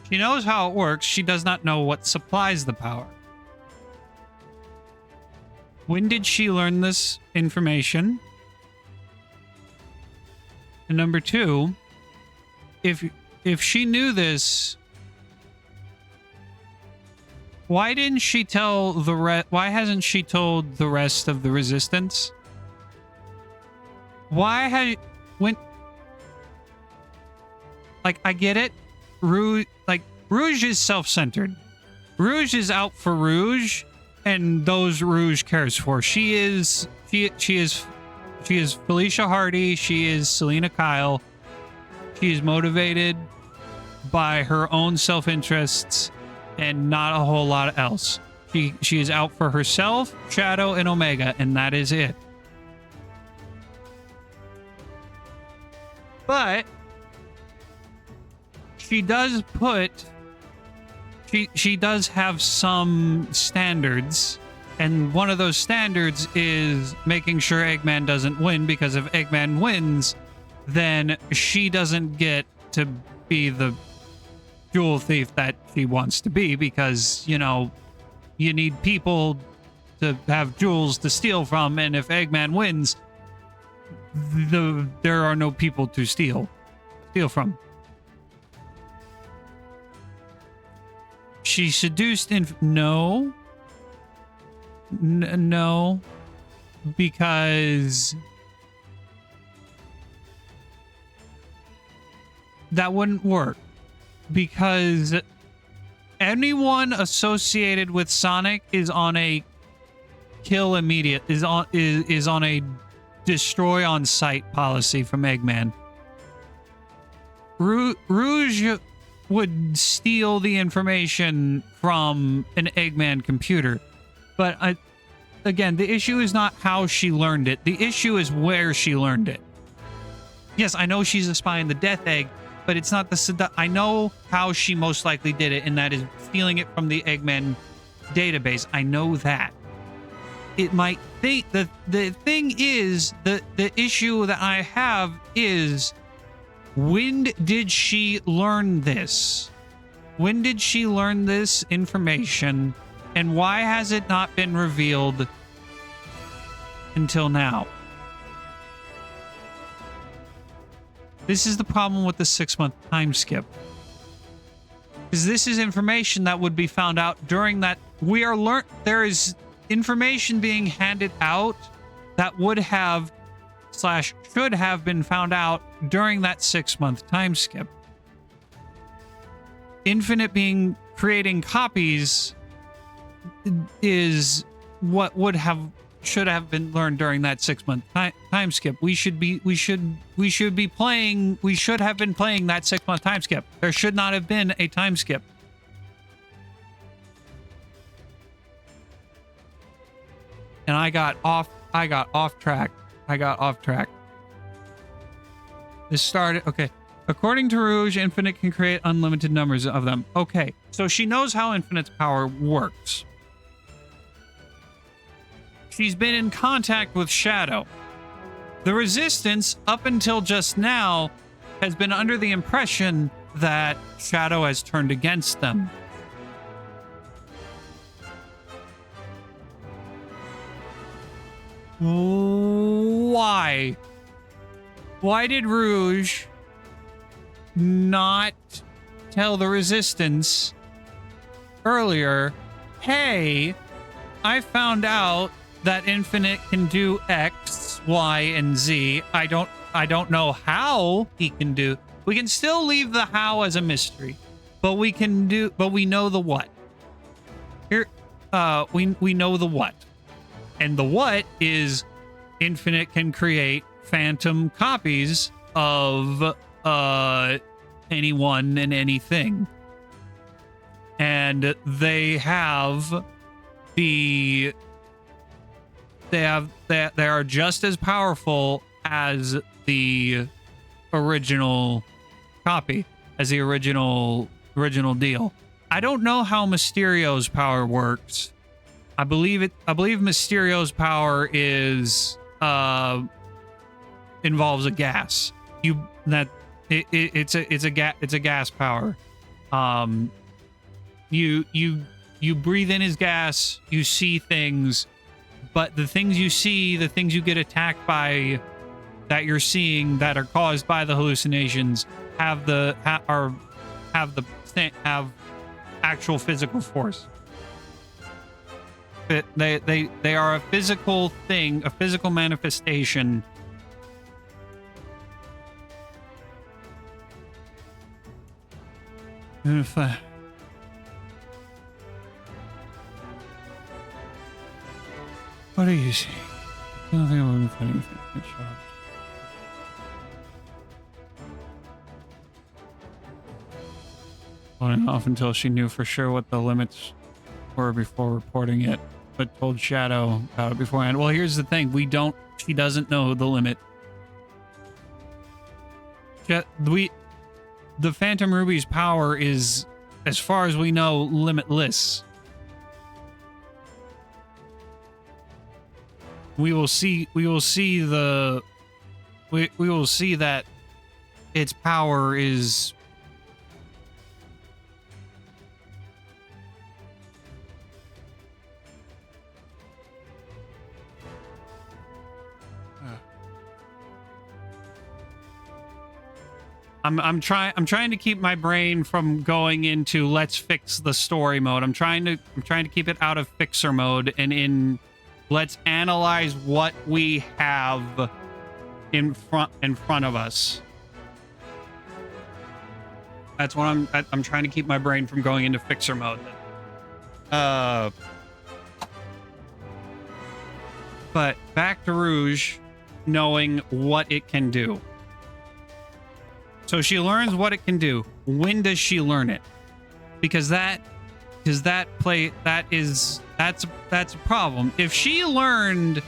She knows how it works, she does not know what supplies the power. When did she learn this information? And number two, if she knew this, why didn't she tell why hasn't she told the rest of the Resistance? Why I get it. Rouge is self-centered. Rouge is out for Rouge and those Rouge cares for. She is Felicia Hardy, she is Selena Kyle. She is motivated by her own self-interests and not a whole lot else. She is out for herself, Shadow, and Omega, and that is it. But she does have some standards, and one of those standards is making sure Eggman doesn't win, because if Eggman wins, then she doesn't get to be the jewel thief that she wants to be, because, you know, you need people to have jewels to steal from, and if Eggman wins, there are no people to steal from. She seduced no, because that wouldn't work, because anyone associated with Sonic is on a kill immediate, is on a destroy on sight policy from Eggman. Rouge would steal the information from an Eggman computer, but again, the issue is not how she learned it. The issue is where she learned it. Yes, I know she's a spy in the Death Egg, but it's not I know how she most likely did it, and that is stealing it from the Eggman database. I know that. It might think the thing is, the issue that I have is, when did she learn this? When did she learn this information, and why has it not been revealed until now? This is the problem with the 6-month time skip. Because this is information that would be found out during that. There is information being handed out that would have / should have been found out during that 6-month time skip. Infinite being creating copies is what should have been learned during that 6-month time skip. We should have been playing that 6-month time skip. There should not have been a time skip. And I got off track. This started, okay. According to Rouge, Infinite can create unlimited numbers of them. Okay, so she knows how Infinite's power works. She's been in contact with Shadow. The Resistance, up until just now, has been under the impression that Shadow has turned against them. Why? Why did Rouge not tell the Resistance earlier, hey, I found out that Infinite can do X, Y, and Z. I don't know how he can do. We can still leave the how as a mystery, but we know the what. Here, we know the what. And the what is Infinite can create phantom copies of anyone and anything. And they are just as powerful as the original copy, as the original deal. I don't know how Mysterio's power works. I believe Mysterio's power is involves a gas. It's a gas power. You breathe in his gas, you see things, but the things you see, the things you get attacked by, that you're seeing that are caused by the hallucinations, have actual physical force. They are a physical thing, a physical manifestation. What do you see? I don't think I'm going to get shot. On off until she knew for sure what the limits were before reporting it, but told Shadow about it beforehand. Well, here's the thing. She doesn't know the limit. The Phantom Ruby's power is, as far as we know, limitless. We will see that its power is I'm trying to keep my brain from going into let's fix the story mode. I'm trying to keep it out of fixer mode and in let's analyze what we have in front of us. That's what I'm trying to keep my brain from going into fixer mode. But back to Rouge knowing what it can do. So she learns what it can do. When does she learn it? Because that's a problem. If she learned,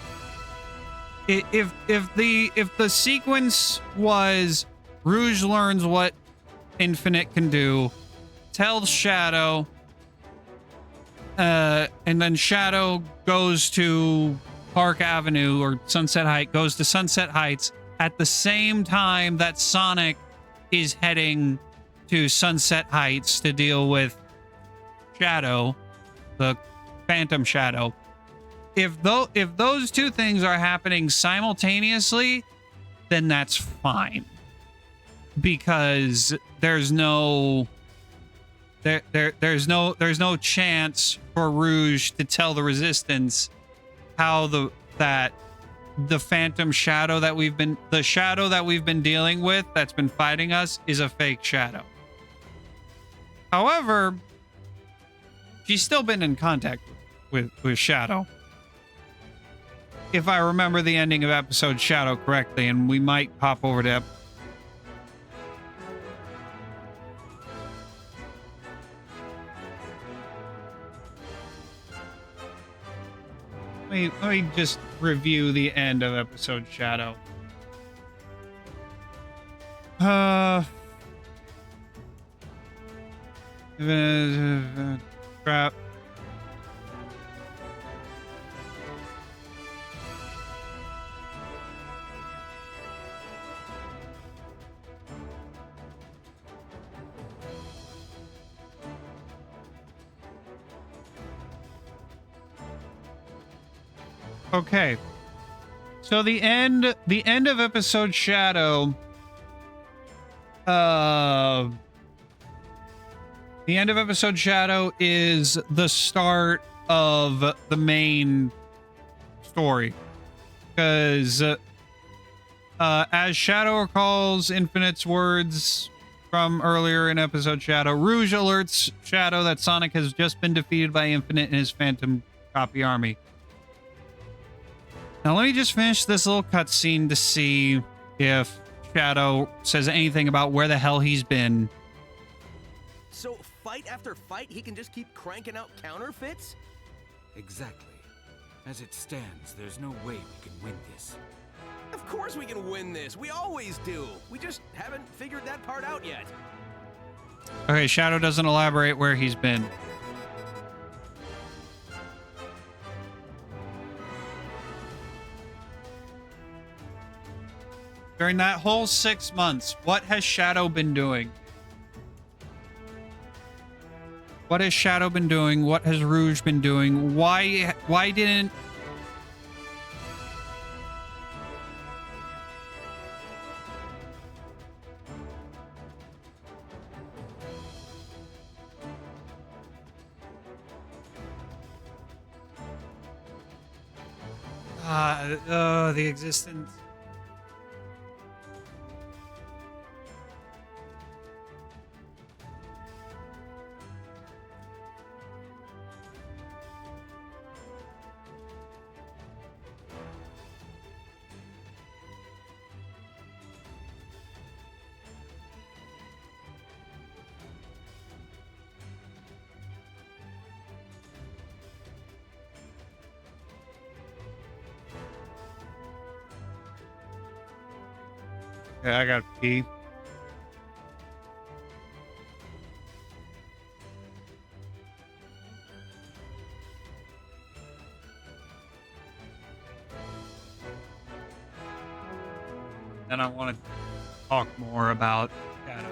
if the sequence was Rouge learns what Infinite can do, tells Shadow, and then Shadow goes to Park Avenue or Sunset Heights, goes to Sunset Heights at the same time that Sonic is heading to Sunset Heights to deal with Shadow, the Phantom Shadow. If those two things are happening simultaneously, then that's fine. Because there's no chance for Rouge to tell the Resistance how that the phantom shadow that the shadow that we've been dealing with that's been fighting us is a fake shadow. However, she's still been in contact with Shadow. If I remember the ending of episode Shadow correctly, and we might pop over to let me just review the end of episode Shadow. Crap. Okay. So the end of episode Shadow, the end of episode Shadow is the start of the main story. Because as Shadow recalls Infinite's words from earlier in episode Shadow, Rouge alerts Shadow that Sonic has just been defeated by Infinite and his Phantom Copy army. Now let me just finish this little cutscene to see if Shadow says anything about where the hell he's been. So fight after fight, he can just keep cranking out counterfeits? Exactly. As it stands, there's no way we can win this. Of course we can win this. We always do. We just haven't figured that part out yet. Okay, Shadow doesn't elaborate where he's been. During that whole 6 months, what has Shadow been doing? What has Shadow been doing? What has Rouge been doing? Why didn't... the existence... Okay, I got pee. Then I want to talk more about Shadow.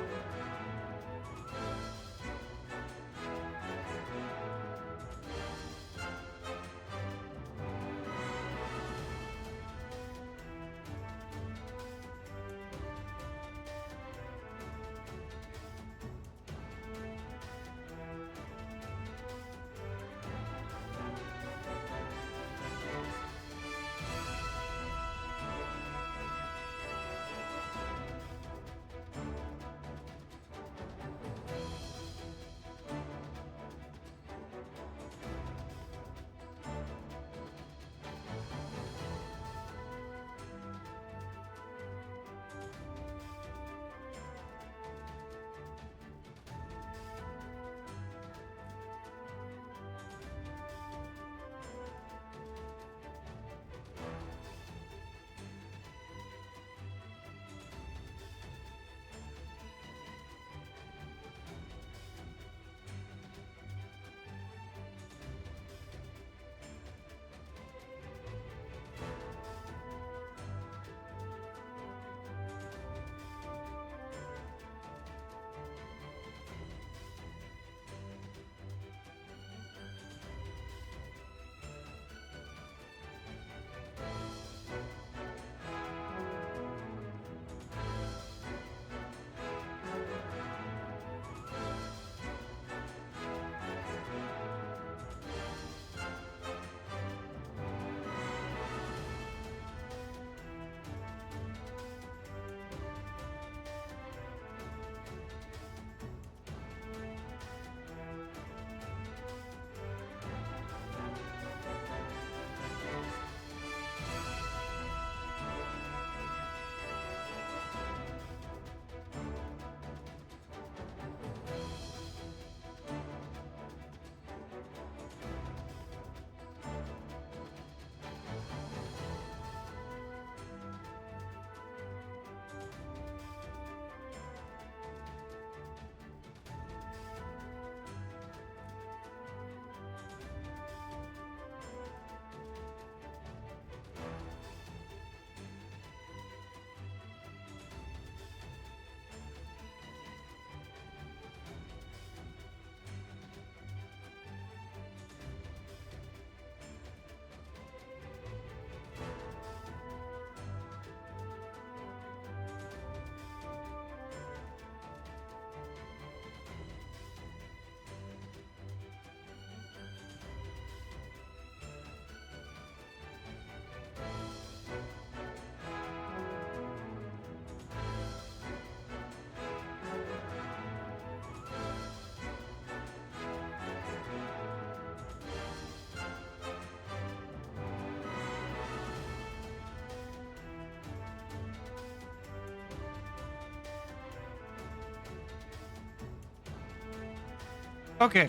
Okay.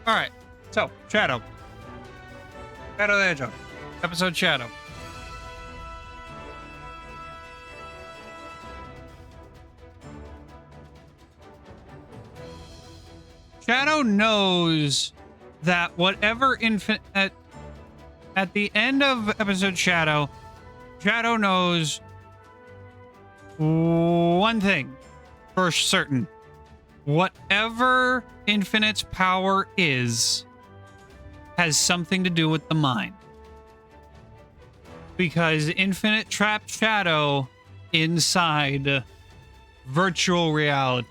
All right. So, Shadow. Shadow the Hedgehog. Episode Shadow. Shadow knows that whatever at the end of episode Shadow knows one thing for certain. Whatever Infinite's power is has something to do with the mind. Because Infinite trapped Shadow inside virtual reality.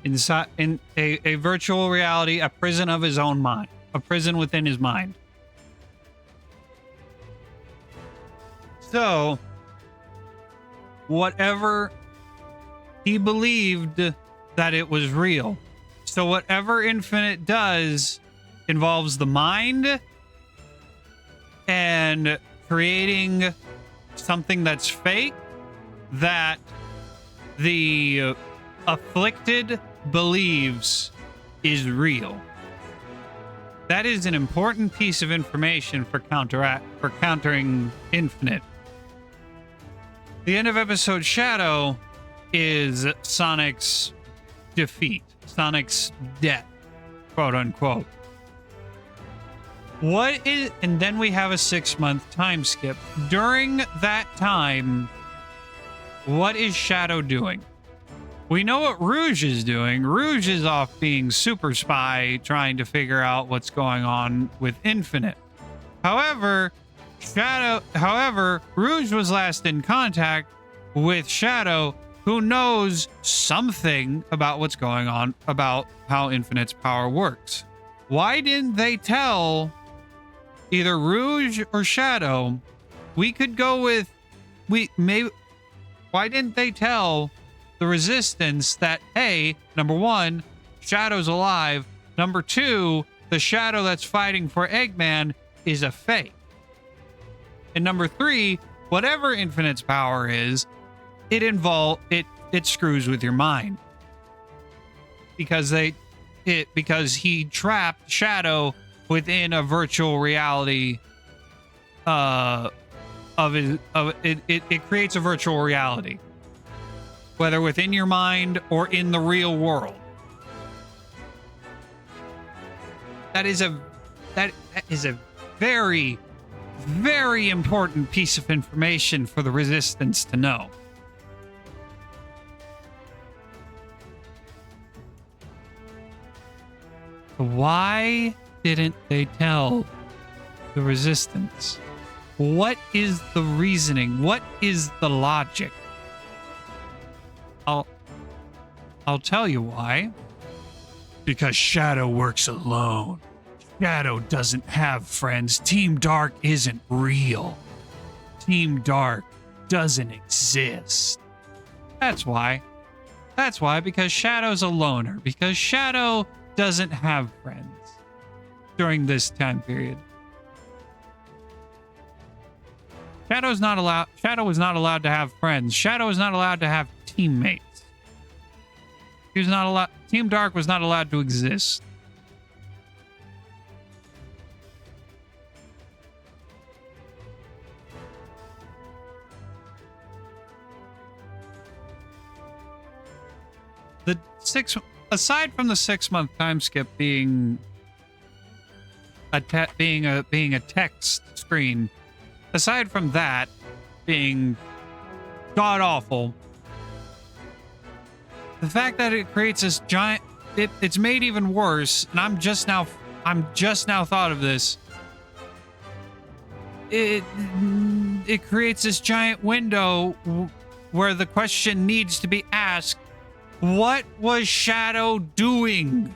Inside in a virtual reality, a prison of his own mind. A prison within his mind. So, whatever he believed that it was real. So whatever Infinite does involves the mind and creating something that's fake that the afflicted believes is real. That is an important piece of information for countering Infinite. The end of episode Shadow is Sonic's defeat, Sonic's death, quote unquote. And then we have a 6-month time skip. During that time, what is Shadow doing? We know what Rouge is doing. Rouge is off being super spy, trying to figure out what's going on with Infinite. However, Rouge was last in contact with Shadow, who knows something about what's going on, about how Infinite's power works. Why didn't they tell either Rouge or Shadow? We could go with, why didn't they tell the Resistance that, hey, number one, Shadow's alive. Number two, the Shadow that's fighting for Eggman is a fake. And number three, whatever Infinite's power is, it screws with your mind. Because he trapped Shadow within a virtual reality it creates a virtual reality. Whether within your mind or in the real world. That is a very, very important piece of information for the Resistance to know. Why didn't they tell the Resistance? What is the reasoning? What is the logic? I'll tell you why. Because Shadow works alone. Shadow doesn't have friends. Team Dark isn't real. Team Dark doesn't exist. That's why. That's why, because Shadow's a loner. Because Shadow doesn't have friends during this time period. Shadow was not allowed to have friends. Shadow was not allowed to have teammates. He was not allowed. Team Dark was not allowed to exist. Aside from the 6-month time skip being a text screen, aside from that being god awful, the fact that it creates this giant, it's made even worse. And I'm just now thought of this. It creates this giant window where the question needs to be asked: what was Shadow doing?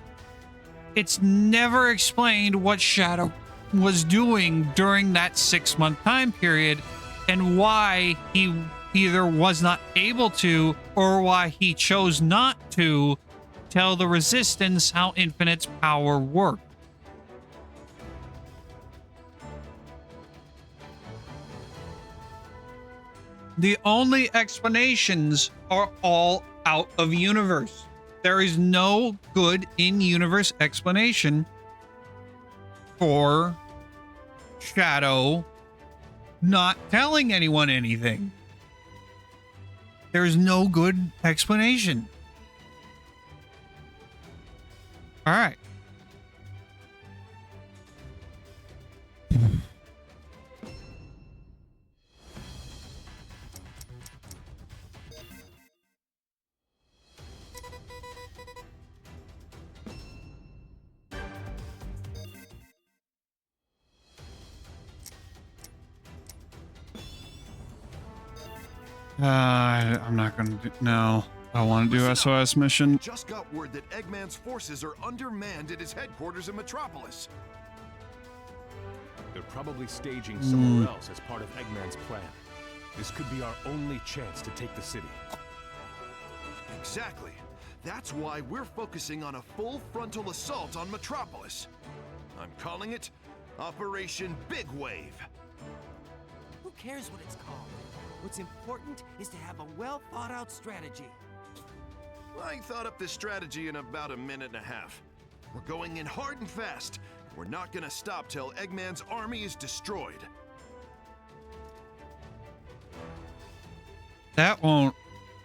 It's never explained what Shadow was doing during that 6-month time period and why he either was not able to or why he chose not to tell the Resistance how Infinite's power worked. The only explanations are all out of universe. There is no good in-universe explanation for Shadow not telling anyone anything. There's no good explanation. All right. I'm not gonna do. No, I want to do SOS mission. Just got word that Eggman's forces are undermanned at his headquarters in Metropolis. They're probably staging somewhere else as part of Eggman's plan. This could be our only chance to take the city. Exactly. That's why we're focusing on a full frontal assault on Metropolis. I'm calling it Operation Big Wave. Who cares what it's called? What's important is to have a well-thought-out strategy. I thought up this strategy in about a minute and a half. We're going in hard and fast. We're not gonna stop till Eggman's army is destroyed. That won't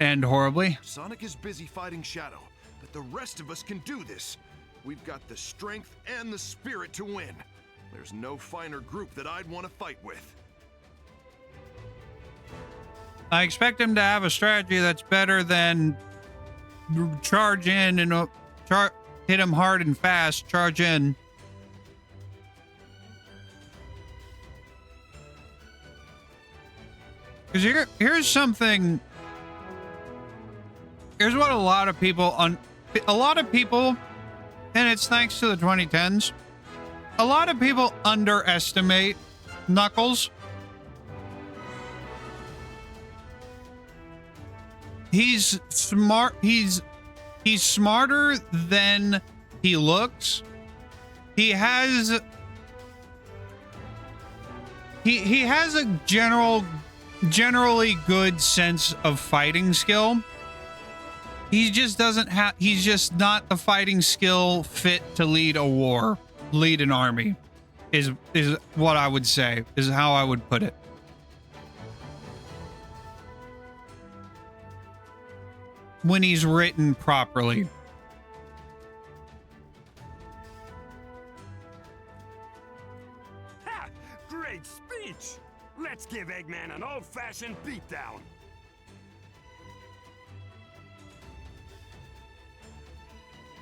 end horribly. Sonic is busy fighting Shadow, but the rest of us can do this. We've got the strength and the spirit to win. There's no finer group that I'd want to fight with. I expect him to have a strategy that's better than charge in and hit him hard and fast, charge in. Because here's something. Here's what a lot of people, and it's thanks to the 2010s, a lot of people underestimate Knuckles. He's smart. He's smarter than he looks. He has a generally good sense of fighting skill. He just doesn't have. He's just not the fighting skill fit to lead a war, lead an army. Is what I would say. Is how I would put it. When he's written properly. Ha! Great speech! Let's give Eggman an old-fashioned beatdown.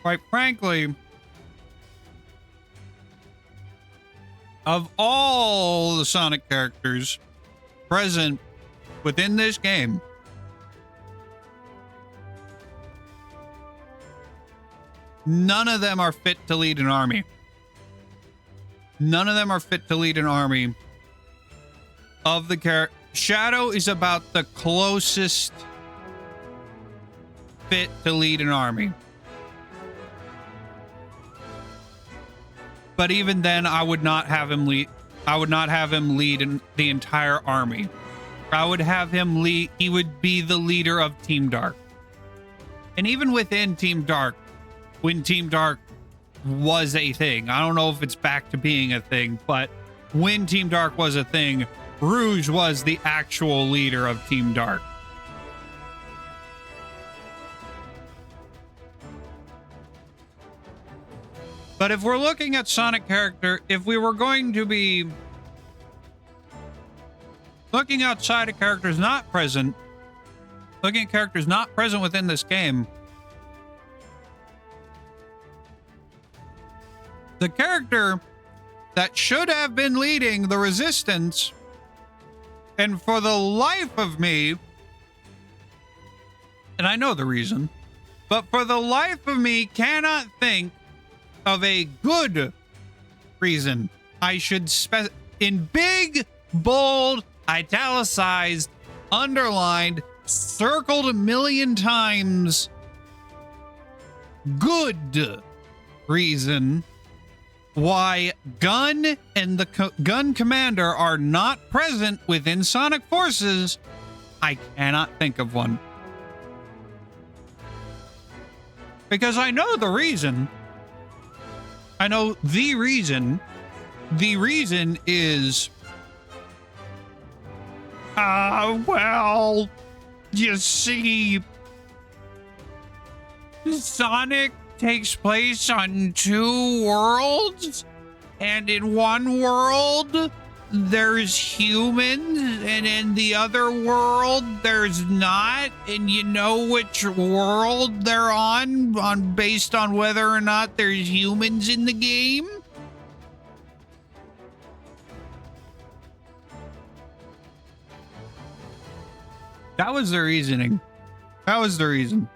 Quite frankly, of all the Sonic characters present within this game, none of them are fit to lead an army. None of them are fit to lead an army. Of the character, Shadow is about the closest fit to lead an army. But even then, I would not have him lead. I would not have him lead the entire army. I would have him lead. He would be the leader of Team Dark. And even within Team Dark, when Team Dark was a thing, I don't know if it's back to being a thing, but when Team Dark was a thing, Rouge was the actual leader of Team Dark. But if we're looking at Sonic character, if we were going to be looking outside of characters not present, looking at characters not present within this game, the character that should have been leading the Resistance, and for the life of me, and I know the reason, but for the life of me cannot think of a good reason I should in big, bold, italicized, underlined, circled a million times, good reason why Gun and the Gun Commander are not present within Sonic Forces. I cannot think of one. Because I know the reason. I know the reason. The reason is... well, you see... Sonic takes place on 2 worlds, and in one world there's humans, and in the other world there's not, and you know which world they're on based on whether or not there's humans in the game. That was the reasoning. That was the reason.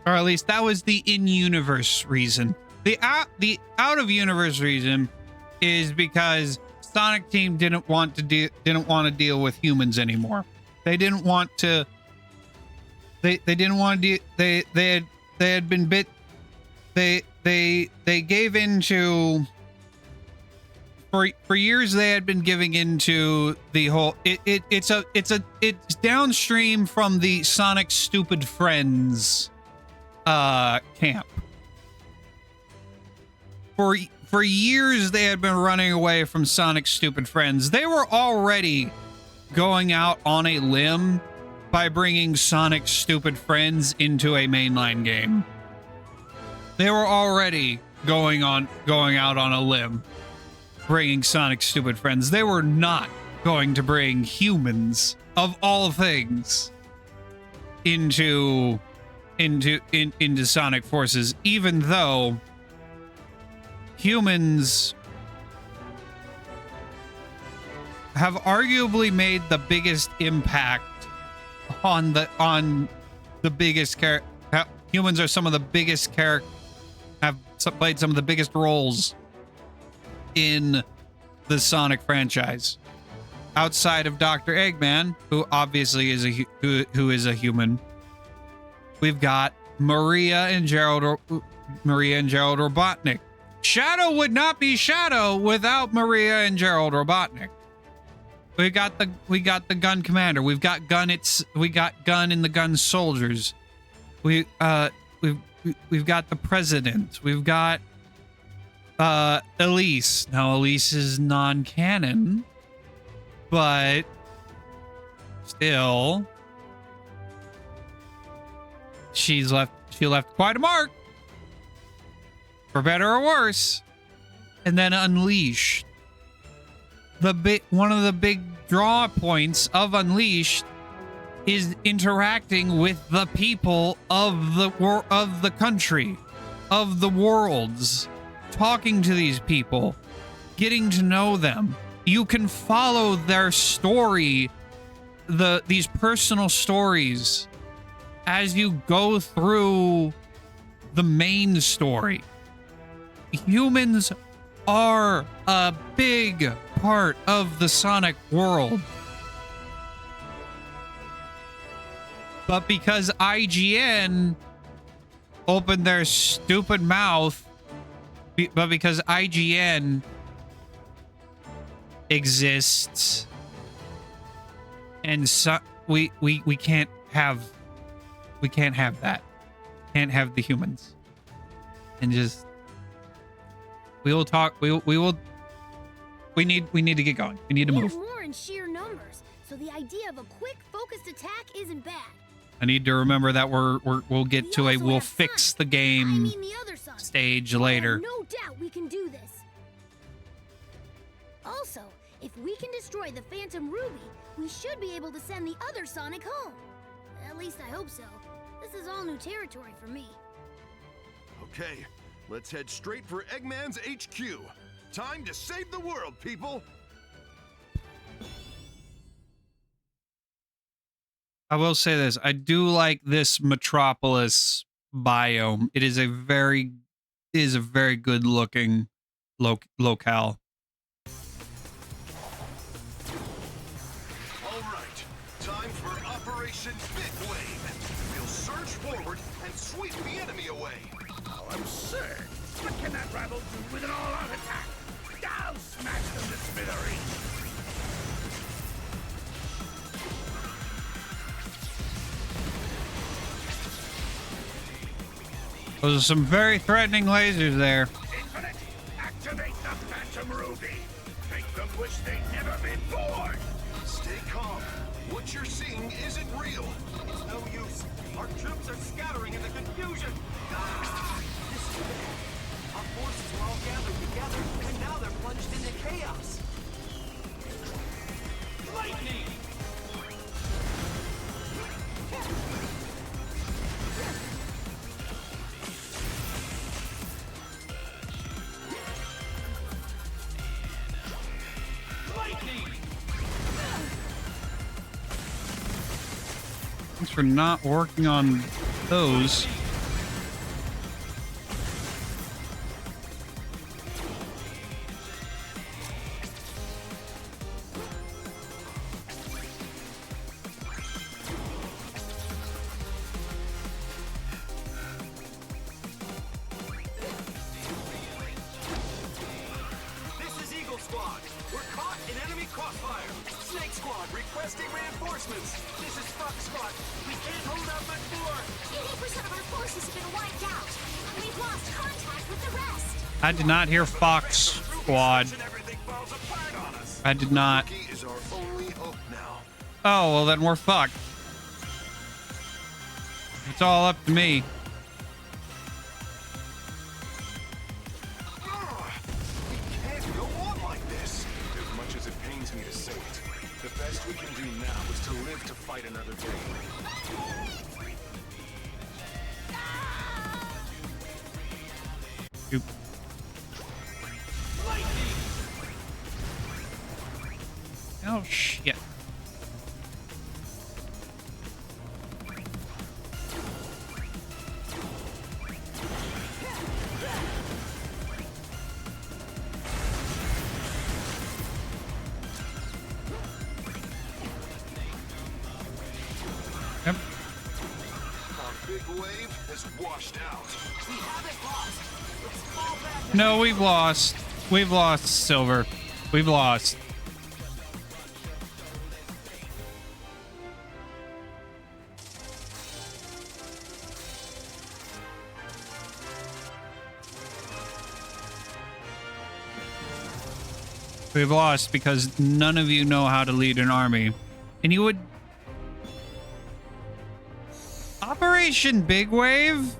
Or at least that was the in-universe reason. The out-of-universe reason is because Sonic Team didn't want to deal with humans anymore. They didn't want to. They didn't want to. They had been bit. They gave into. For years they had been giving into the whole. It's downstream from the Sonic Stupid Friends camp. For years they had been running away from Sonic's Stupid Friends. They were already going out on a limb by bringing Sonic's Stupid Friends into a mainline game. They were already going out on a limb bringing Sonic's Stupid Friends. They were not going to bring humans, of all things, into Sonic Forces, even though humans have arguably made the biggest impact on the biggest character. Humans are some of the biggest have played some of the biggest roles in the Sonic franchise, outside of Dr. Eggman, who obviously is who is a human. We've got Maria and Gerald Robotnik. Shadow would not be Shadow without Maria and Gerald Robotnik. We got the Gun Commander. We've got Gun in the Gun Soldiers. We've got the President. We've got Elise. Now Elise is non-canon, but still she left quite a mark, for better or worse. And then Unleashed. One of the big draw points of Unleashed is interacting with the people of the country, of the worlds, talking to these people, getting to know them. You can follow their story, these personal stories, as you go through the main story. Humans are a big part of the Sonic world. But because IGN opened their stupid mouth, but because IGN exists, and so we can't have that. Can't have the humans. And just we will talk. We need to get going. We need to move. More in sheer numbers, so the idea of a quick, focused attack isn't bad. I need to remember that we'll get to a we'll fix the game stage later. No doubt we can do this. Also, if we can destroy the Phantom Ruby, we should be able to send the other Sonic home. At least I hope so. This is all new territory for me. Okay, let's head straight for Eggman's HQ. Time to save the world, people! I will say this. I do like this Metropolis biome. It is a very good looking locale. All right, time for Operation Big Wave. We'll surge forward and sweep the enemy away. Oh, absurd! What can that rabble do with an all-out attack? I'll smash them to smithereens! Those are some very threatening lasers there. Infinite, activate the Phantom Ruby. Make them wish they'd never been born. Stay calm. What you're seeing isn't real. It's no use. Our troops are scattering in the confusion. This is bad. Our forces were all gathered together, and now they're plunged into chaos. Lightning! Thanks for not working on those. This is Eagle Squad. We're caught in enemy crossfire. Snake Squad requesting reinforcements. This is Fox Squad. We can't hold out much more. 80% of our forces have been wiped out. We've lost contact with the rest. I did not hear Fox Squad. I did not. Rookie is our only hope now. Oh, well then we're fucked. It's all up to me. We can't go on like this. As much as it pains me to say it, the best we can do now is to live to fight another day. Oop. Oh shit. Yep. Our big wave is washed out. We haven't lost. Let's fall back. No, we've lost. We've lost, Silver. We've lost. We've lost because none of you know how to lead an army. And you would... Operation Big Wave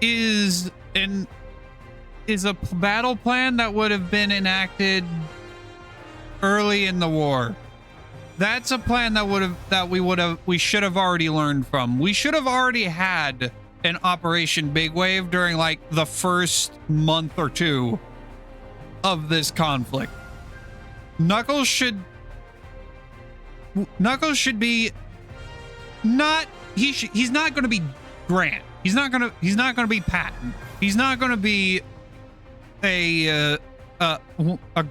is a battle plan that would have been enacted early in the war. That's a plan that we should have already learned from. We should have already had an Operation Big Wave during like the first month or two of this conflict. Knuckles should be not he's not going to be Grant. He's not going to be Patton. He's not going to be a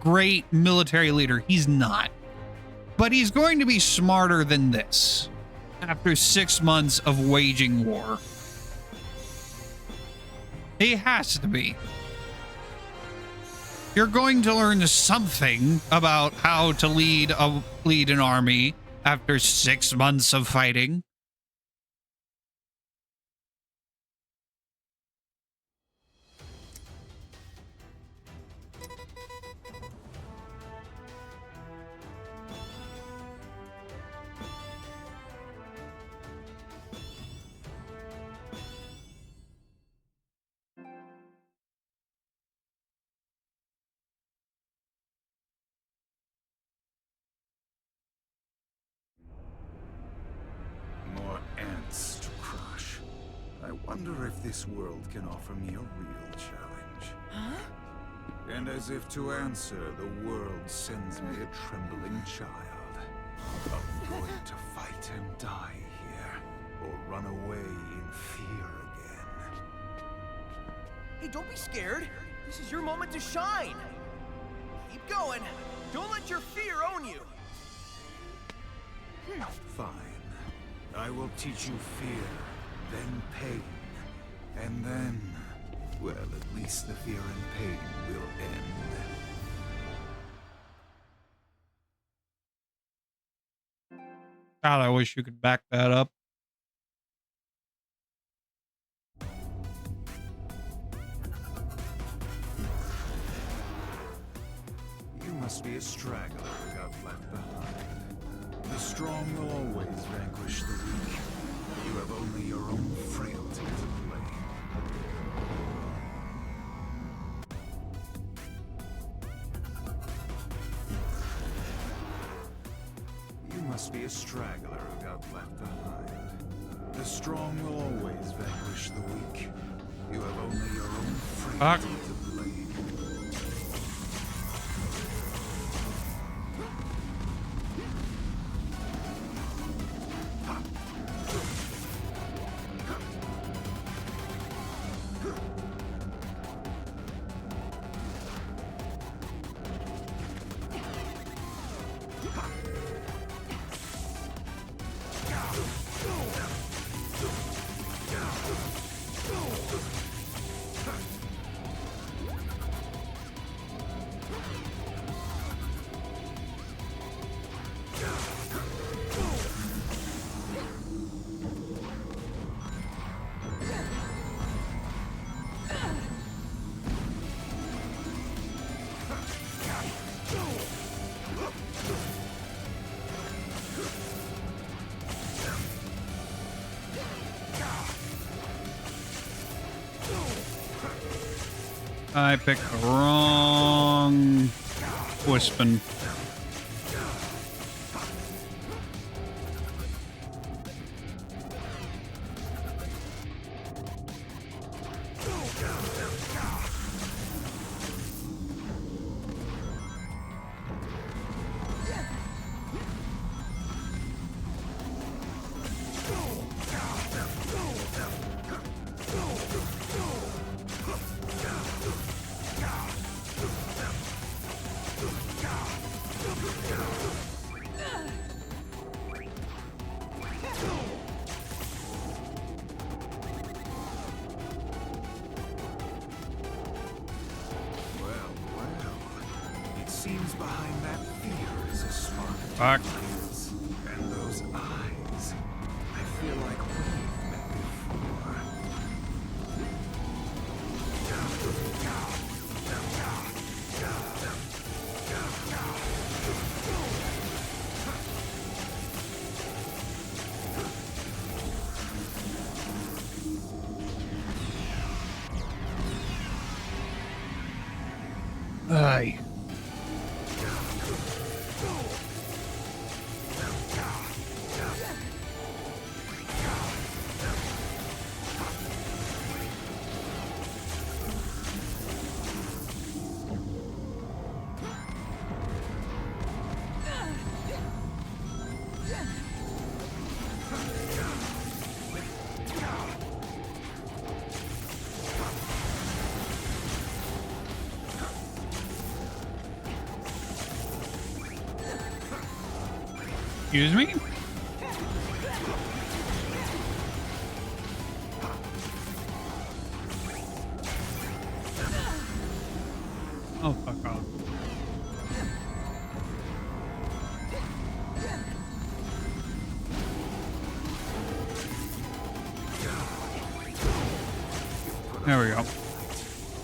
great military leader. He's not. But he's going to be smarter than this after 6 months of waging war. He has to be. You're going to learn something about how to lead an army after 6 months of fighting. More ants to crush. I wonder if this world can offer me a real challenge. Huh? And as if to answer, the world sends me a trembling child. I'm going to fight and die here, or run away in fear again. Hey, don't be scared. This is your moment to shine. Keep going. Don't let your fear own you. Fine. I will teach you fear, then pain, and then, well, at least the fear and pain will end. God, I wish you could back that up. must be a straggler who got left behind. The strong will always vanquish the weak. You have only your own frailty to blame. You must be a straggler who got left behind. The strong will always vanquish the weak. You have only your own frailty to blame. I picked the wrong Wispin. Seems behind that fear is a spark of defiance. And those eyes, I feel like we've met before. Aye. Excuse me? Oh, fuck off. There we go.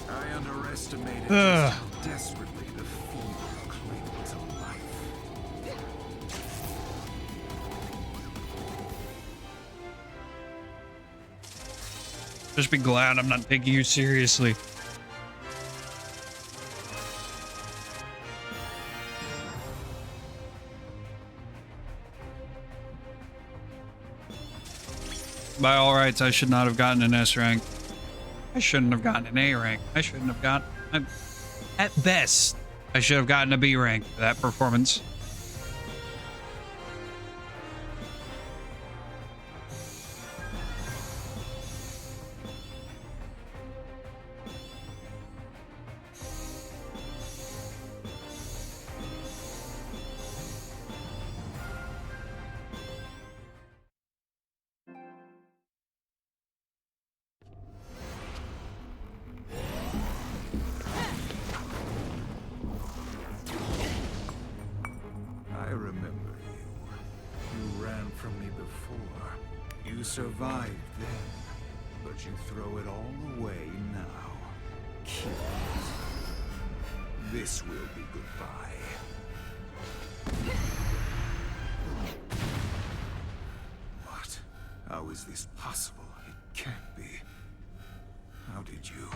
I underestimated just how desperately the feeble cling to life. Just be glad I'm not taking you seriously. By all rights, I should not have gotten an S rank. I shouldn't have gotten an A rank. I shouldn't have gotten... At best, I should have gotten a B rank for that performance. I remember you. You ran from me before. You survived then, but you throw it all away now. Killed. this will be goodbye. What? How is this possible? It can't be. How did you?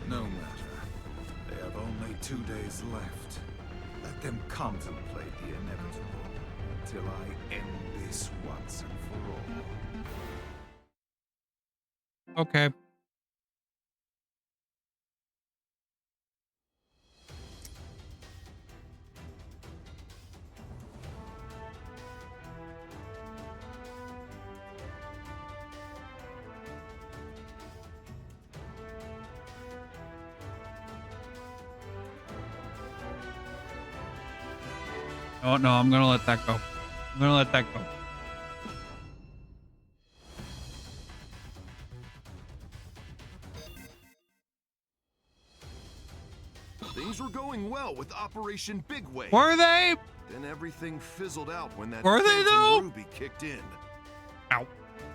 No matter. They have only 2 days left. Let them contemplate the inevitable till I end this once and for all. Okay. Oh no, I'm gonna let that go. I'm gonna let that go. Things were going well with Operation Big Wave. Were they? Then everything fizzled out when that Were they, Phantom though? Ruby kicked in. Ow.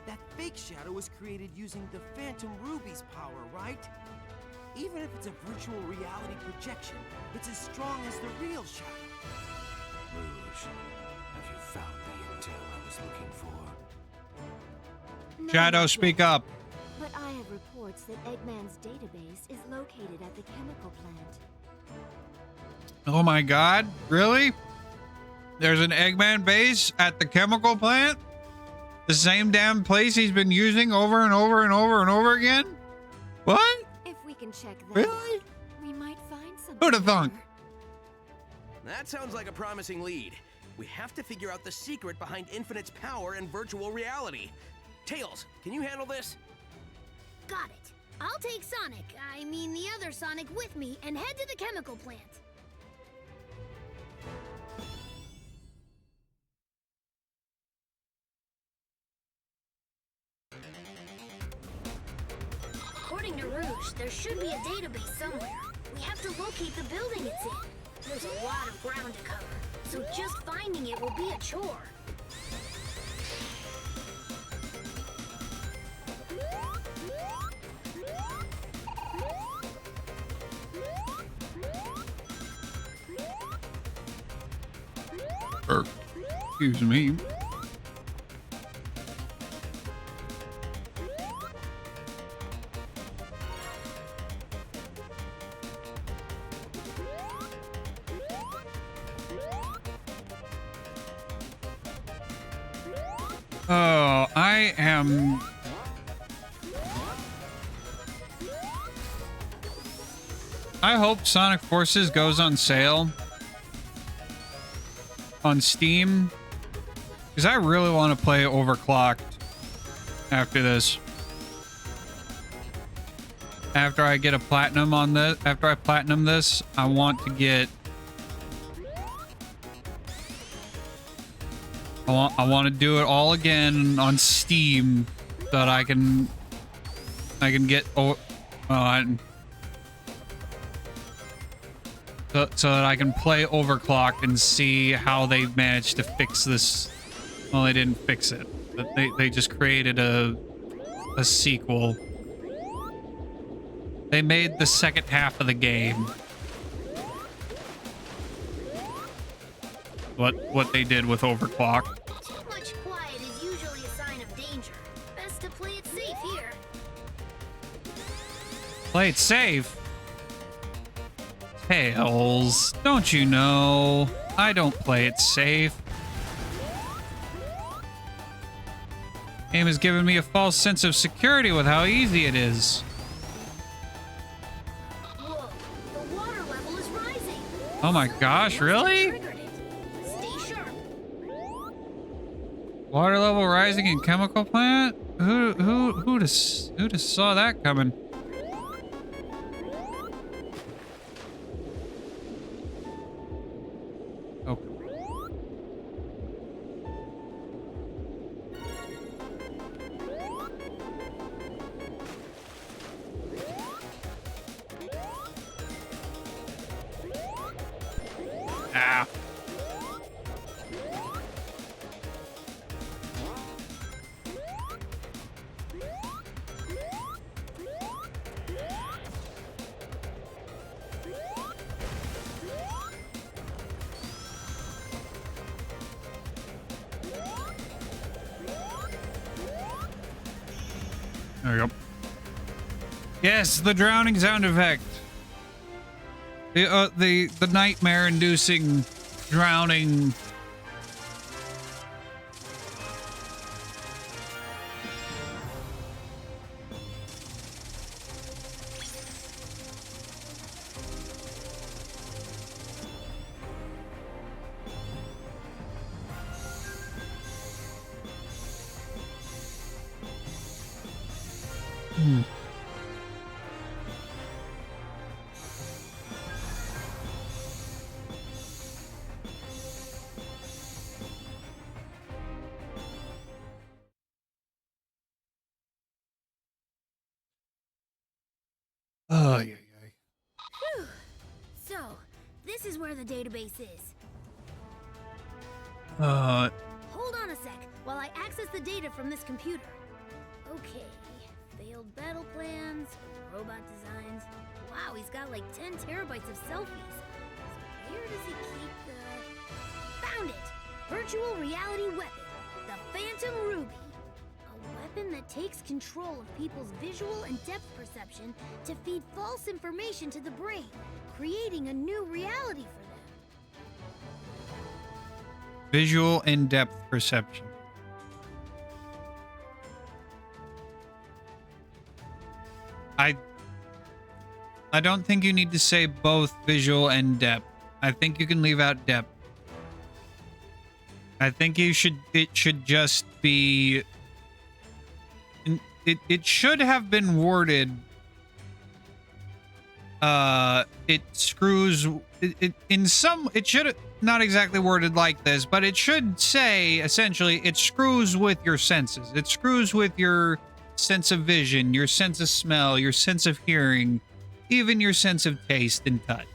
That fake shadow was created using the Phantom Ruby's power, right? Even if it's a virtual reality projection, it's as strong as the real shadow. Rouge, have you found the intel I was looking for? Not Shadow, yet. speak up. But I have reports that Eggman's database is located at the chemical plant. Oh my god, really? There's an Eggman base at the chemical plant? The same damn place he's been using over and over and over and over again? What? If we can check that Really? out, we might find something. Who'da thunk? there. That sounds like a promising lead. We have to figure out the secret behind Infinite's power and virtual reality. Tails, can you handle this? Got it. I'll take Sonic, I mean the other Sonic, with me and head to the chemical plant. According to Rouge, there should be a database somewhere. We have to locate the building it's in. There's a lot of ground to cover, so just finding it will be a chore. Excuse me. Oh, I am... I hope Sonic Forces goes on sale on Steam, because I really want to play Overclocked after this. After I get a platinum on this, after I platinum this, I want to get... I want to do it all again on Steam so that I can get so that I can play Overclocked and see how they managed to fix this. Well, they didn't fix it, but they just created a sequel. They made the second half of the game what they did with Overclocked. Too much quiet is usually a sign of danger. Best to play it safe here. Play it safe. Tails, don't you know? I don't play it safe. Game has given me a false sense of security with how easy it is. Whoa, the water level is rising. Oh my gosh, really? Triggered it. Stay sharp. Water level rising in chemical plant? Who'd have saw that coming? Oh. Ah. There we go. Yes, the drowning sound effect. The nightmare-inducing drowning. Oh, yeah, Whew. So, this is where the database is. Hold on a sec while I access the data from this computer. Okay. Failed battle plans, robot designs. Wow, he's got like 10 terabytes of selfies. So where does he keep the... Found it! Virtual reality weapon. The Phantom Ruby. A weapon that takes control of people's visual and depth perception to feed false information to the brain, creating a new reality for them. Visual and depth perception. I don't think you need to say both visual and depth. I think you can leave out depth. I think it should just be it should have been worded it screws it should not exactly worded like this, but it should say essentially it screws with your senses. It screws with your sense of vision, your sense of smell, your sense of hearing, even your sense of taste and touch.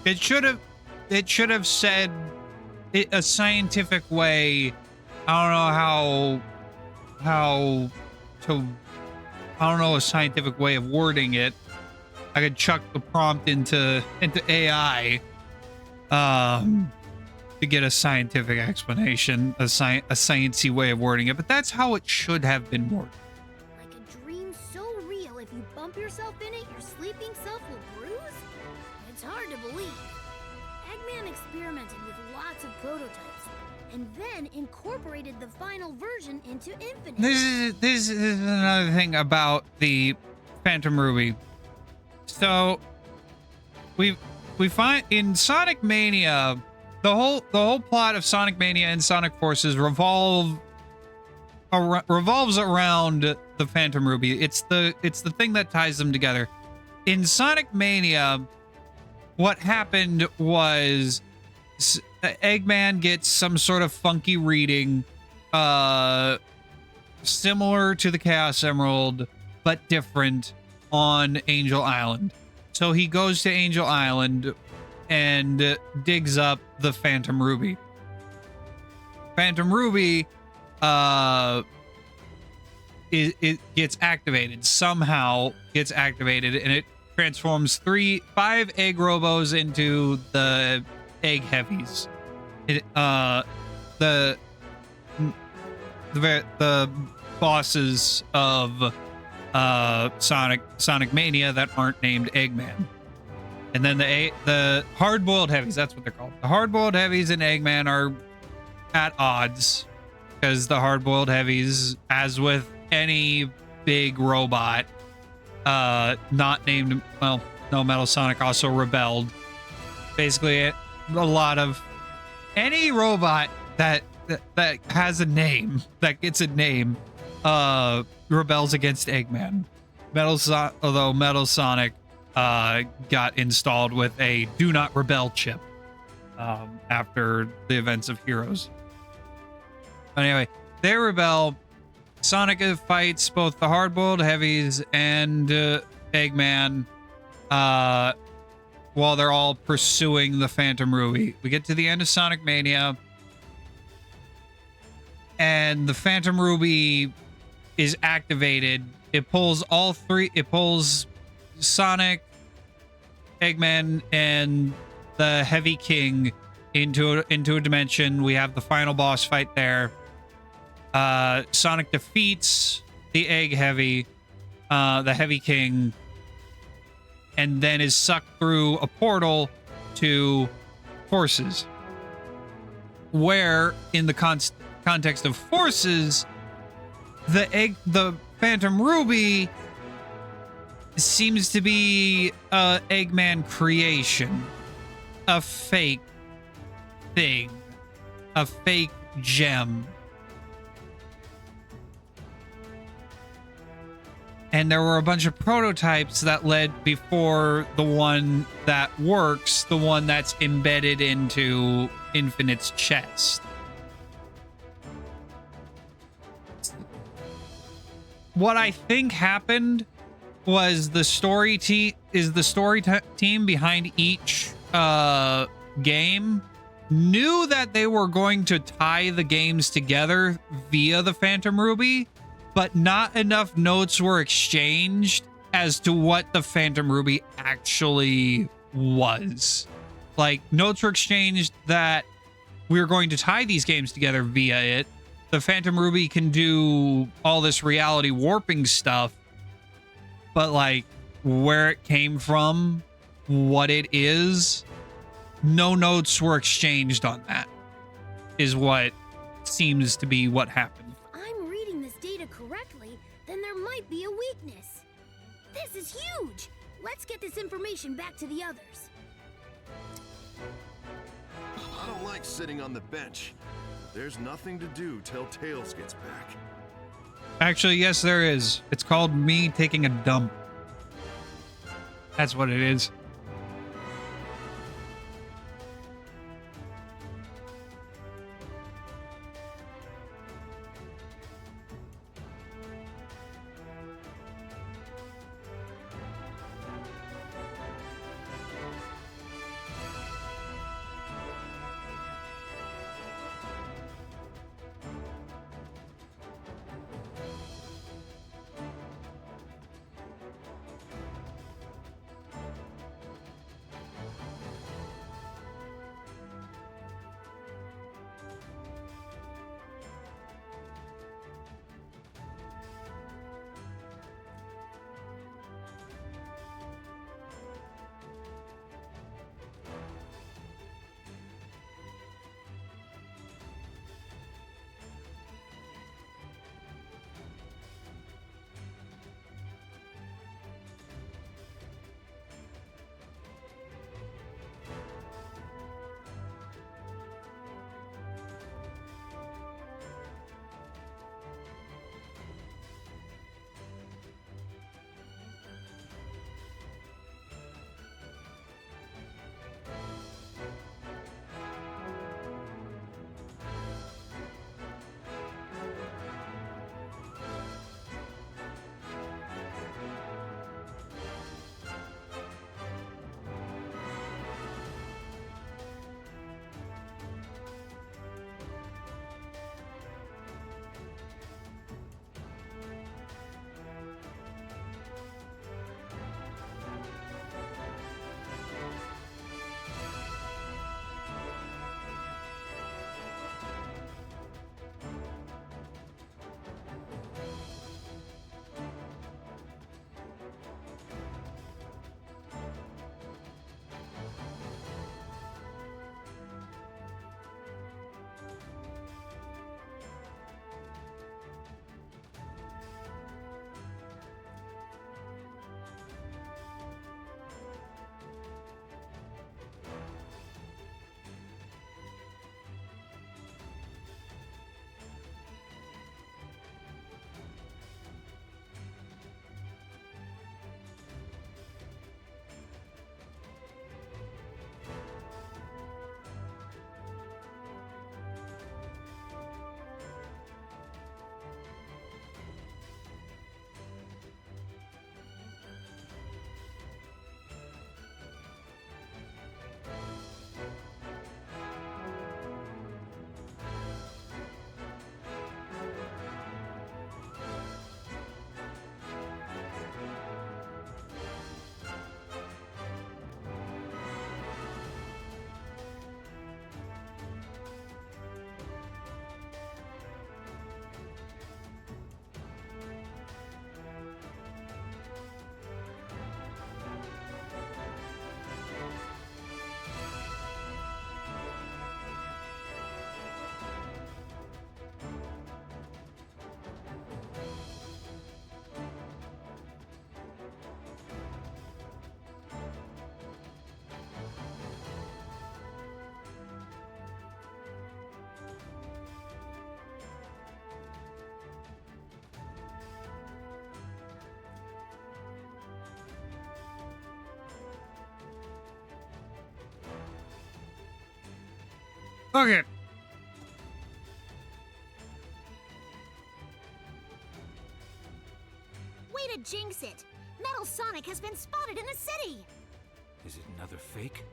It should have said it a scientific way. I don't know a scientific way of wording it. I could chuck the prompt into AI to get a scientific explanation, a sciencey way of wording it, but that's how it should have been worded. Like a dream so real, if you bump yourself in it, your sleeping self will bruise? It's hard to believe. Eggman experimented with lots of prototypes, and then incorporated the final version into Infinite. This is another thing about the Phantom Ruby. So we find in Sonic Mania, the whole plot of Sonic Mania and Sonic Forces revolves around the Phantom Ruby. It's the thing that ties them together. In Sonic Mania, what happened was Eggman gets some sort of funky reading, similar to the Chaos Emerald, but different, on Angel Island. So he goes to Angel Island and digs up the Phantom Ruby. Phantom Ruby, it gets activated, somehow gets activated, and it transforms 5 egg robos into the egg heavies. The bosses of Sonic Mania that aren't named Eggman. And then the hard-boiled heavies, that's what they're called. The hard-boiled heavies and Eggman are at odds, because the hard-boiled heavies, as with any big robot, not named, well, no, Metal Sonic also rebelled. Basically, a lot of any robot that has a name, that gets a name, rebels against Eggman. Although Metal Sonic got installed with a do not rebel chip after the events of Heroes. Anyway, they rebel. Sonic fights both the hard-boiled heavies and Eggman while they're all pursuing the Phantom Ruby. We get to the end of Sonic Mania, and the Phantom Ruby is activated. It pulls all three. It pulls Sonic, Eggman, and the Heavy King into a dimension. We have the final boss fight there, Sonic defeats the Egg Heavy, the Heavy King, and then is sucked through a portal to Forces. Where, in the context of Forces, the Phantom Ruby seems to be a Eggman creation, a fake thing, a fake gem. And there were a bunch of prototypes that led before the one that works, the one that's embedded into Infinite's chest. What I think happened was the story team behind each game knew that they were going to tie the games together via the Phantom Ruby, but not enough notes were exchanged as to what the Phantom Ruby actually was. Like, notes were exchanged that we're going to tie these games together via it. The Phantom Ruby can do all this reality warping stuff, but like where it came from, what it is, no notes were exchanged on that, is what seems to be what happened. If I'm reading this data correctly, then there might be a weakness. This is huge! Let's get this information back to the others. I don't like sitting on the bench. There's nothing to do till Tails gets back. Actually, yes, there is. It's called me taking a dump. That's what it is. Okay. Way to jinx it! Metal Sonic has been spotted in the city! Is it another fake?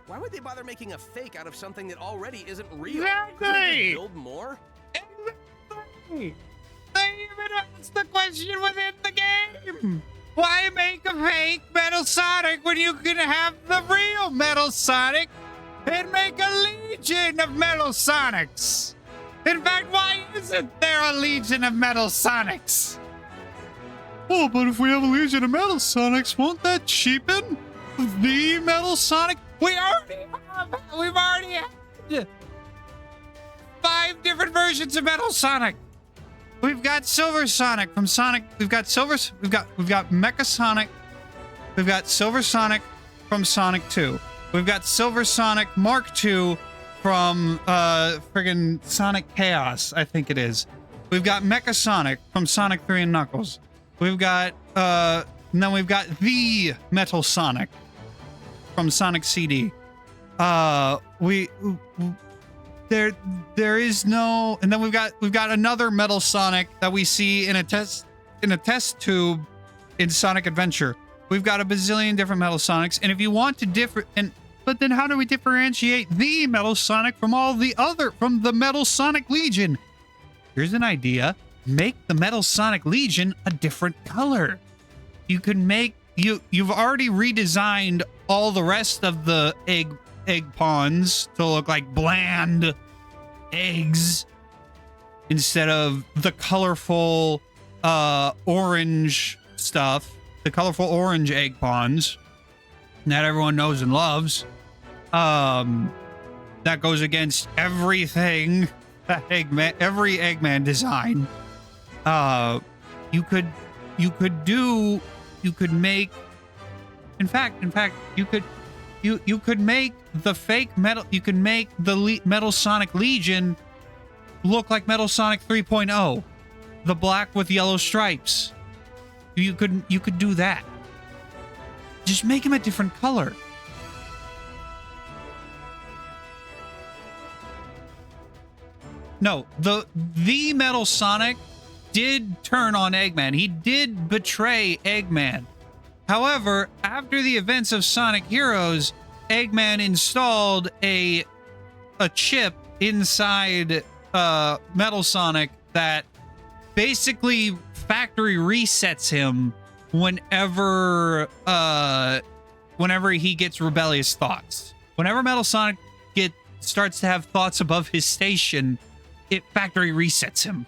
Why would they bother making a fake out of something that already isn't real? Exactly. Couldn't they build more? Exactly. They even asked the question within the game. Why make a fake Metal Sonic when you can have the real Metal Sonic and make a legion of Metal Sonics? In fact, why isn't there a legion of Metal Sonics? Oh, but if we have a legion of Metal Sonics, won't that cheapen the Metal Sonic? We've already had 5 different versions of Metal Sonic. We've got Silver Sonic from Sonic. We've got Mecha Sonic. We've got Silver Sonic from Sonic 2. We've got Silver Sonic Mark II from friggin' Sonic Chaos, I think it is. We've got Mecha Sonic from Sonic 3 and Knuckles. We've got and then we've got the Metal Sonic from Sonic CD. There is no, and then we've got another Metal Sonic that we see in a test tube in Sonic Adventure. We've got a bazillion different Metal Sonics, and if you want to but then how do we differentiate the Metal Sonic from the Metal Sonic Legion? Here's an idea. Make the Metal Sonic Legion a different color. You can make you've already redesigned all the rest of the egg pawns to look like bland eggs instead of the colorful orange stuff, the colorful orange egg pawns that everyone knows and loves. That goes against everything that every Eggman design. You could make, in fact, you could make the fake metal, you could make the Metal Sonic Legion look like Metal Sonic 3.0, the black with yellow stripes. You could do that. Just make him a different color. No, the Metal Sonic did turn on Eggman. He did betray Eggman. However, after the events of Sonic Heroes, Eggman installed a chip inside Metal Sonic that basically factory resets him whenever he gets rebellious thoughts. Whenever Metal Sonic starts to have thoughts above his station, it factory resets him.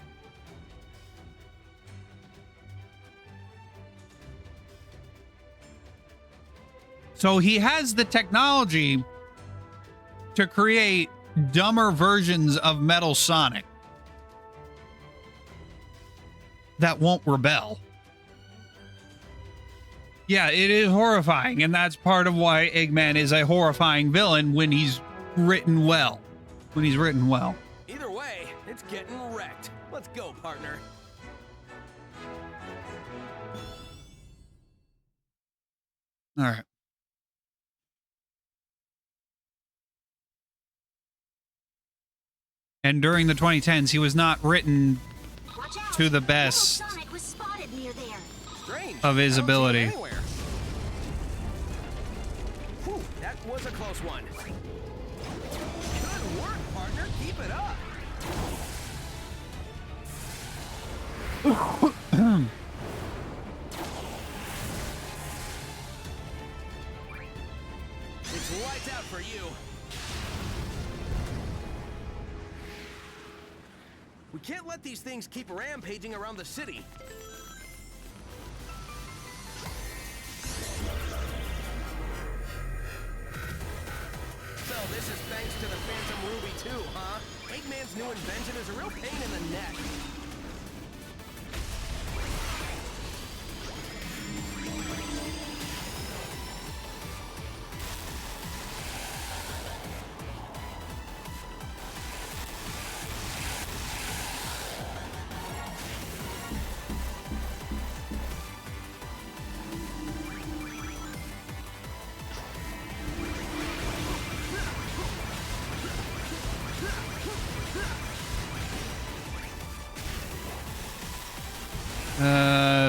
So he has the technology to create dumber versions of Metal Sonic that won't rebel. Yeah, it is horrifying, and that's part of why Eggman is a horrifying villain when he's written well. Either way, it's getting wrecked. Let's go, partner. All right. And during the 2010s, he was not written to the best of his ability. Whew, that was a close one. Good work, partner. Keep it up. It's lights out for you. We can't let these things keep rampaging around the city. So this is thanks to the Phantom Ruby too, huh? Eggman's new invention is a real pain in the neck.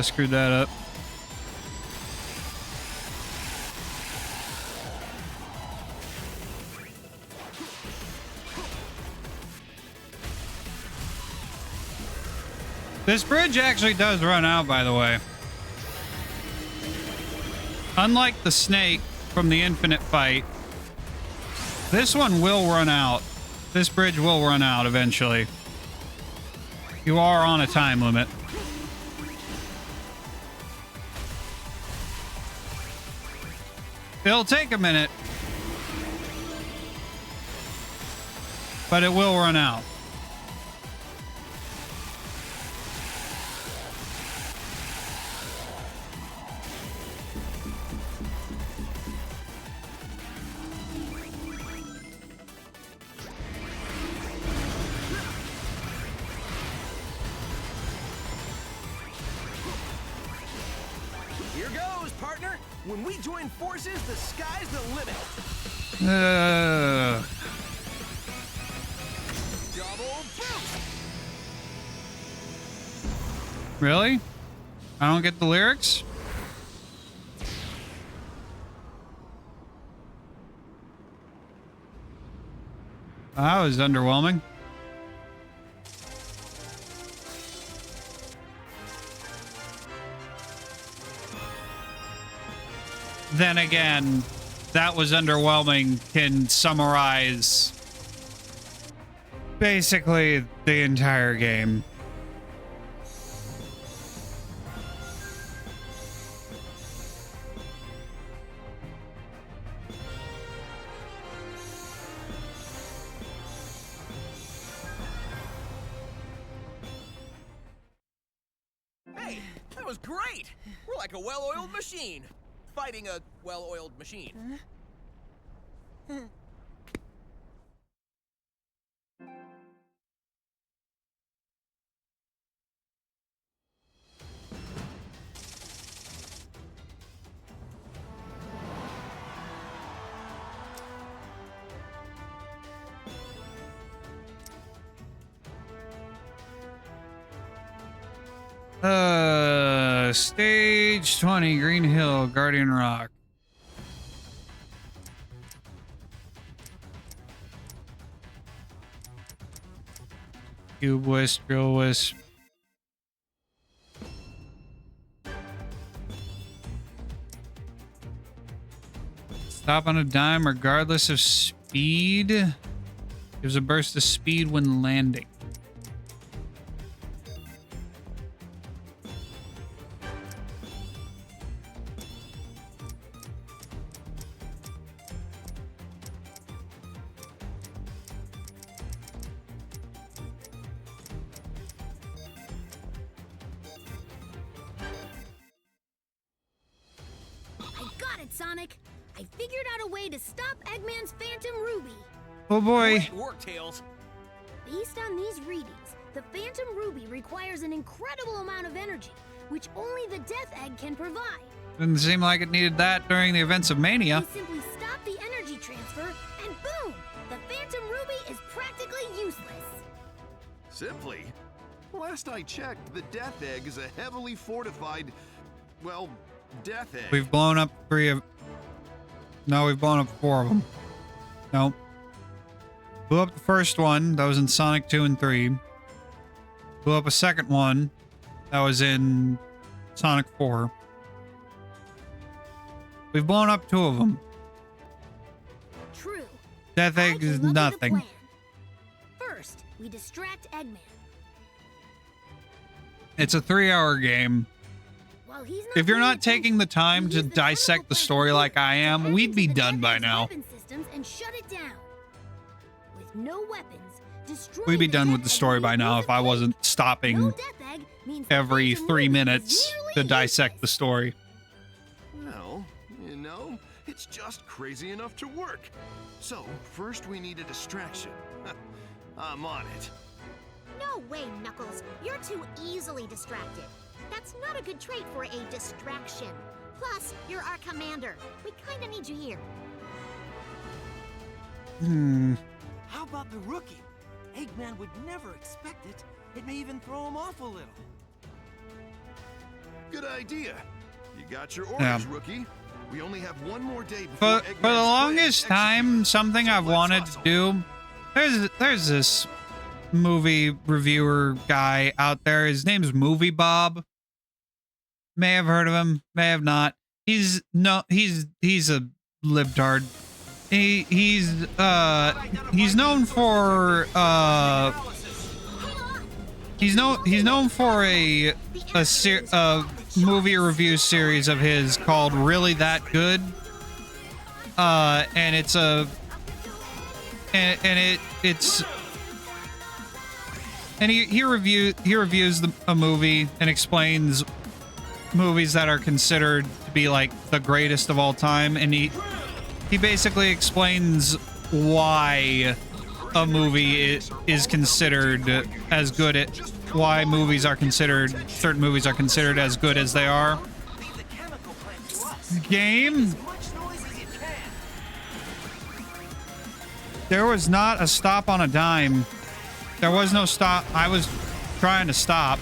I screwed that up. This bridge actually does run out, by the way. Unlike the snake from the infinite fight, this one will run out. This bridge will run out eventually. You are on a time limit. It'll take a minute, but it will run out. Here goes, partner. When we join forces, the sky's the limit. Double boost. Really? I don't get the lyrics? That was underwhelming. Then again, that was underwhelming can summarize basically the entire game. Hey, that was great. We're like a well-oiled machine. Fighting a well-oiled machine. Stage 20, Green Hill, Guardian Rock. Cube Wisp, Drill Wisp. Stop on a dime regardless of speed. Gives a burst of speed when landing. Sonic, I figured out a way to stop Eggman's Phantom Ruby. Oh boy. Great work, Tails. Based on these readings, the Phantom Ruby requires an incredible amount of energy, which only the Death Egg can provide. Didn't seem like it needed that during the events of Mania. We simply stop the energy transfer, and boom! The Phantom Ruby is practically useless. Simply? Last I checked, the Death Egg is a heavily fortified, well, Death Egg. We've blown up 3 of... No, we've blown up 4 of them. Nope. Blew up the first one. That was in Sonic 2 and 3. Blew up a second one. That was in Sonic 4. We've blown up 2 of them. True. Death Egg is nothing. First, we distract Eggman. It's a 3-hour game. If you're not taking the time to dissect the story like I am, we'd be done by now. And shut it down. With no weapons, we'd be done with the story by now if I wasn't stopping every 3 minutes to dissect the story. Well, you know, it's just crazy enough to work. So, first we need a distraction. I'm on it. No way, Knuckles. You're too easily distracted. That's not a good trait for a distraction. Plus, you're our commander. We kinda need you here. How about the rookie? Eggman would never expect it. It may even throw him off a little. Good idea. You got your orders, Yeah. rookie. We only have one more day before For Eggman's the plan is longest time, something I've wanted to do. There's this movie reviewer guy out there. His name's Movie Bob. May have heard of him, may have not. He's a libtard. He's known for he's known for a movie review series of his called Really That Good. And it's a he reviews a movie and explains movies that are considered to be like the greatest of all time, and he basically explains why a movie is considered as good at why certain movies are considered as good as they are. Game. There was not a stop on a dime. There was no stop. I was trying to stop.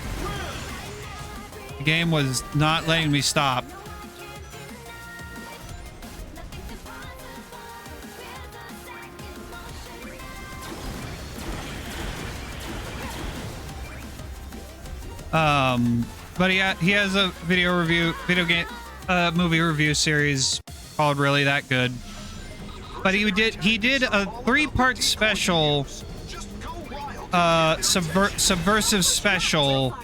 The game was not letting me stop. But he has a movie review series called Really That Good. But he did a 3-part special, subversive special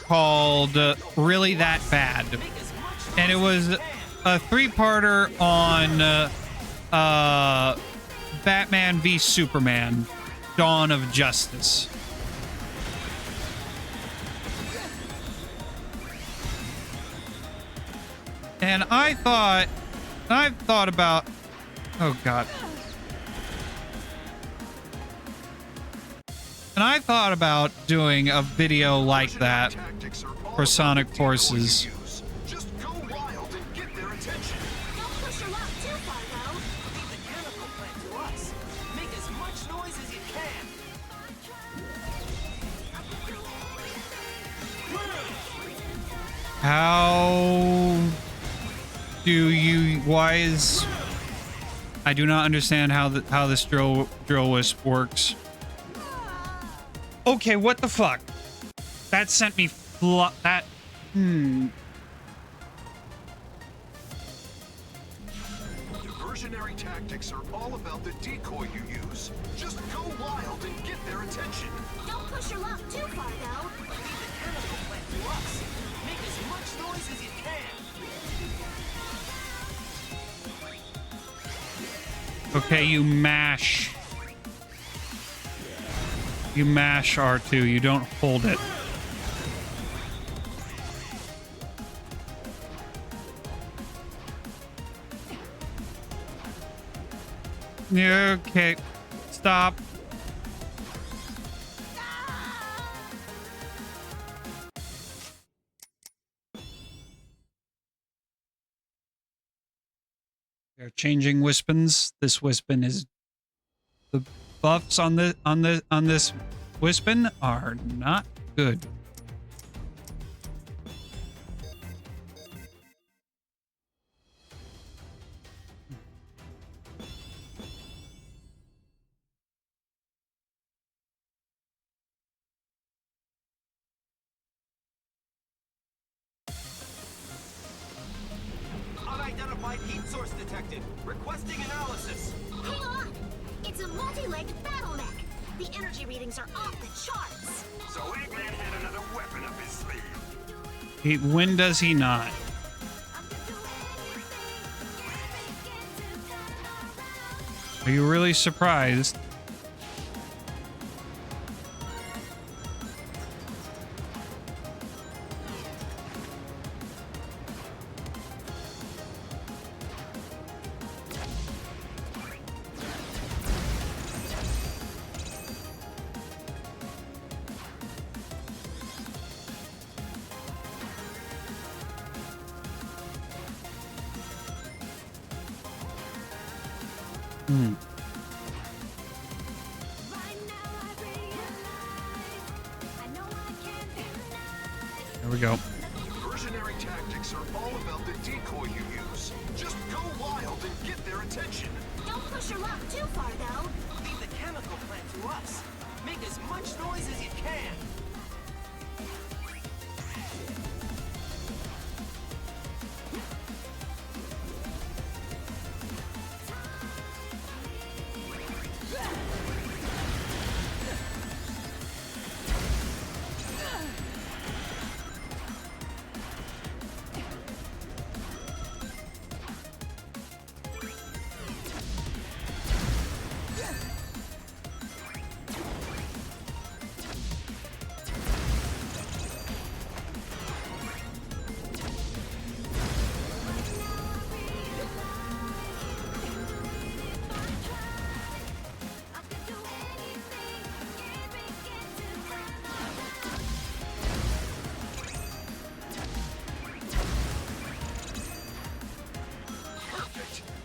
called Really That Bad, and it was a 3-parter on Batman v Superman: Dawn of Justice. And I've thought about, oh God. And I thought about doing a video like that for Sonic Forces. Just go wild and get their attention. Don't push your luck too far, though. Leave the chemical plant to us. Make as much noise as you can. How do you? Why is? I do not understand how this drill wisp works. Okay, what the fuck? That sent me that. Diversionary tactics are all about the decoy you use. Just go wild and get their attention. Don't push your luck too far, though. Leave the chemical plant to us. Make as much noise as you can. Okay, you mash. You mash R2. You don't hold it. Yeah, okay. Stop. They're changing Wispins. This Wispin is the buffs on this Wispin are not good. Unidentified heat source detected. Requesting analysis. Hang on! It's a multi-legged battle mech. The energy readings are off the charts. So Eggman had another weapon up his sleeve. When does he not? Are you really surprised? There we go. Diversionary tactics Sonics are all about the decoy you use. Just go wild and get their attention. Don't push your luck too far, though. Leave the chemical plant to us. Make as much noise as you can.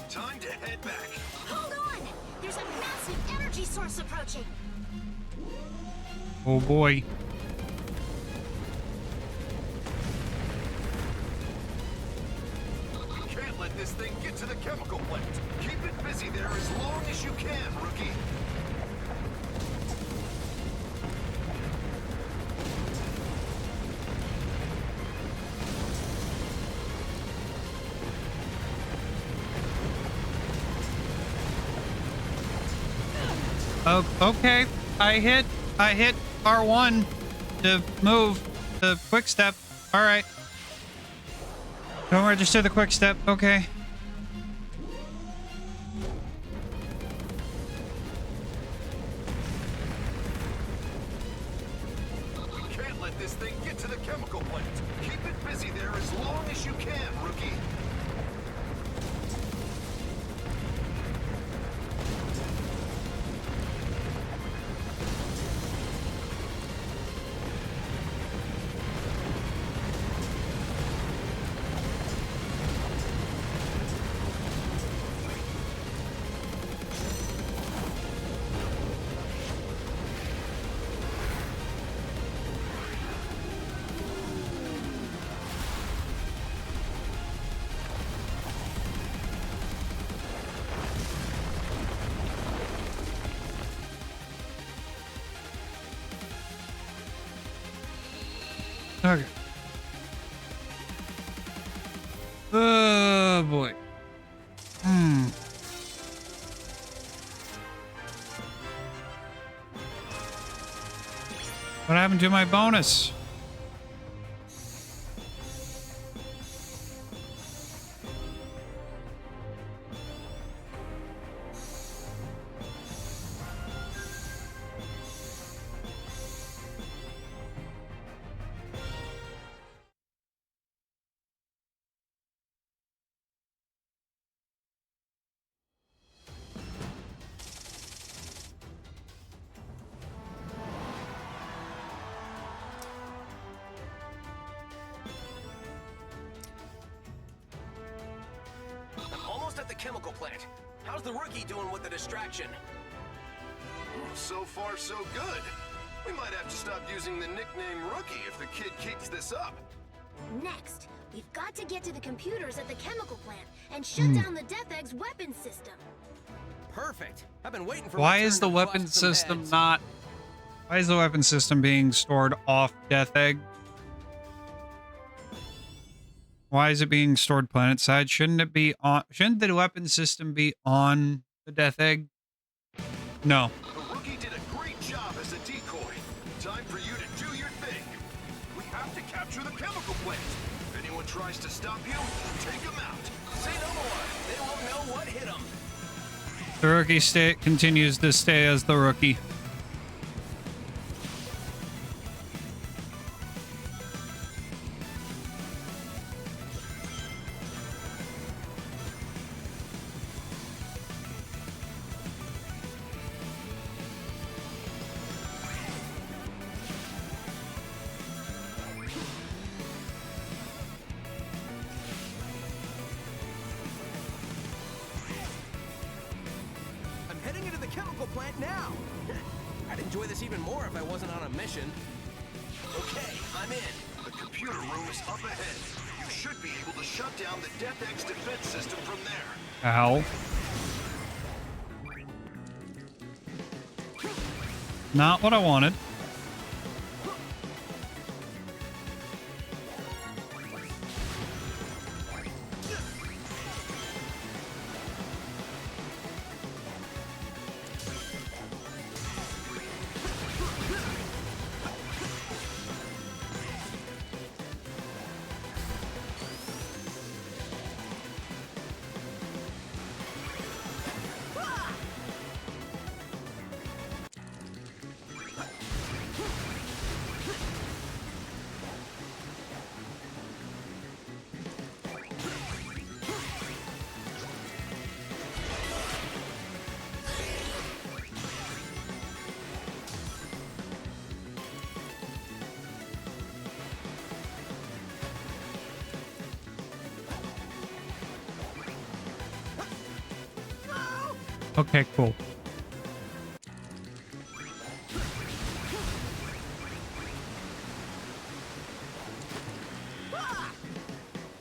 Time to head back. Hold on! There's a massive energy source approaching. Oh boy. Can't let this thing get to the chemical plant. Keep it busy there as long as you can, rookie. Oh, okay. I hit R1 to move the quick step. All right. Don't register the quick step. Okay. Can't let this thing get to the chemical plant. Keep it busy there as long as you can, rookie. Okay. Oh boy. What happened to my bonus? At the chemical plant. How's the rookie doing with the distraction? So far, so good. We might have to stop using the nickname Rookie if the kid keeps this up. Next, we've got to get to the computers at the chemical plant and shut down the Death Egg's weapon system. Perfect. I've been waiting for. Why is the weapon system not? Why is the weapon system being stored off Death Egg? Why is it being stored planetside? Shouldn't it be on? Shouldn't the weapon system be on the Death Egg? No. The rookie did a great job as a decoy. Time for you to do your thing. We have to capture the chemical plant. If anyone tries to stop you, take them out. Say no more. They won't know what hit them. The rookie continues to stay as the rookie. Plant now. I'd enjoy this even more if I wasn't on a mission. Okay, I'm in. The computer room is up ahead. You should be able to shut down the Death Egg's defense system from there. Ow. Not what I wanted. Okay, cool.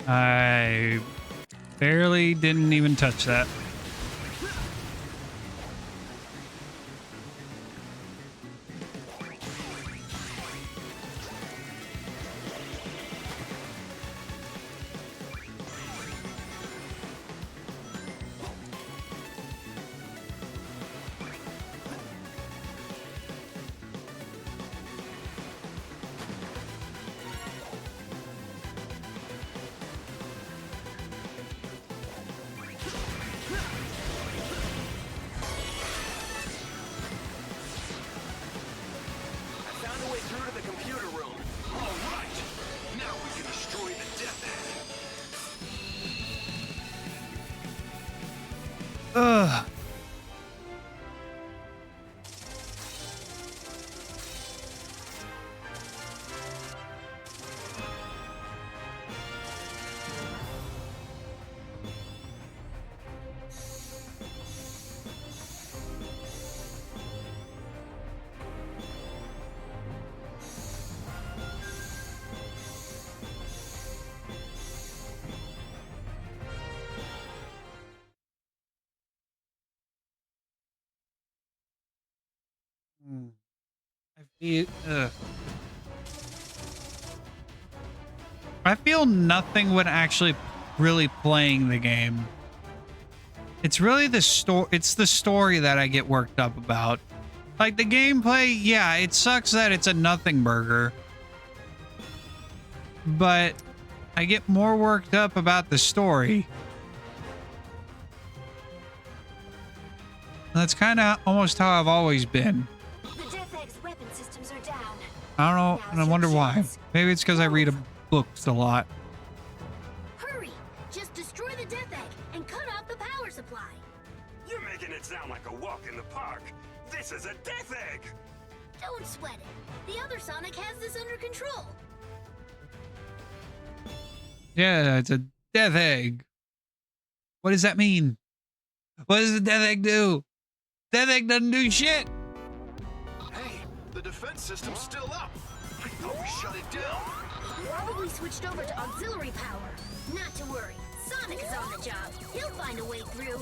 I barely didn't even touch that. Ugh. I feel nothing when actually really playing the game. It's really the story. It's the story that I get worked up about. Like the gameplay, yeah, it sucks that it's a nothing burger. But I get more worked up about the story. That's kind of almost how I've always been. The Death Egg's weapon systems are down. I don't know, and I wonder why. Maybe it's because I read books a lot. Hurry! Just destroy the Death Egg and cut off the power supply. You're making it sound like a walk in the park. This is a Death Egg. Don't sweat it. The other Sonic has this under control. Yeah, it's a Death Egg. What does that mean? What does the Death Egg do? Death Egg doesn't do shit. Hey, the defense system's still up. I thought we shut it down. Probably switched over to auxiliary power. Not to worry. Sonic is on the job. He'll find a way through.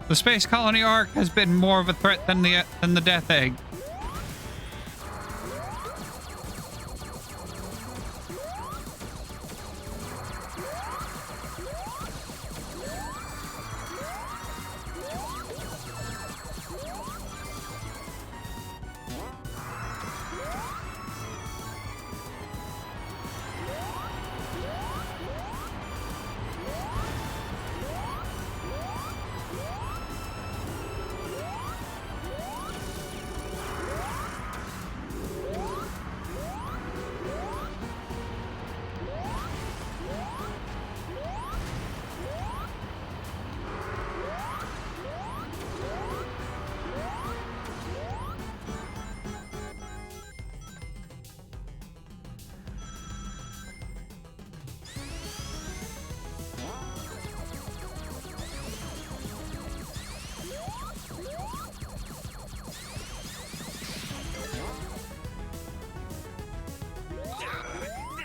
The Space Colony Arc has been more of a threat than the Death Egg.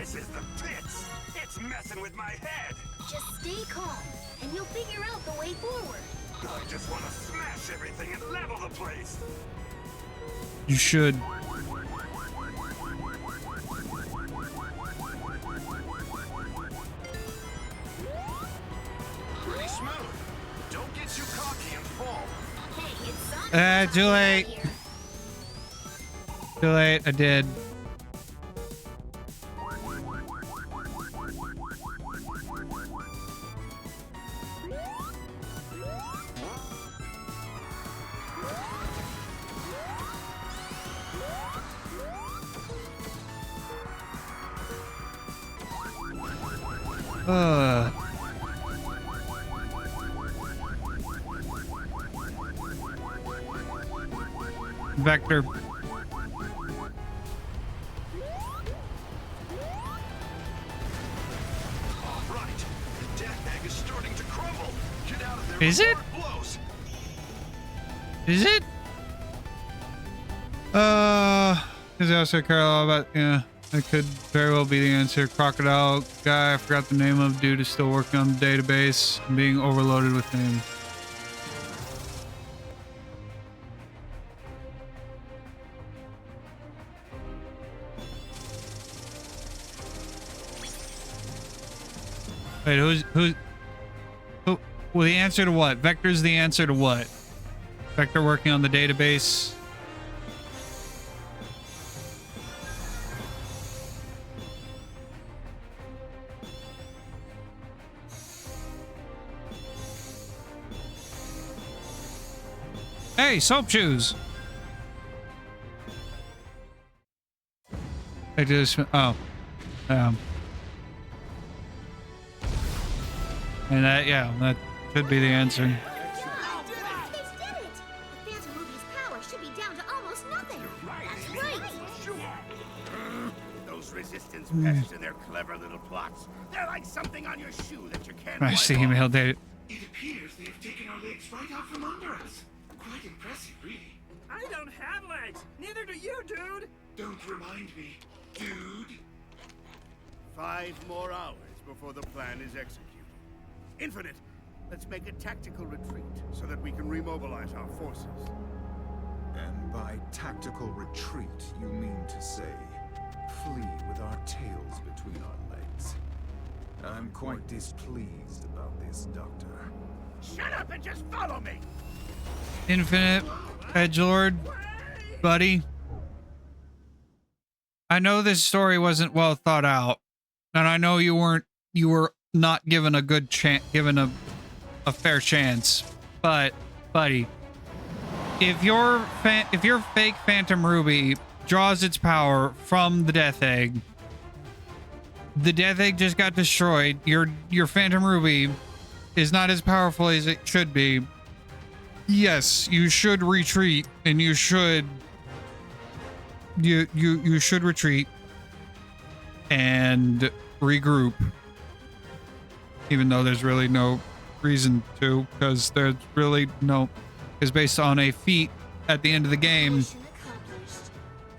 This is the pits. It's messing with my head. Just stay calm, and you'll figure out the way forward. I just want to smash everything and level the place. You should. Pretty smooth. Don't get too cocky and fall. Hey, it's Sonic. Too late. Too late. I did. Vector. Is it? Is it? Is also Carl about, yeah, that could very well be the answer. Crocodile guy, I forgot the name of, dude is still working on the database and being overloaded with names. Wait, who, well, the answer to what? Vector's the answer to what? Vector working on the database. Hey, soap shoes. I just, oh, and that, yeah, that should be the answer. They did it! The Phantom Ruby's power should be down to almost nothing. That's right. Those resistance pests and their clever little plots. They're like something on your shoe that you can't I see email data. It appears they've taken our legs right out from under us. Quite impressive, really. I don't have legs. Neither do you, dude. Don't remind me, dude. 5 more hours before the plan is executed. Infinite, let's make a tactical retreat so that we can remobilize our forces. And by tactical retreat, you mean to say flee with our tails between our legs. I'm quite displeased about this, Doctor. Shut up and just follow me! Infinite, Edgelord, buddy. I know this story wasn't well thought out, and I know you were not given a good chance, given a fair chance, but buddy, if your fake Phantom Ruby draws its power from the Death Egg just got destroyed. Your Phantom Ruby is not as powerful as it should be. Yes, you should retreat, and you should retreat and regroup. Even though there's really no reason to, because there's really no, is based on a feat at the end of the game.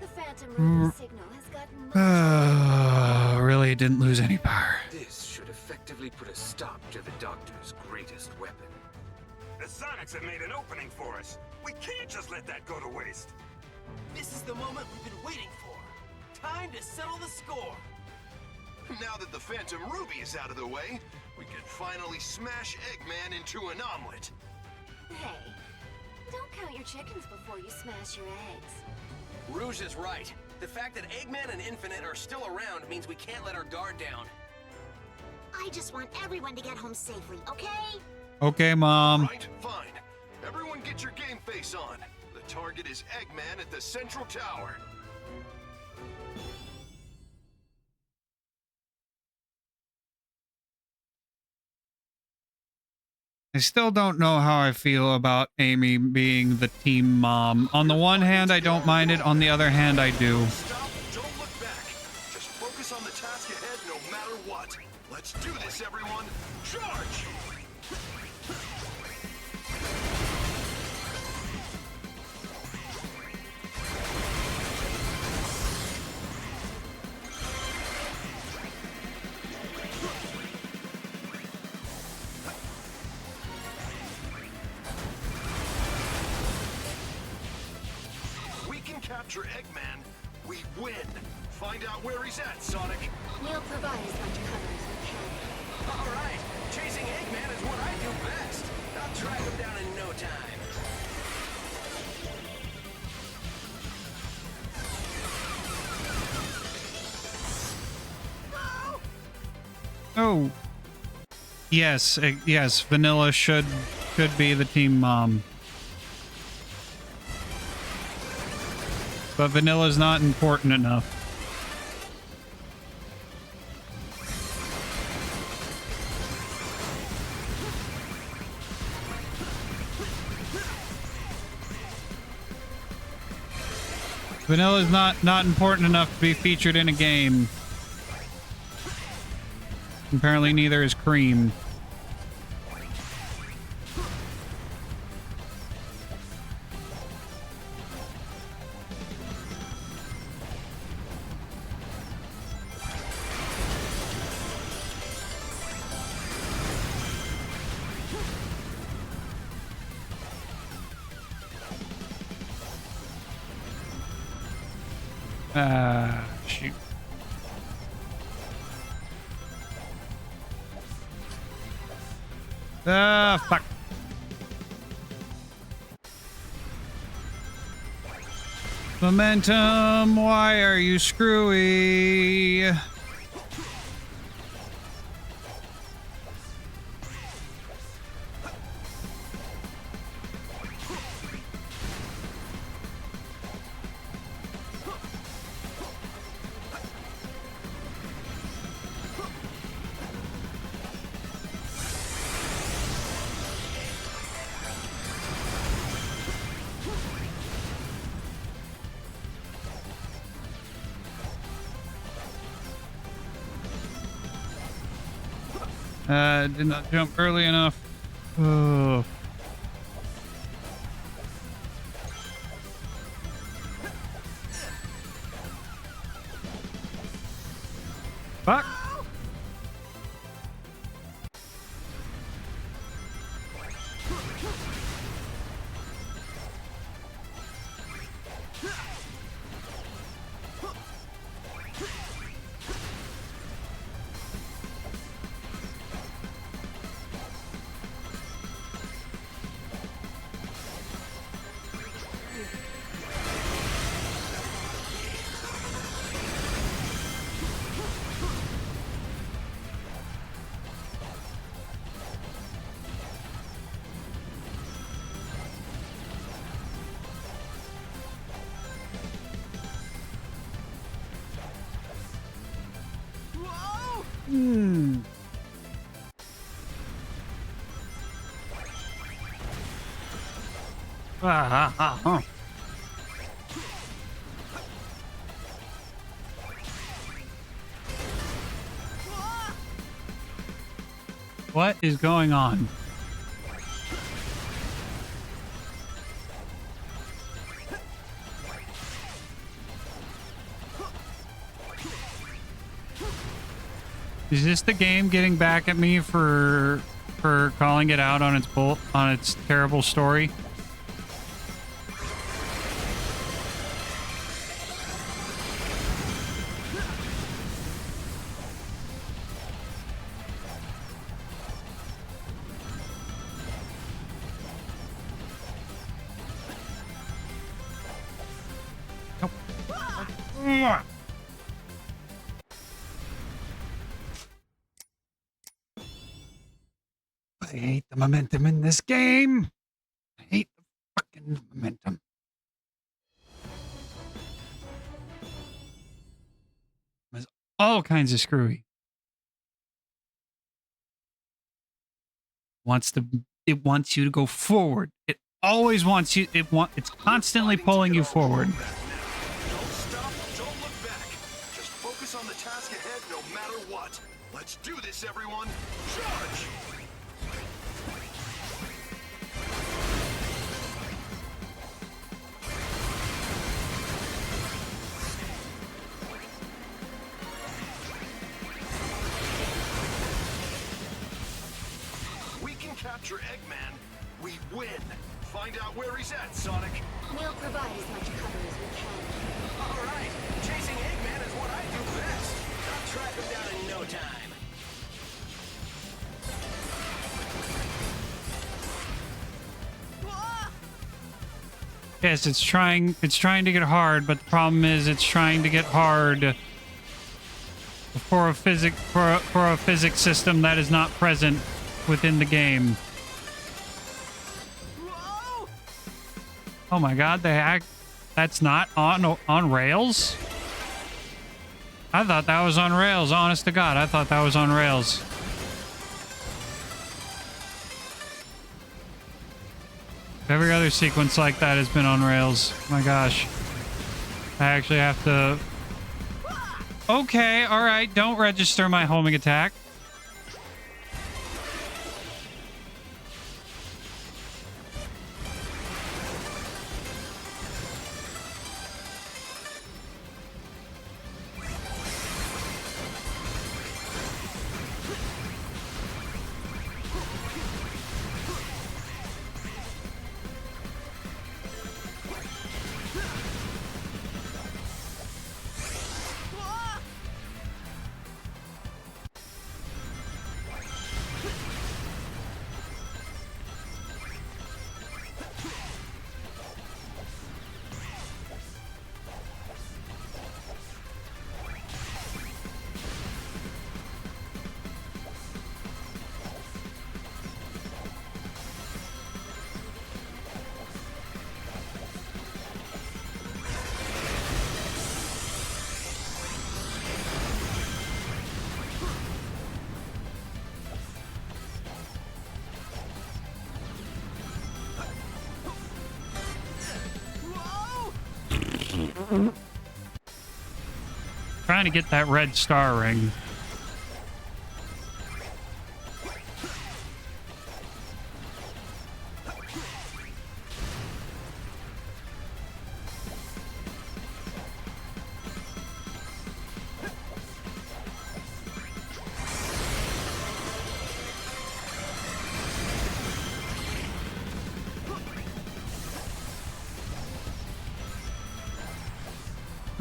The Phantom Ruby signal has gotten Really didn't lose any power. This should effectively put a stop to the Doctor's greatest weapon. The Sonics have made an opening for us. We can't just let that go to waste. This is the moment we've been waiting for. Time to settle the score. Now that the Phantom Ruby is out of the way, we can finally smash Eggman into an omelet. Hey, don't count your chickens before you smash your eggs. Rouge is right. The fact that Eggman and Infinite are still around means we can't let our guard down. I just want everyone to get home safely, okay? Okay, Mom. Right, fine. Everyone get your game face on. The target is Eggman at the Central Tower. I still don't know how I feel about Amy being the team mom. On the one hand, I don't mind it. On the other hand, I do. Stop, don't look back. Just focus on the task ahead no matter what. Let's do this, everyone. Charge! capture Eggman, we win. Find out where he's at, Sonic. We'll provide as much cover as we can. All right, chasing Eggman is what I do best. I'll track him down in no time. Oh. Yes, yes, Vanilla should be the team mom. But Vanilla's not important enough. Vanilla's not important enough to be featured in a game. Apparently neither is Cream. Shoot. Fuck. Momentum, why are you screwy? Did not jump early enough. Oh. Fuck. What is going on? Is this the game getting back at me for calling it out on its terrible story? I hate the momentum in this game. I hate the fucking momentum. It's all kinds of screwy. It wants you to go forward. It always wants you. It's constantly pulling you forward. Don't stop, don't look back. Just focus on the task ahead no matter what. Let's do this, everyone. Charge! We can capture Eggman. We win. Find out where he's at, Sonic. We'll provide as much cover as we can. All right, chasing Eggman is what I do best. I'll track him down in no time. Yes, it's trying to get hard, but the problem is it's trying to get hard for a physics system that is not present within the game. Oh my god, that's not on rails? I thought that was on rails, honest to god, I thought that was on rails. Every other sequence like that has been on rails. My gosh. I actually have to... Okay, alright, don't register my homing attack. Trying to get that red star ring.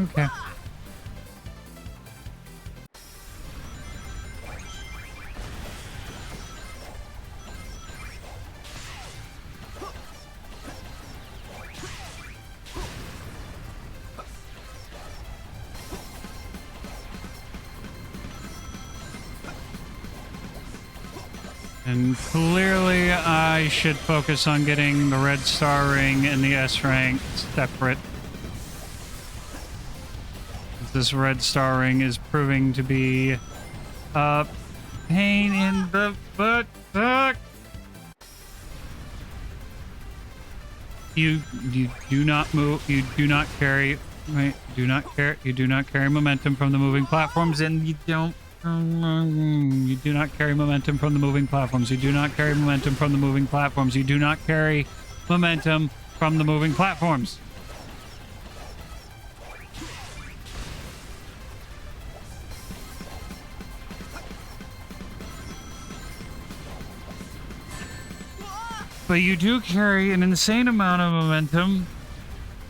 Okay. And clearly I should focus on getting the red star ring and the S rank separate. This red star ring is proving to be a pain in the butt. You do not move. You do not carry. Right, do not carry. You do not carry momentum from the moving platforms, and you don't. You do not carry momentum from the moving platforms. You do not carry momentum from the moving platforms. You do not carry momentum from the moving platforms. But you do carry an insane amount of momentum.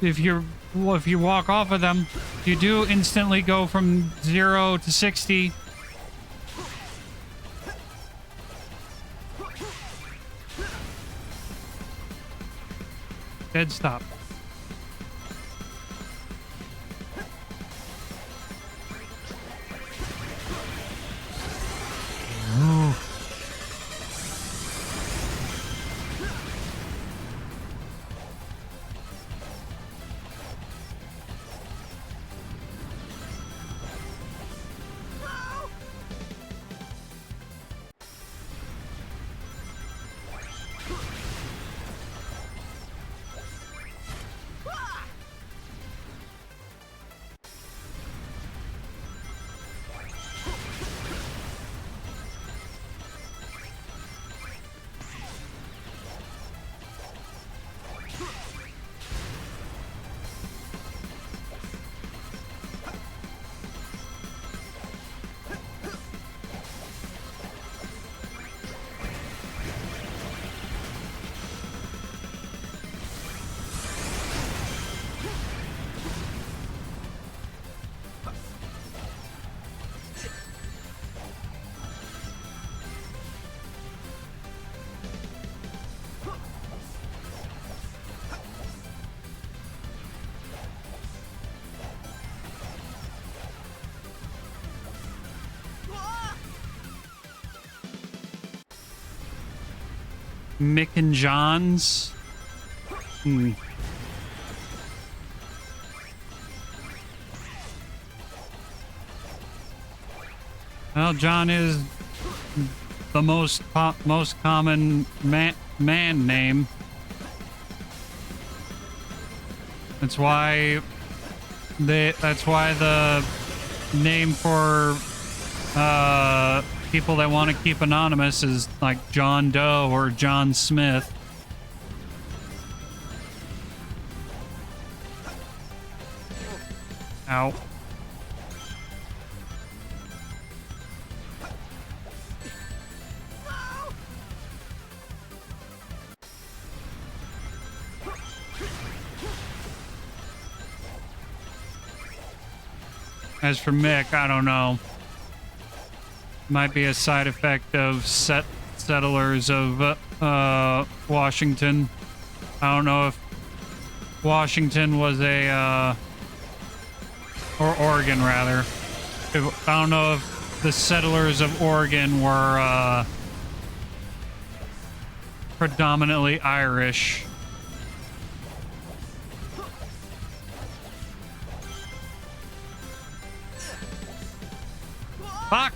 If you walk off of them, you do instantly go from 0 to 60. Dead stop. Ooh. Mick and John's. Well, John is the most common man name. That's why the name for people that want to keep anonymous is like John Doe or John Smith. Ow. As for Mick, I don't know. Might be a side effect of settlers of Washington. I don't know if Washington was or Oregon rather. I don't know if the settlers of Oregon were predominantly Irish. Fuck!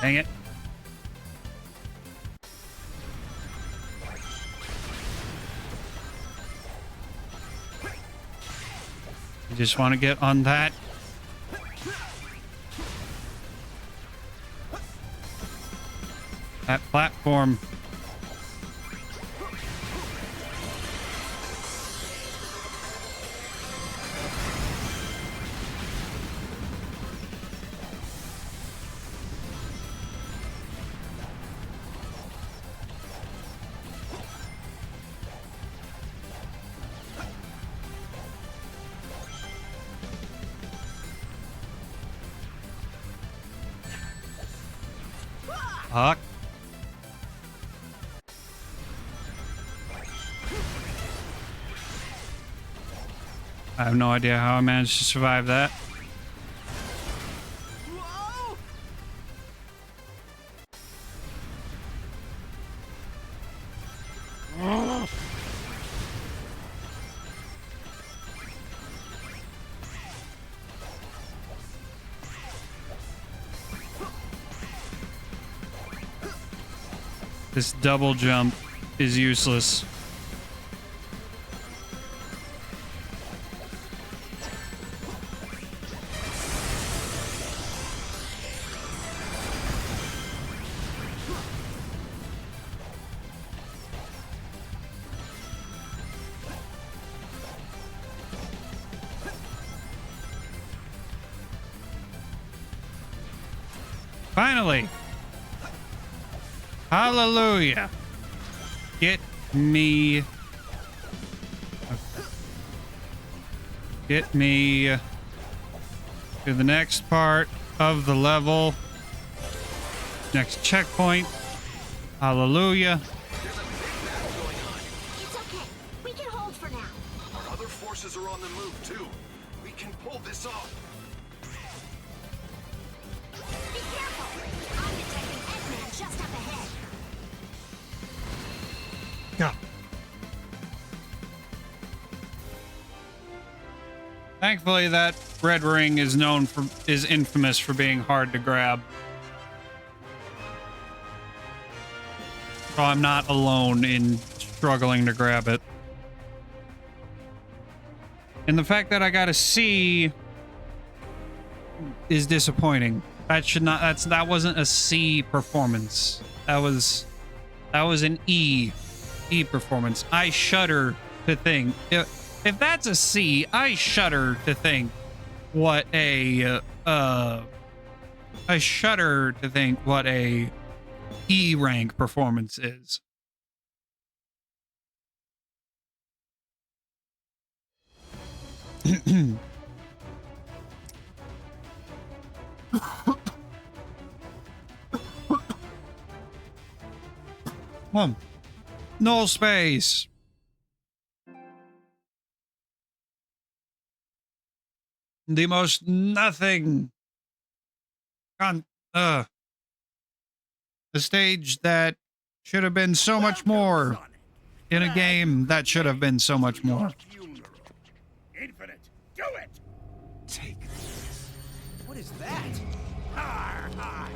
Dang it. You just want to get on that. That platform. Fuck. I have no idea how I managed to survive that. This double jump is useless. Finally. Hallelujah. Get me to the next part of the level. Next checkpoint. Hallelujah. It's okay. We can hold for now. Our other forces are on the move too. We can pull this off. Be careful. I'm detecting Eggman just up ahead. Yeah. Thankfully, that red ring is infamous for being hard to grab. So I'm not alone in struggling to grab it. And the fact that I got a C is disappointing. That should not, that wasn't a C performance. That was an E performance. I shudder to think, if that's a C, I shudder to think what a E rank performance is. Null space. The most nothing. The stage that should have been so much more in a game that should have been so much more. Infinite, do it! Take this. What is that? Har, har.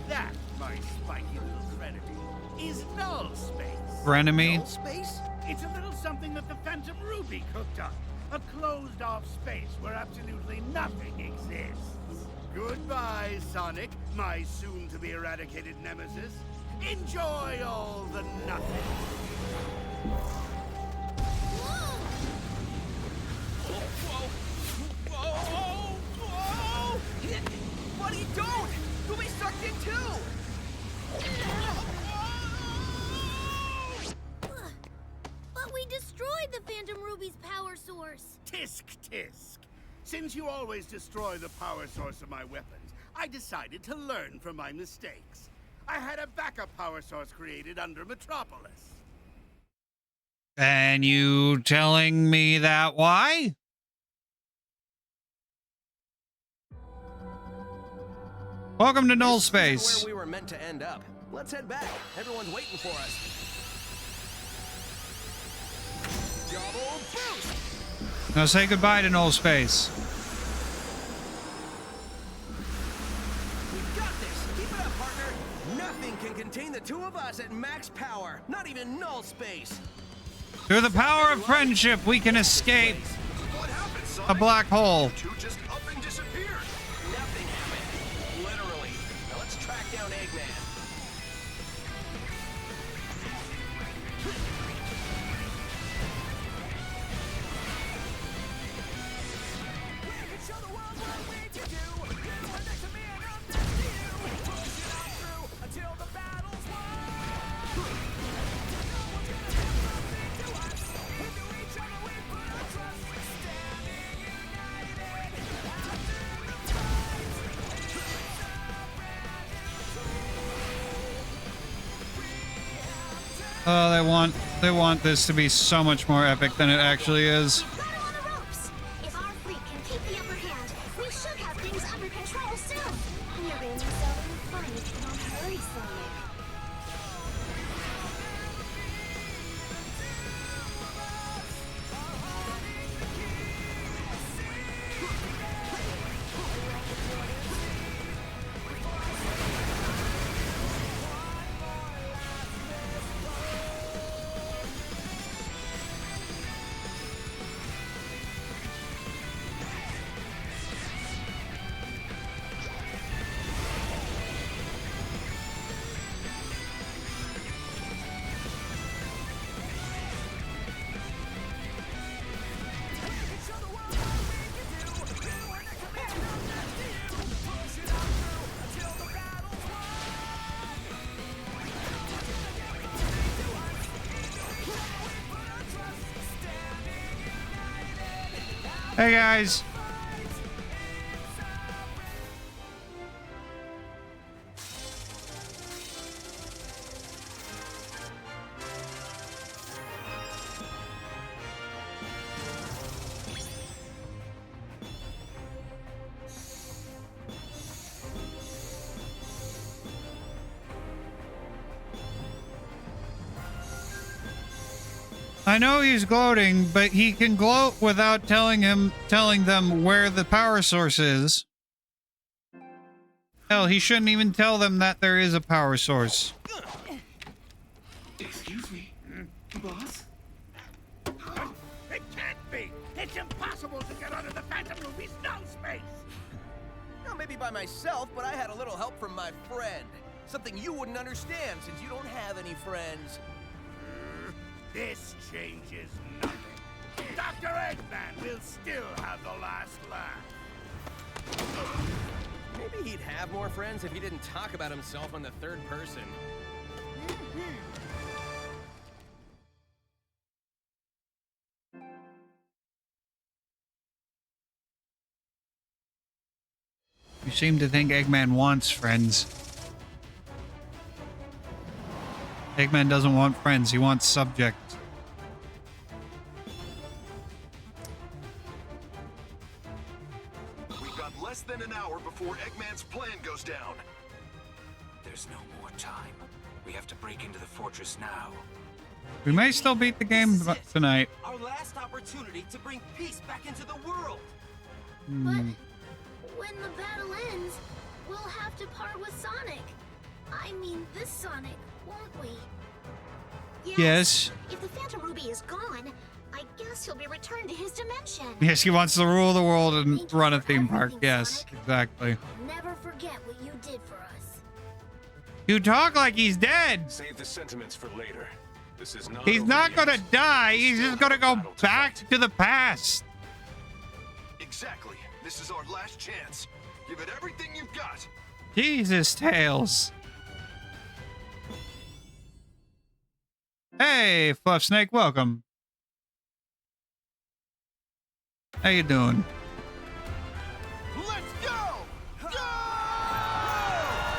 That, my spiky little frenemy, is null space. Frenemy? Null space? It's a little something that the Phantom Ruby cooked up. A closed-off space where absolutely nothing exists. Goodbye, Sonic, my soon-to-be-eradicated nemesis. Enjoy all the nothing. Buddy, don't! You'll be sucked in too! But we destroyed the Phantom Ruby's power source. Tisk tisk. Since you always destroy the power source of my weapons, I decided to learn from my mistakes. I had a backup power source created under Metropolis. And you telling me that why? Welcome to Null Space. Where we were meant to end up. Let's head back. Everyone's waiting for us. Double boost! Now say goodbye to Null Space. We've got this. Keep it up, partner. Nothing can contain the two of us at max power. Not even Null Space. Through the power of friendship, we can escape a black hole. Two just up and disappeared. Nothing happened. Literally. Now let's track down Eggman. Oh, they want this to be so much more epic than it actually is. Battle on the ropes. If our fleet can keep the upper hand, we should have things under control soon. You're being so funny. Don't hurry, Sonic. Hey guys. I know he's gloating, but he can gloat without telling them where the power source is. Hell, he shouldn't even tell them that there is a power source. Excuse me, boss? It can't be! It's impossible! myself, but I had a little help from my friend. Something you wouldn't understand since you don't have any friends. This changes nothing. Dr. Eggman will still have the last laugh. Maybe he'd have more friends if he didn't talk about himself in the third person. You seem to think Eggman wants friends. Eggman doesn't want friends, he wants subjects. We've got less than an hour before Eggman's plan goes down. There's no more time. We have to break into the fortress now. We may still beat the game tonight. Our last opportunity to bring peace back into the world. But when the battle ends, we'll have to part with Sonic. I mean, this Sonic, won't we? Yes. If the Phantom Ruby is gone, I guess he'll be returned to his dimension. Yes, he wants to rule the world and run a theme park. Yes, exactly. Never forget what you did for us. You talk like he's dead. Save the sentiments for later. This is not. He's not gonna die. He's just gonna go back to the past. Exactly. This is our last chance. Give it everything you've got. Jesus, Tails. Hey, Fluff Snake, welcome. How you doing? Let's go!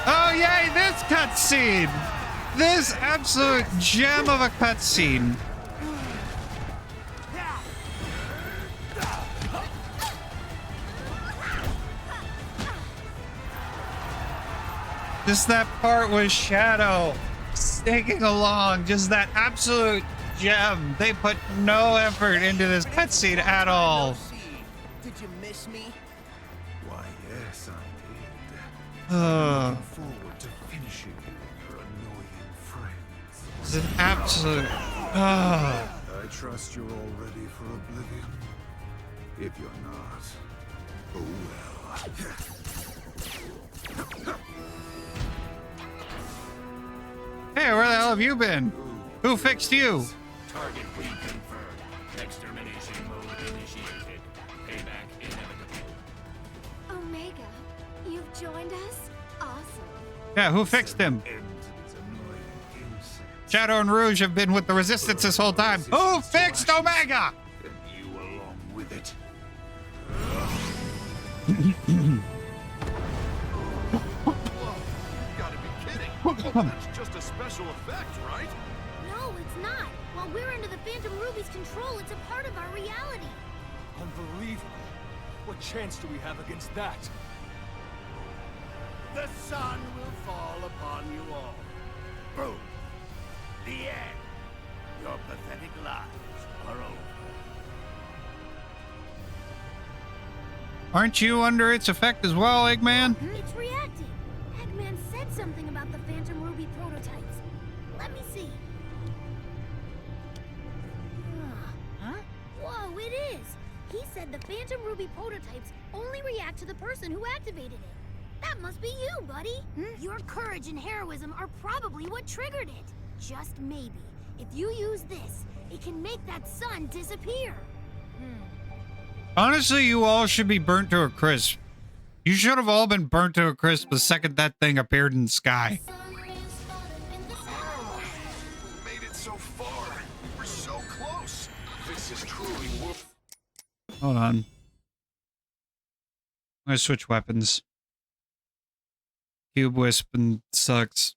Oh, yay, this cutscene! This absolute gem of a cutscene. Just that part with Shadow sneaking along, just that absolute gem. They put no effort into this cutscene at all. Did you miss me? Why, yes, I did. Looking forward to finishing your annoying friends. It's an absolute. I trust you're all ready for oblivion. If you're not, oh well. Hey, where the hell have you been? Who fixed you? Target reconfirmed. Extermination mode initiated. Payback inevitable. Omega, you've joined us? Awesome. Yeah, who fixed him? Shadow and Rouge have been with the Resistance this whole time. Who fixed Omega? And you along with it. Gotta be kidding. That's just a special effect, right? No, it's not. While we're under the Phantom Ruby's control, it's a part of our reality. Unbelievable. What chance do we have against that? The sun will fall upon you all. Boom. The end. Your pathetic lives are over. Aren't you under its effect as well, Eggman? It's reacting. Eggman said something about the Phantom Ruby prototypes. Let me see. Huh? Whoa, it is. He said the Phantom Ruby prototypes only react to the person who activated it. That must be you, buddy. Your courage and heroism are probably what triggered it. Just maybe, if you use this, it can make that sun disappear. Honestly, you all should be burnt to a crisp. You should have all been burnt to a crisp the second that thing appeared in the sky. We made it so far. We're so close. This is truly worth. Hold on. I'm gonna switch weapons. Cube Wisp and sucks.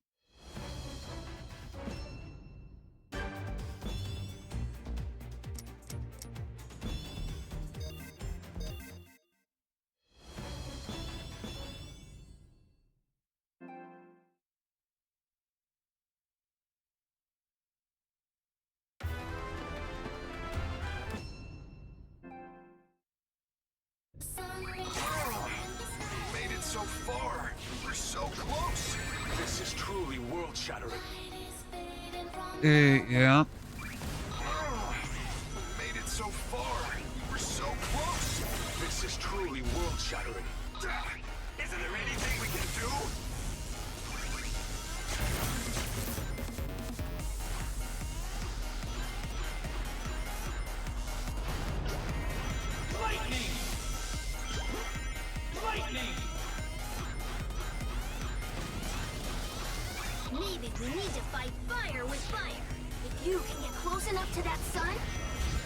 We made it so far. We're so close. This is truly world-shattering. Yeah. We made it so far. We're so close. This is truly world-shattering. Is Is there anything we can do? Lightning! Lightning! Maybe we need to fight fire with fire. If you can get close enough to that sun,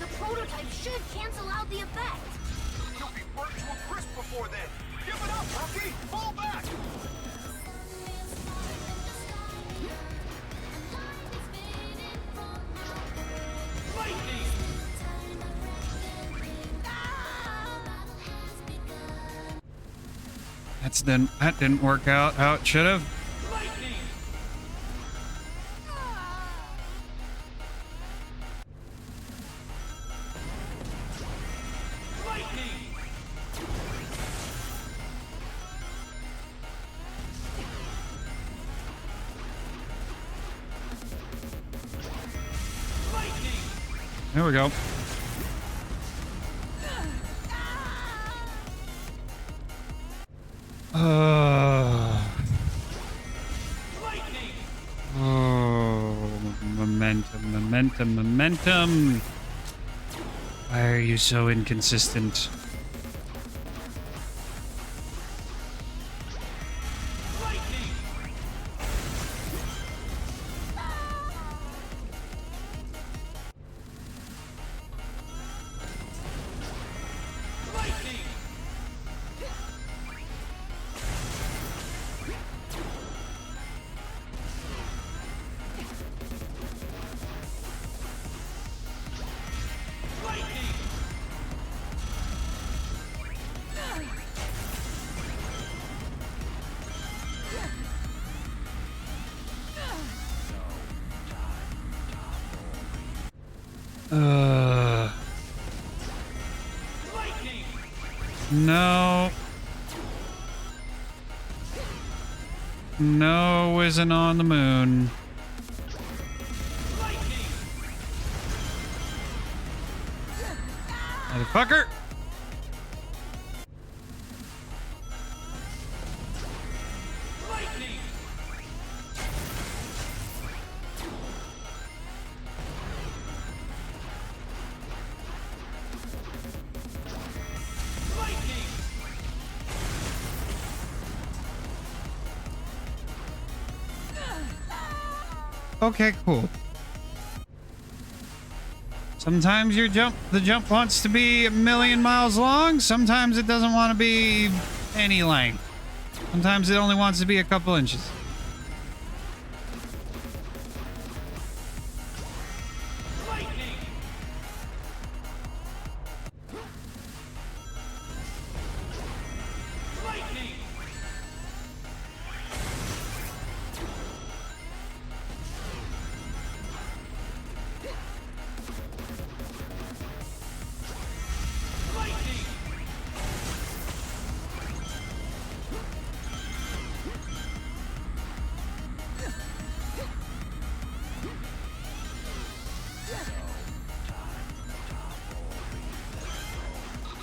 the prototype should cancel out the effect. You'll be burnt to a crisp before then. Give it up, rookie! Fall back! Lightning! That didn't work out how it should have. Lightning! Lightning! Lightning! There we go. Lightning! Oh, momentum. Why are you so inconsistent? Lightning! Lightning! Lightning! Lightning! No. No isn't on the moon. Lightning! Motherfucker. Lightning! Lightning! Okay, cool. Sometimes the jump wants to be a million miles long. Sometimes it doesn't want to be any length. Sometimes it only wants to be a couple inches. Lightning! Lightning! Lightning!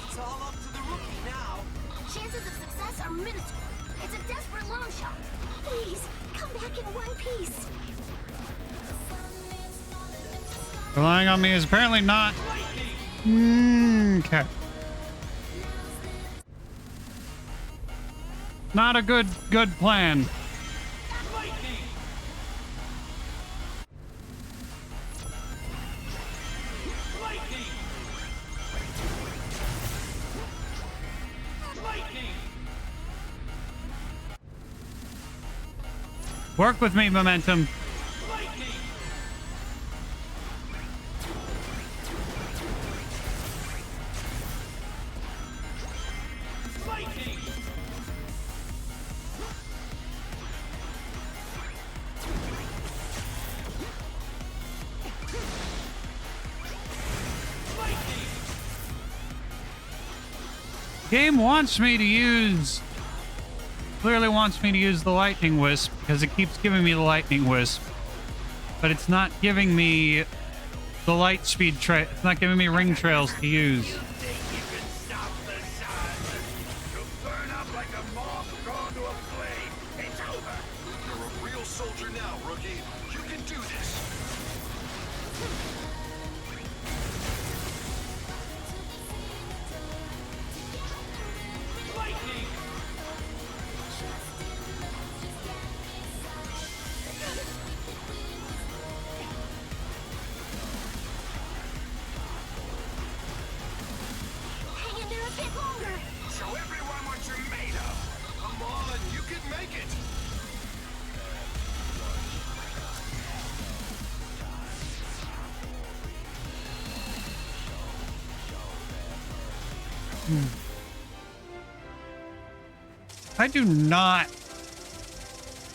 It's all up to the rookie now. Chances of success are minuscule. It's a desperate long shot. Please, come back in one piece. Relying on me is apparently not. Okay. Not a good plan. Lightning! Lightning! Lightning! Work with me, momentum. Lightning! Lightning! Lightning! Game wants me to use... Clearly wants me to use the Lightning Wisp because it keeps giving me the Lightning Wisp. But it's not giving me the light speed trail. It's not giving me ring trails to use. You think you can stop the sun? You'll burn up like a moth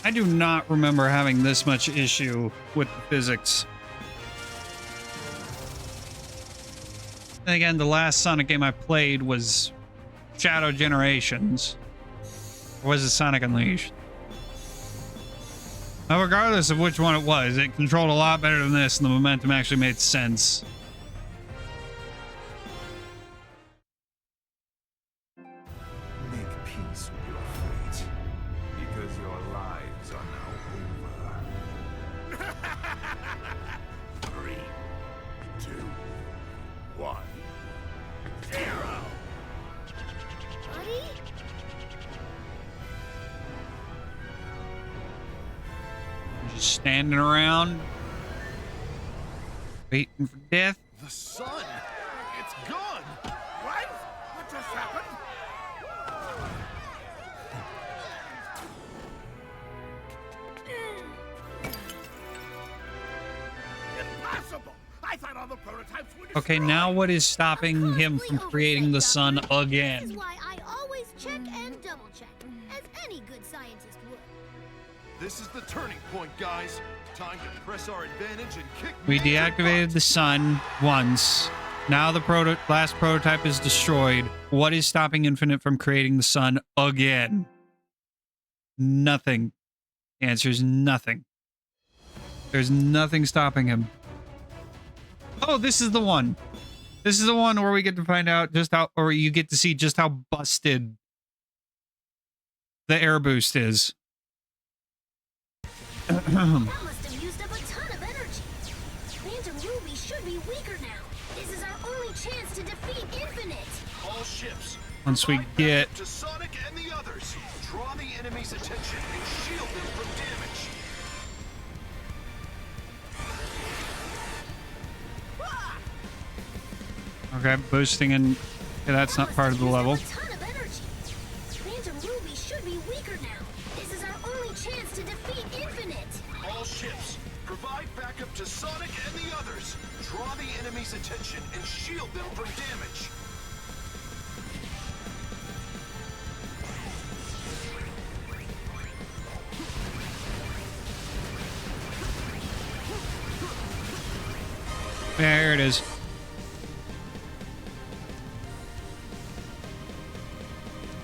I do not remember having this much issue with the physics. And again, the last Sonic game I played was Shadow Generations. Or was it Sonic Unleashed? Now, regardless of which one it was, it controlled a lot better than this, and the momentum actually made sense. Make peace with your fate, because your lives are now over. 3, 2, 1, 0. Buddy? Just standing around, waiting for death. The sun! It's gone! What? What just happened? Impossible! I thought all the prototypes were Okay, destroyed. now what is stopping him from creating the sun This is again? why I always check and double check, as any good scientist would. This is the turning point, guys. Time to press our advantage and kick. We major deactivated butt. the sun once. Now the last prototype is destroyed. What is stopping Infinite from creating the sun again? Nothing. The answer is nothing. There's nothing stopping him. Oh, this is the one. This is the one where we get to find out just how, or you get to see just how busted the air boost is. That must have used up a ton of energy. Phantom Ruby should be weaker now. This is our only chance to defeat Infinite. All ships. Once we provide get backup to Sonic and the others. Draw the enemy's attention and shield them from damage. okay, boosting and okay, that's not part of the level. A ton of energy. Phantom Ruby should be weaker now. This is our only chance to defeat Infinite. All ships. Provide backup to Sonic and the others. Draw the enemy's attention and shield them from damage. There it is.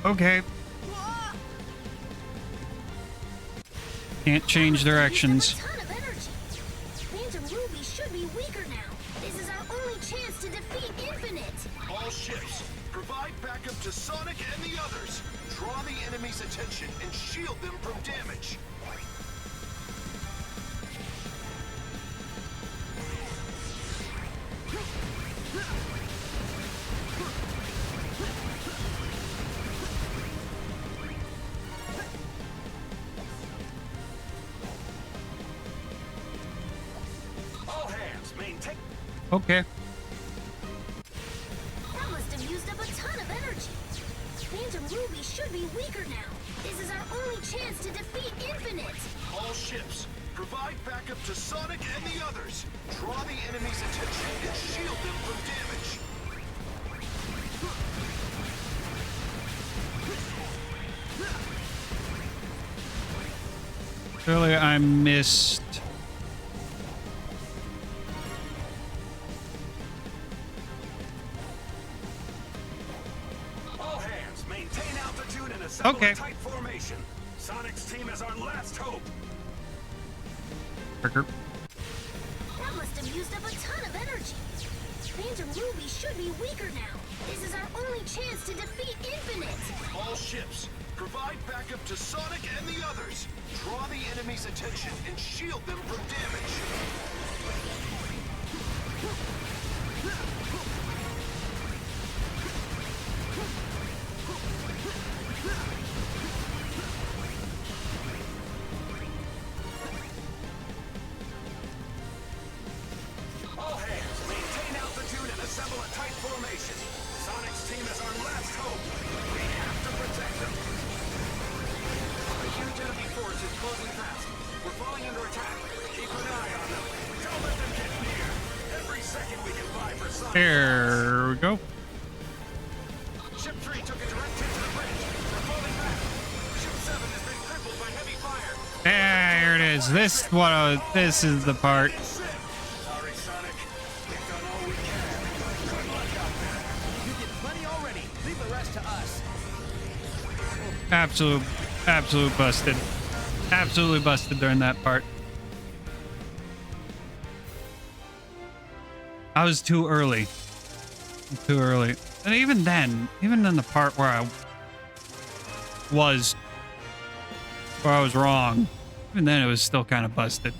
Okay. Can't change directions. A ton of energy. Phantom Ruby should be weaker now. This is our only chance to defeat Infinite. All ships. Provide backup to Sonic and the others. Draw the enemy's attention and shield them from damage. All hands, maintain. Okay. That must have used up a ton of energy. Phantom Ruby should be weaker now. This is our only chance to defeat Infinite. All ships. Provide backup to Sonic and the others. Draw the enemy's attention and shield them from damage. Clearly I missed. All hands, maintain altitude and assemble Okay. a tight formation. Sonic's team is our last hope. Burger. That must have used up a ton of energy. Phantom Ruby should be weaker now. This is our only chance to defeat Infinite. All ships. Provide backup to Sonic and the others. Draw the enemy's attention and shield them from damage. All hands, maintain altitude and assemble a tight formation. Sonic's team is our last hope. We have to protect them. A huge enemy force is closing fast. We're falling under attack. Keep an eye on them. Don't let them get near. Every second we can buy for Sonic. There we go. is this this is the part. Sorry, Sonic. We've done all we can. Good luck out there. You did plenty already. Leave the rest to us. Absolute busted. Absolutely busted during that part. I was too early. Too early. And even then, even in the part where I was wrong, even then it was still kind of busted.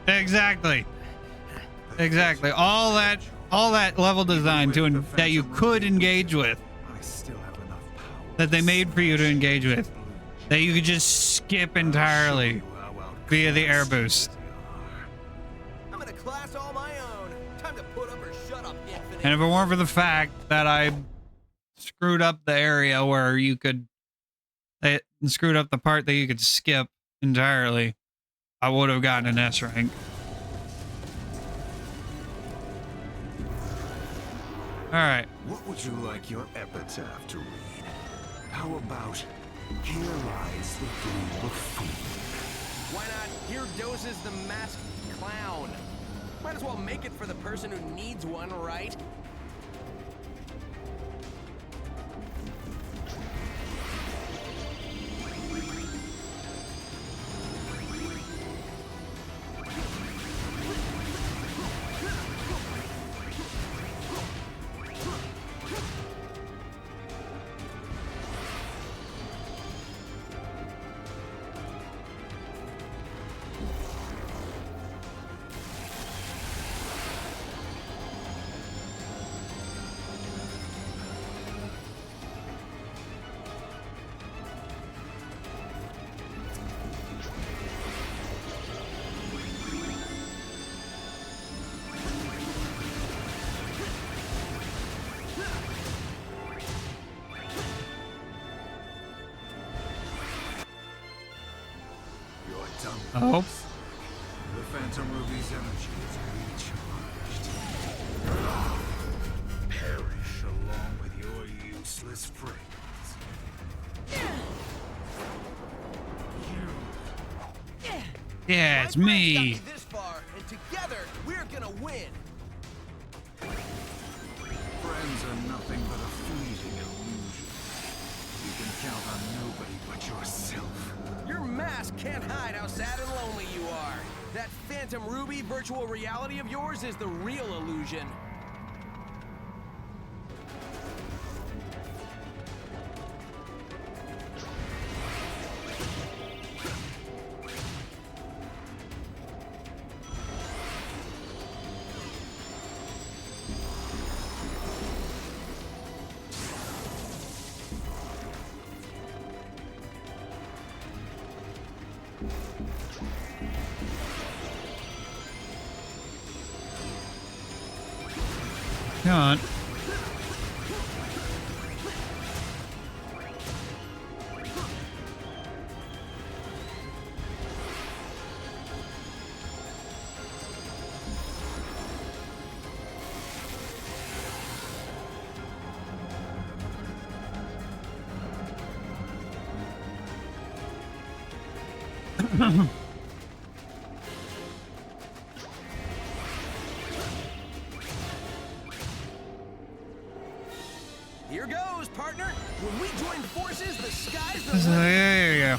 Exactly. Exactly. All that level design that you could engage with, that they made for you to engage with, that you could just skip entirely via the air boost. I'm in a class all my own. Time to put up or shut up, Infinite. And if it weren't for the fact that I screwed up the area where you could, it screwed up the part that you could skip entirely, I would have gotten an S rank. All right. What would you like your epitaph to read? How about, here lies the group of fools. Why not, here doses the masked clown? Might as well make it for the person who needs one, right? Oh. The Phantom Ruby's energy is recharged. Perish along with your useless friends. Yeah, it's My friends got me. This far, and together we're gonna win. Friends are nothing but a fleeting illusion. You can count on nobody but yourself. Your mask can't hide how sad and lonely you are. That Phantom Ruby virtual reality of yours is the real illusion. Come on. Here goes, partner. When we join forces, the sky's the There you go.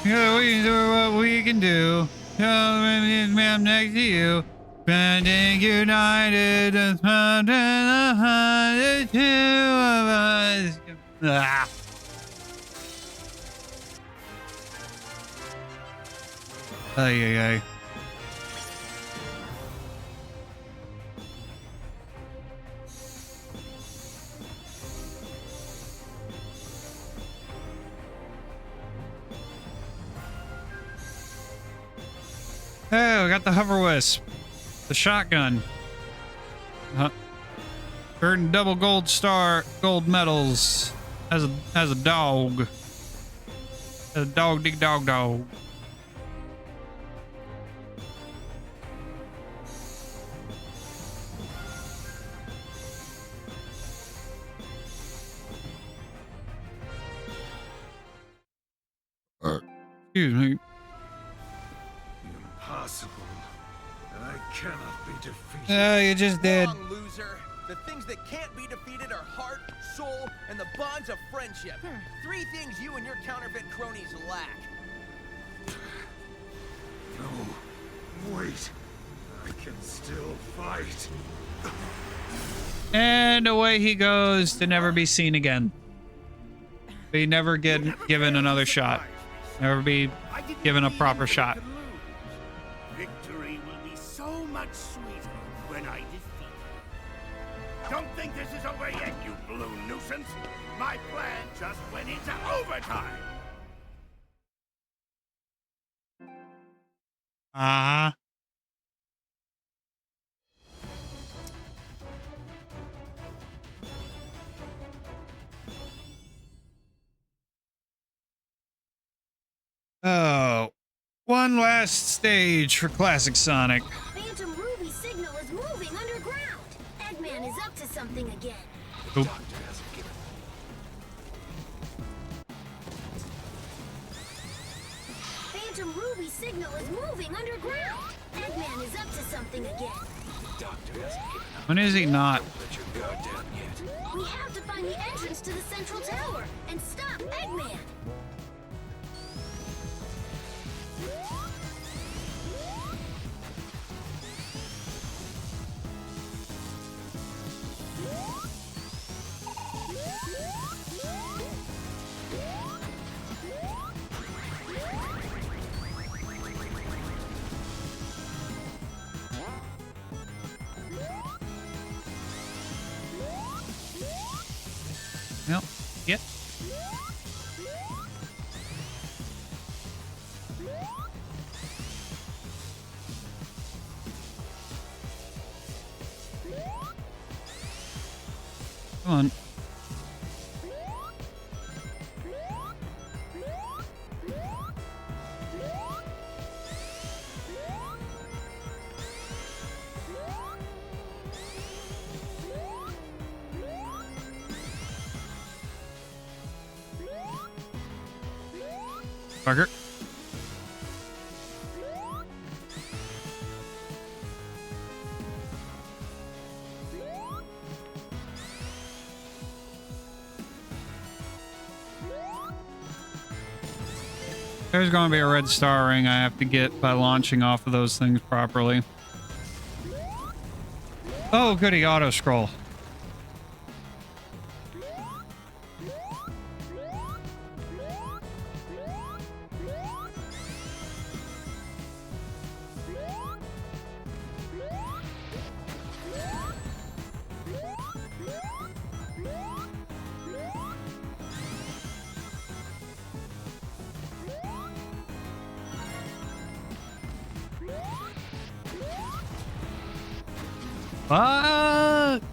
Yeah, we can do what we can do. I'm next to you. Standing united, the two of us. Ah. Ay, ay, ay. Oh, we got the hover wisp, the shotgun. Earned double gold medals as a dog. A dog, dig dog, dog. Excuse me. Impossible. I cannot be defeated. You just did. Wrong, loser. The things that can't be defeated are heart, soul, and the bonds of friendship. 3 things you and your counterfeit cronies lack. No. Wait. I can still fight. And away he goes to never be seen again. Be never get given another shot. Never be given a proper shot. Victory will be so much sweeter when I defeat you. Don't think this is over yet, you blue nuisance. My plan just went into overtime. Oh, one last stage for Classic Sonic. Phantom Ruby signal is moving underground. Eggman is up to something again. Oop. Phantom Ruby signal is moving underground. Eggman is up to something again. When is he not? We have to find the entrance to the central tower and stop Eggman. Yep. Yep. Come on. Fucker. There's going to be a red star ring I have to get by launching off of those things properly. Oh, goody, auto scroll. Fuck!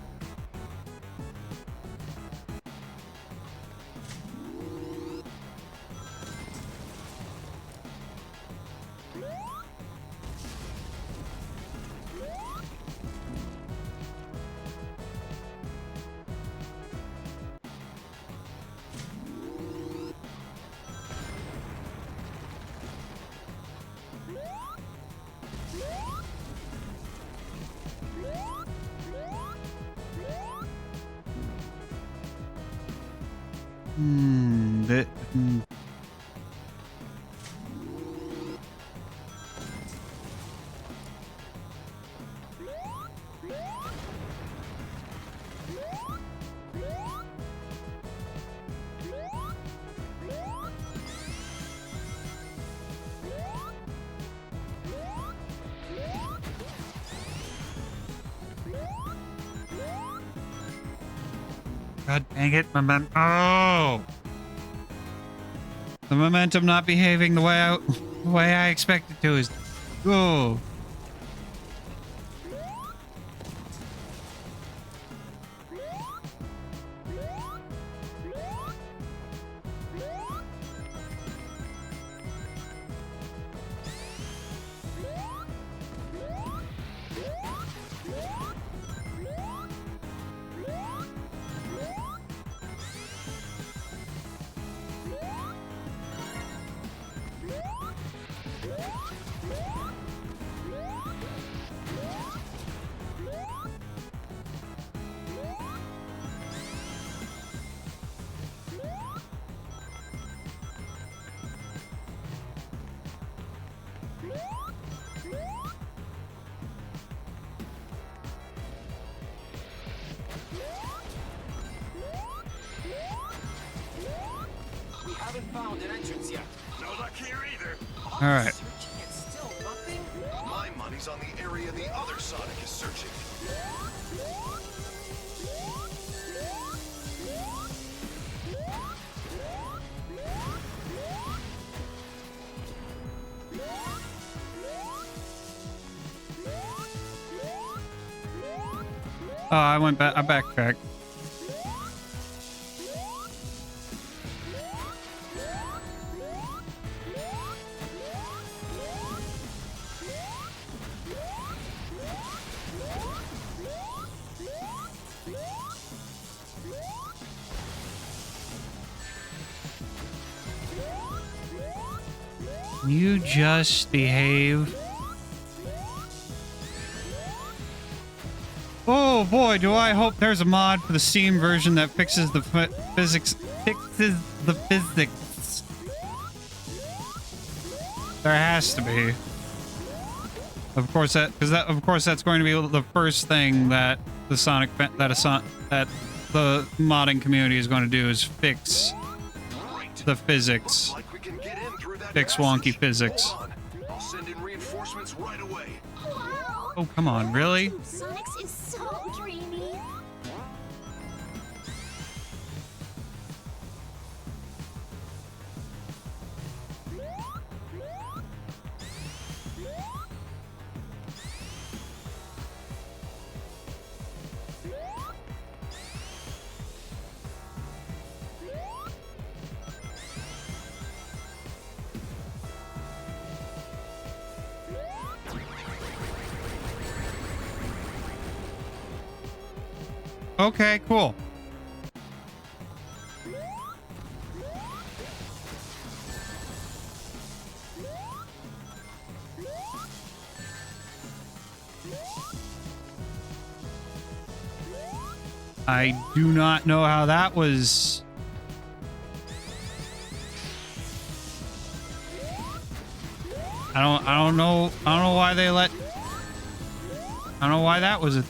God dang it, momentum. Oh! The momentum not behaving the way I expect it to is... Oh. haven't found an entrance yet. No luck here either. All right. Searching and still nothing? My money's on the area the other Sonic is searching. Oh, I went back. I backtracked. You just behave. Oh boy, do I hope there's a mod for the Steam version that fixes the physics. There has to be. Of course, that's going to be the first thing that the the modding community is going to do is fix the physics. Fix wonky physics. I'll send in reinforcements right away. Oh, come on, really? Sonic's is so dreamy. Okay, cool. I do not know how that was. I don't know why they let. I don't know why that was a.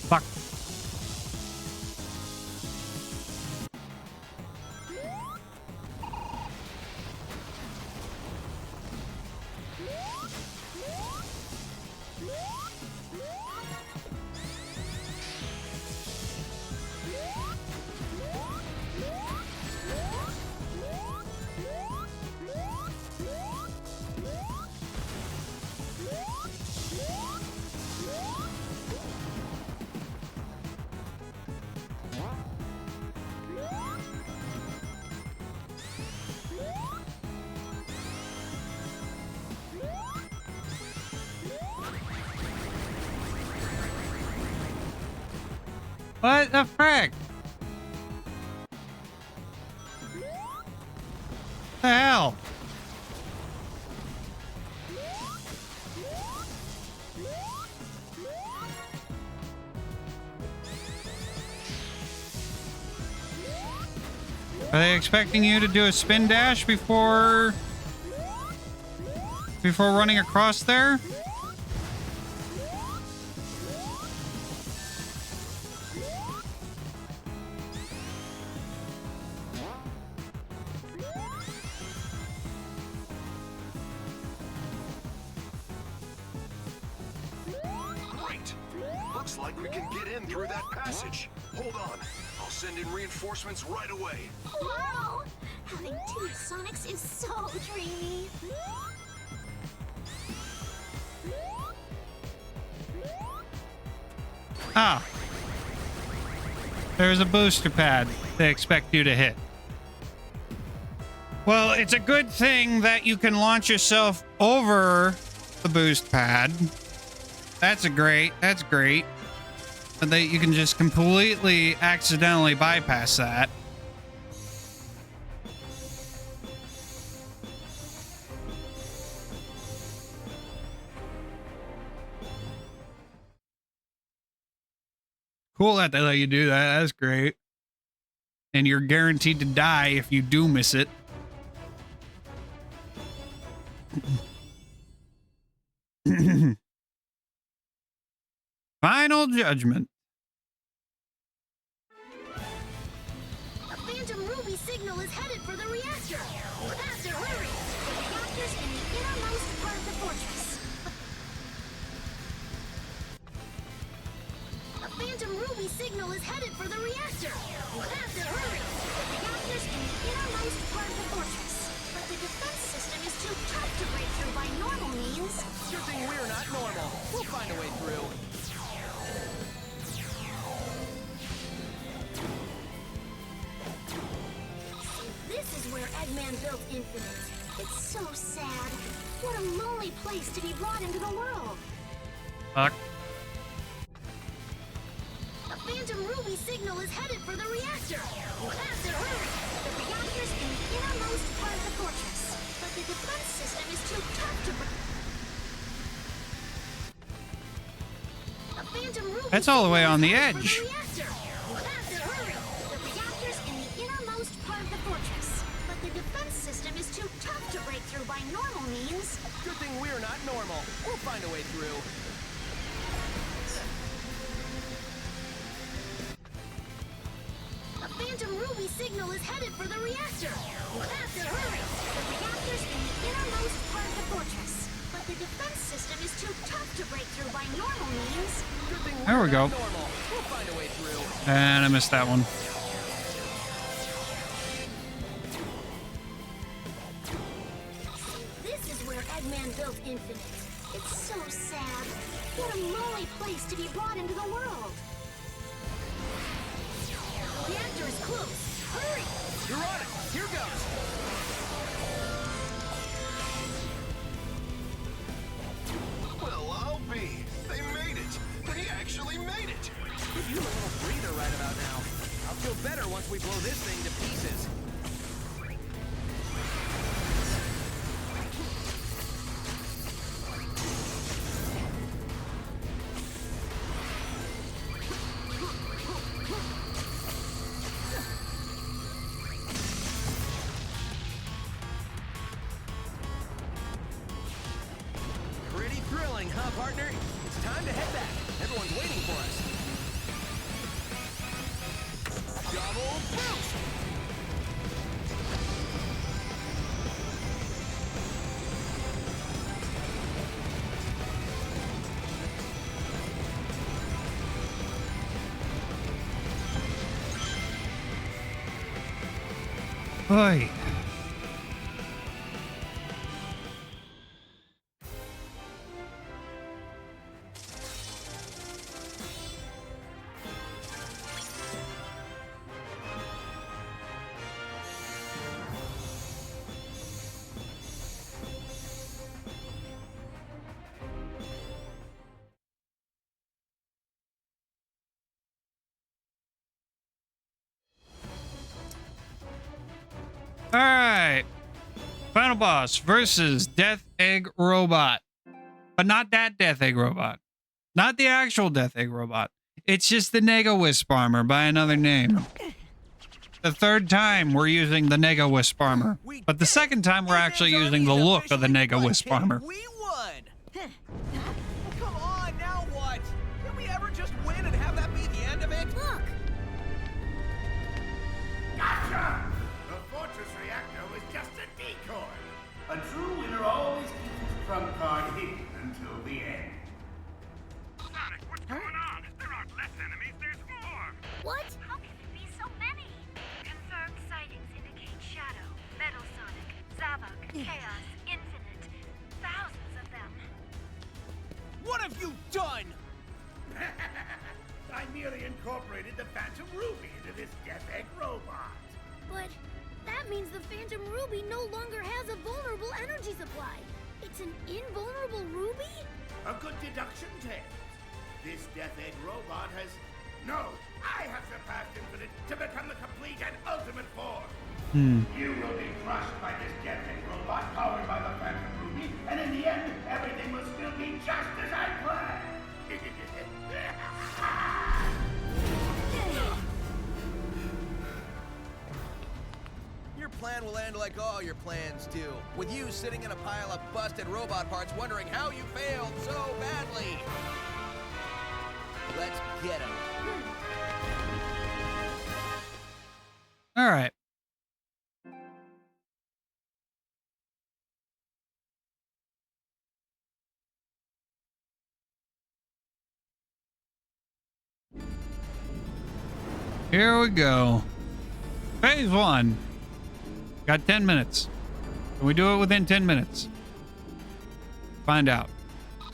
Fuck. What the frick? The hell? Are they expecting you to do a spin dash before running across there? Looks like we can get in through that passage. Hold on. I'll send in reinforcements right away. Wow! Having two Sonics is so dreamy. Ah. There's a booster pad they expect you to hit. Well, it's a good thing that you can launch yourself over the boost pad. That's great. And that you can just completely accidentally bypass that. Cool that they let you do that. That's great. And you're guaranteed to die if you do miss it. Final judgment. Ruby signal is headed for the reactor. You have to hurry. The reactor's in the innermost part of the fortress, but the defense system is too tough to break through by normal means. Good thing we're not normal. We'll find a way through. This is where Eggman built Infinite. It's so sad. What a lonely place to be brought into the world. Fuck. A Phantom Ruby signal is headed for the reactor. You have to hurry. The reactor's in the innermost part of the fortress, but the defense system is too tough to break. A Phantom Ruby That's all the way on the signal is edge. headed for the reactor. You have to hurry. The reactor's in the innermost part of the fortress, but the defense system is too tough to break through by normal means. Good thing we're not normal. We'll find a way through. A Phantom Ruby signal is headed for the reactor. You have to hurry. The reactor's in the innermost part of the fortress, but the defense system is too tough to break through by normal means. Good thing There we go. not normal. We'll find a way through. And I missed that one. This is where Eggman built Infinite. It's so sad. What a lonely place to be brought into the world. The reactor is close. Hurry! You're on it. Here goes. Well, I'll be. They made it. They actually made it. Give you a little breather right about now. I'll feel better once we blow this thing to pieces. Pretty thrilling, huh, partner? It's time to head back. Everyone's waiting for us. Double boost! Oy. All right. Final boss versus Death Egg Robot. But not that Death Egg Robot. Not the actual Death Egg Robot. It's just the Nega Wisp armor by another name. The third time we're using the Nega Wisp armor. But the second time we're actually using the look of the Nega Wisp armor. We won! Come on, now what? Can we ever just win and have that be the end of it? Look! Gotcha! The fortress reactor was just a decoy. A true winner always keeps his trump card hidden until the end. Sonic, what's going on? There aren't less enemies, there's more! What? How can there be so many? Confirmed sightings indicate Shadow, Metal Sonic, Zavok, Chaos, Infinite. Thousands of them. What have you done? I merely incorporated the Phantom Ruby into this Death Egg Robot. But that means the Phantom Ruby no longer has a vulnerable energy supply. It's an invulnerable ruby? A good deduction, Tails. This Death Egg Robot has... No! I have surpassed Infinite to become the complete and ultimate form! You will be crushed by this Death Egg Robot powered by the Phantom Ruby, and in the end, everything will still be just as I planned! Your plan will end like all your plans do, with you sitting in a pile of busted robot parts wondering how you failed so badly. Let's get him. All right. Here we go. Phase 1. Got 10 minutes. Can we do it within 10 minutes? Find out.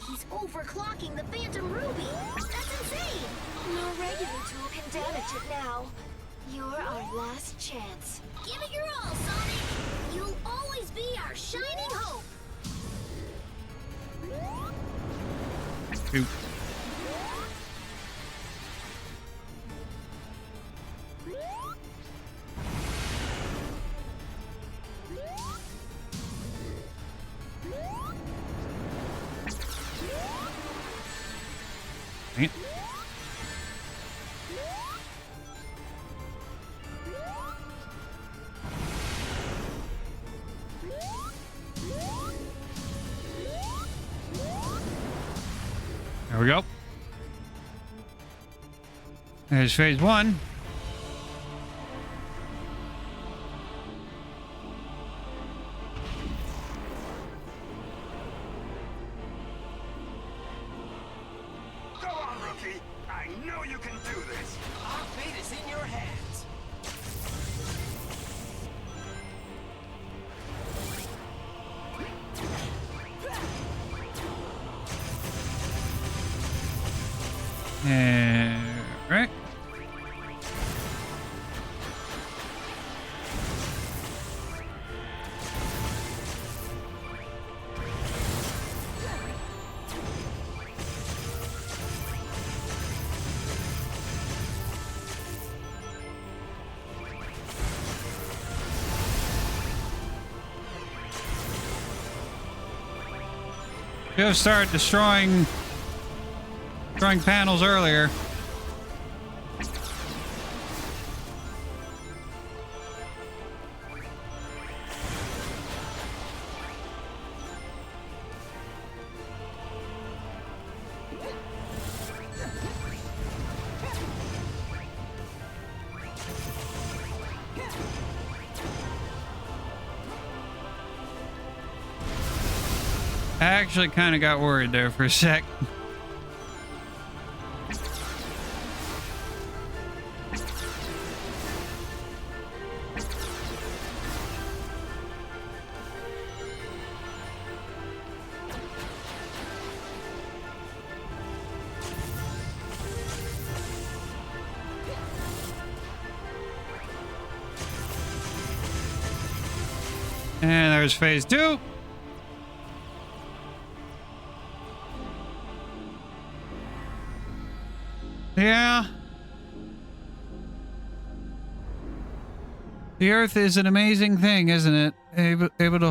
He's overclocking the Phantom Ruby. That's insane. No regular tool can damage it now. You're our last chance. Give it your all, Sonic. You'll always be our shining hope. Shoot. Dang it. There we go. There's phase 1. Go on, rookie. I know you can do this. Our fate is in your hands. Right. Should have started destroying panels earlier. I actually kind of got worried there for a sec. And there's phase 2. Yeah. The Earth is an amazing thing, isn't it? Able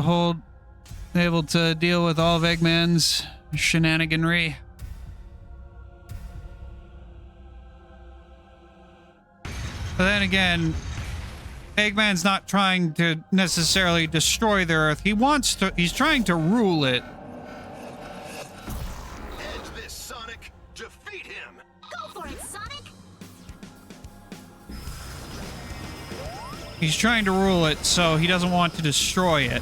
to deal with all of Eggman's shenaniganry. But then again, Eggman's not trying to necessarily destroy the Earth. He's trying to rule it. End this, Sonic. Defeat him. Go for it, Sonic. He's trying to rule it, so he doesn't want to destroy it.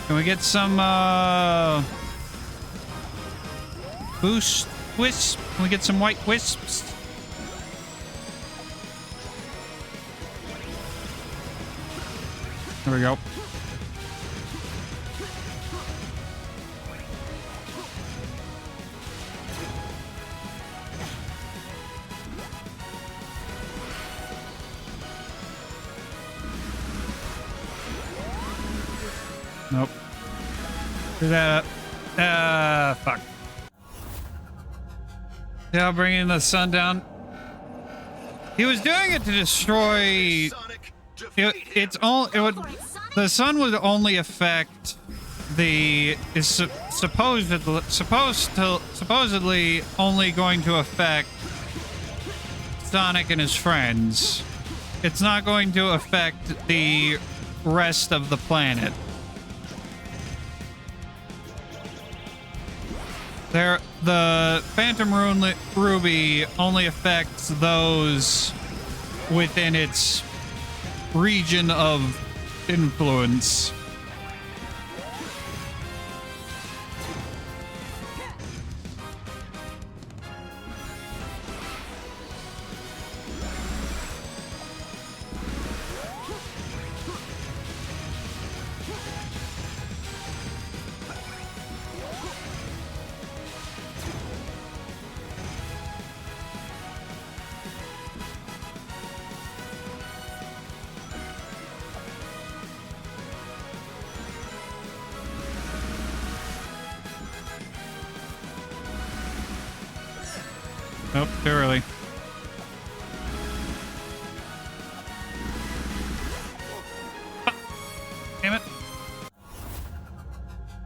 Can we get some boost wisps? Can we get some white wisps? There we go. Nope. Do that. Fuck. Yeah, bringing the sun down. He was doing it to destroy. The sun would only affect the supposedly only going to affect Sonic and his friends. It's not going to affect the rest of the planet. The Phantom Ruby only affects those within its region of influence. Nope, too early. Ah, damn it.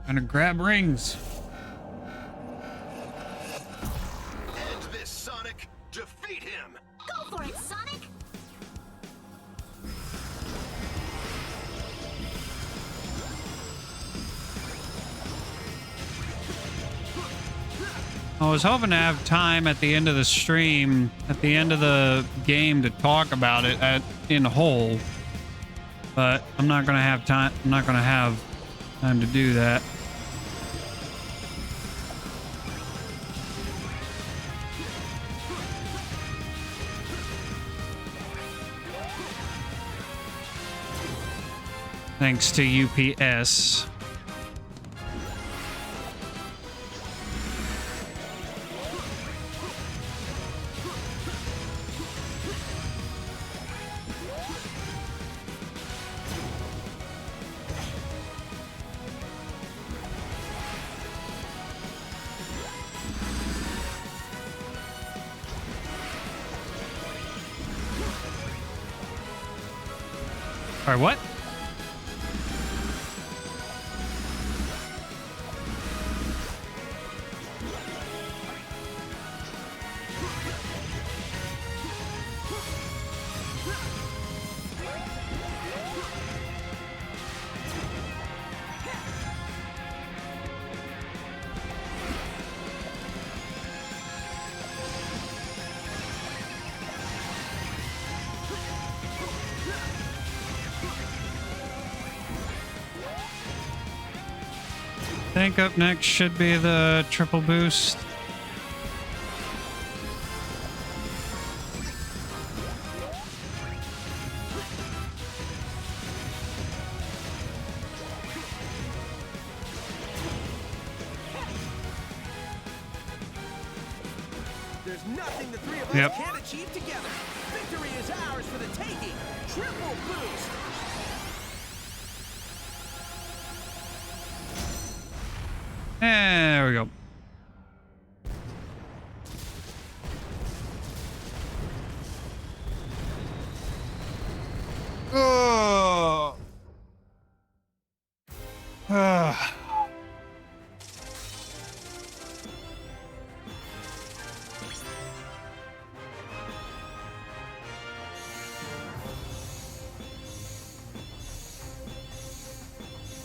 Trying to grab rings. End this, Sonic! Defeat him! Go for it, Sonic! I was hoping to have time at the end of the stream, at the end of the game, to talk about it in whole, but I'm not gonna have time. I'm not gonna have time to do that. Thanks to UPS. Or what? I think up next should be the triple boost. There's nothing the three of us Yep. can't achieve together. Victory is ours for the taking. Triple boost. There we go. Oh. Ah.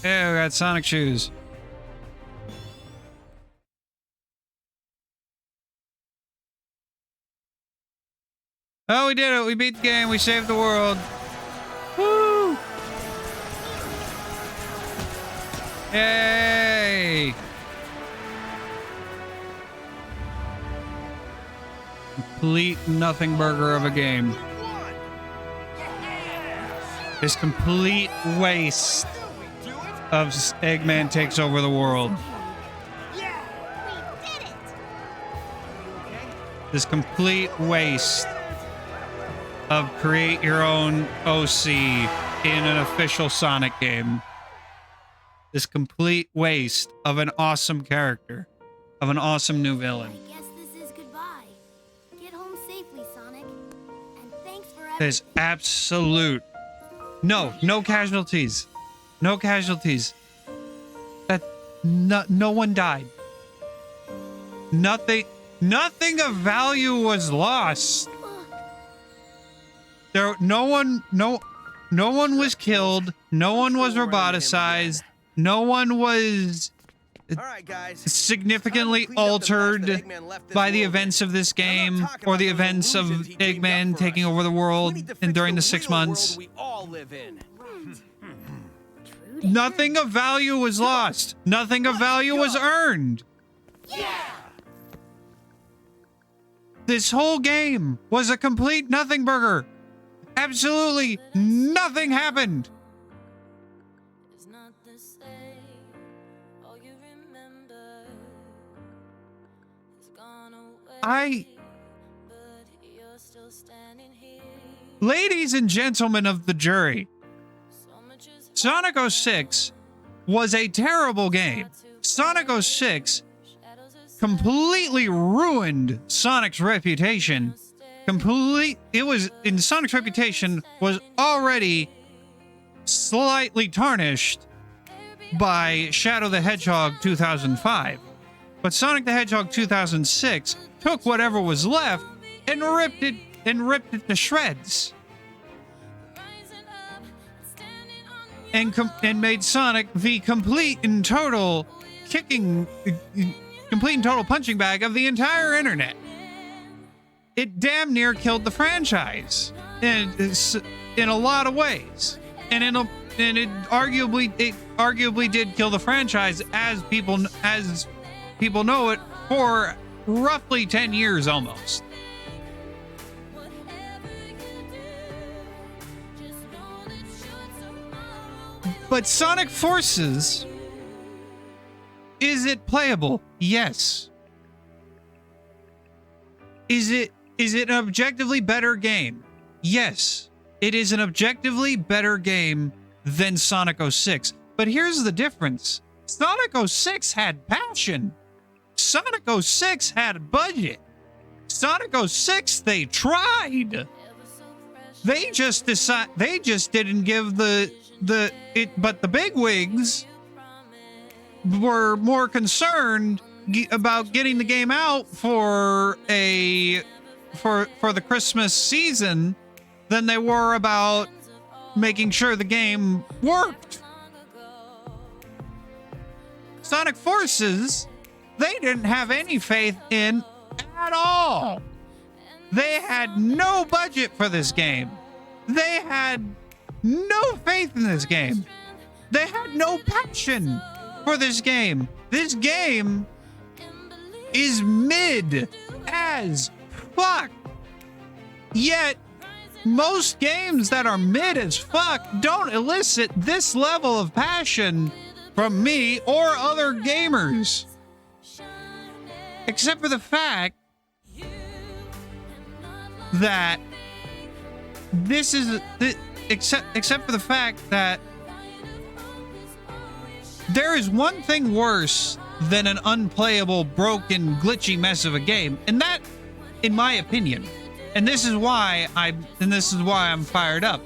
Yeah, we got Sonic shoes. Oh, we did it. We beat the game. We saved the world. Woo! Yay! Complete nothing burger of a game. This complete waste of Eggman takes over the world. This complete waste of create your own OC in an official Sonic game. This complete waste of an awesome character, of an awesome new villain. I guess this is goodbye. Get home safely, Sonic. And thanks for There's absolute no casualties. No casualties. That no one died. Nothing of value was lost. No No one was killed. No one was roboticized. No one was significantly altered by the events of this game or the events of Eggman taking over the world and during the 6 months. Nothing of value was lost. Nothing of value was earned. This whole game was a complete nothing burger. Absolutely nothing happened. Ladies and gentlemen of the jury, Sonic 06 was a terrible game. Sonic 06 completely ruined Sonic's reputation. Sonic's reputation was already slightly tarnished by Shadow the Hedgehog 2005. But Sonic the Hedgehog 2006 took whatever was left and ripped it to shreds. And made Sonic the complete and total punching bag of the entire internet. It damn near killed the franchise in a lot of ways, and it arguably did kill the franchise as people know it for roughly 10 years almost. But Sonic Forces, is it playable? Yes. Is it an objectively better game? Yes. It is an objectively better game than Sonic 06. But here's the difference. Sonic 06 had passion. Sonic 06 had a budget. Sonic 06, they tried. They just didn't give but the bigwigs were more concerned about getting the game out for the Christmas season than they were about making sure the game worked. Sonic Forces, they didn't have any faith in at all. They had no budget for this game. They had no faith in this game. They had no passion for this game. This game is mid as fuck. Yet, most games that are mid as fuck don't elicit this level of passion from me or other gamers. Except for the fact that except for the fact that there is one thing worse than an unplayable, broken, glitchy mess of a game, and that, in my opinion, and this is why I'm fired up.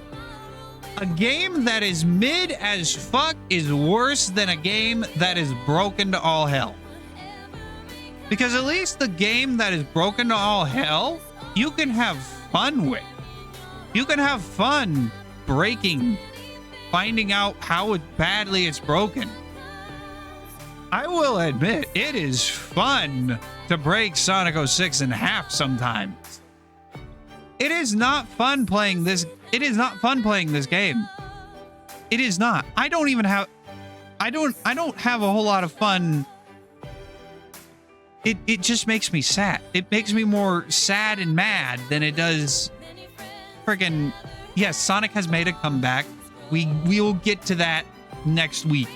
A game that is mid as fuck is worse than a game that is broken to all hell. Because at least the game that is broken to all hell, you can have fun with. You can have fun breaking, finding out how badly it's broken. I will admit, it is fun to break Sonic 06 in half sometimes. It is not fun playing this. It is not fun playing this game. It is not. I don't have a whole lot of fun. It just makes me sad. It makes me more sad and mad than it does friggin'. Yes, Sonic has made a comeback. We will get to that next week.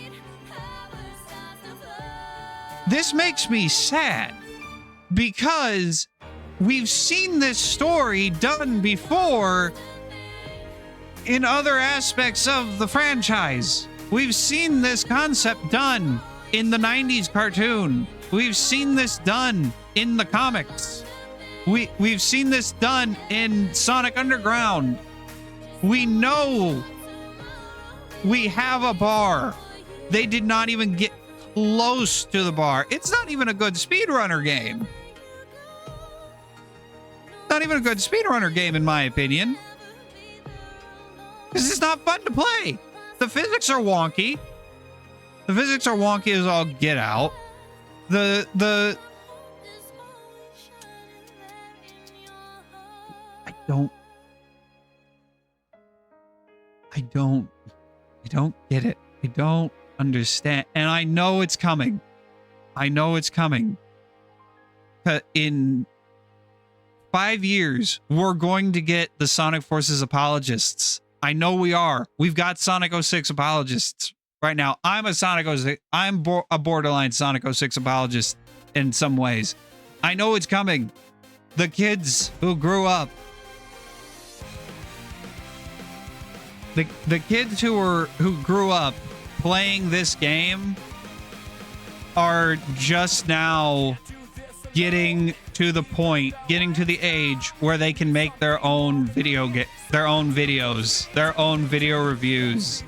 This makes me sad because we've seen this story done before in other aspects of the franchise. We've seen this concept done in the 90s cartoon. We've seen this done in the comics. We've seen this done in Sonic Underground. We know we have a bar. They did not even get close to the bar. It's not even a good speedrunner game. Not even a good speedrunner game, in my opinion. Because it's not fun to play. The physics are wonky. The physics are wonky as all get out. I don't get it. I don't understand. And I know it's coming. I know it's coming. In 5 years, we're going to get the Sonic Forces apologists. I know we are. We've got Sonic 06 apologists right now. I'm a Sonic 06. I'm a borderline Sonic 06 apologist in some ways. I know it's coming. The kids who grew up, the kids who grew up playing this game are just now getting to the age where they can make their own their own videos, their own video reviews.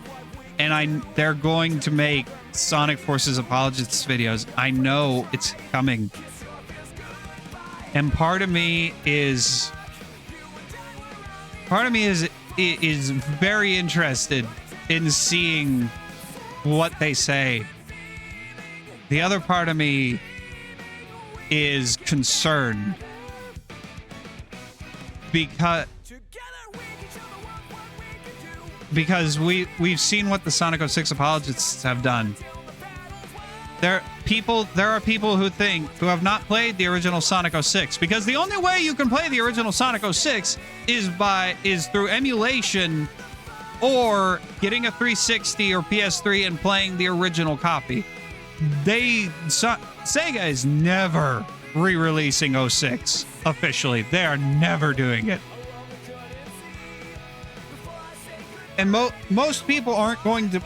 And they're going to make Sonic Forces apologists videos. I know it's coming. And part of me is very interested in seeing what they say. The other part of me is concerned because we've seen what the Sonic 06 apologists have done. There are people who have not played the original Sonic 06, because the only way you can play the original Sonic 06 is through emulation or getting a 360 or PS3 and playing the original copy. Sega is never re-releasing 06 officially. They are never doing it. And most people aren't going to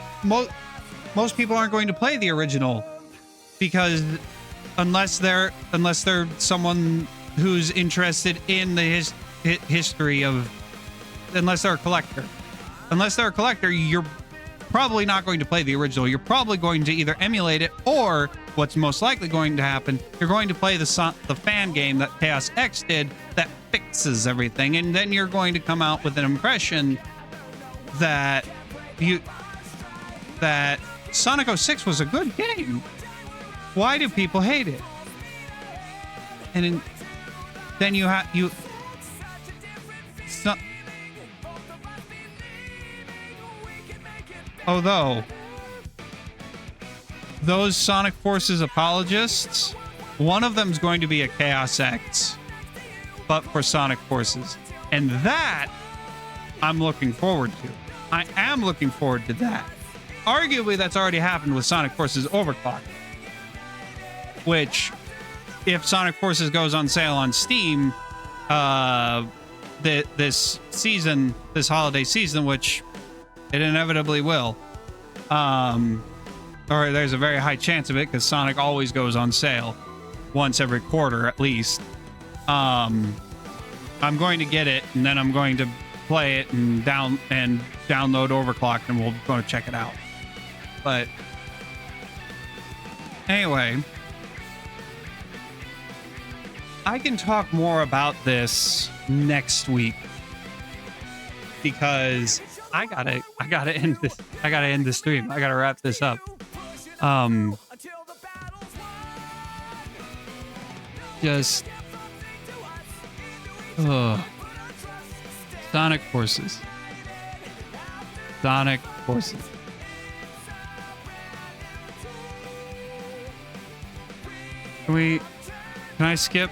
play the original, because unless they're someone who's interested in the history of, unless they're a collector. Unless they're a collector, you're probably not going to play the original. You're probably going to either emulate it, or what's most likely going to happen, you're going to play the fan game that Chaos X did that fixes everything, and then you're going to come out with an impression that Sonic 06 was a good game. Why do people hate it? And then although those Sonic Forces apologists, one of them is going to be a Chaos X, but for Sonic Forces. And that I'm looking forward to. I am looking forward to that. Arguably, that's already happened with Sonic Forces Overclock, which, if Sonic Forces goes on sale on Steam this holiday season, which it inevitably will, or there's a very high chance of it, because Sonic always goes on sale once every quarter at least. I'm going to get it, and then I'm going to play it and download Overclocked, and we'll go check it out. But anyway, I can talk more about this next week, because I gotta end this. I gotta end the stream. I gotta wrap this up. Sonic Forces. Sonic Forces. Can I skip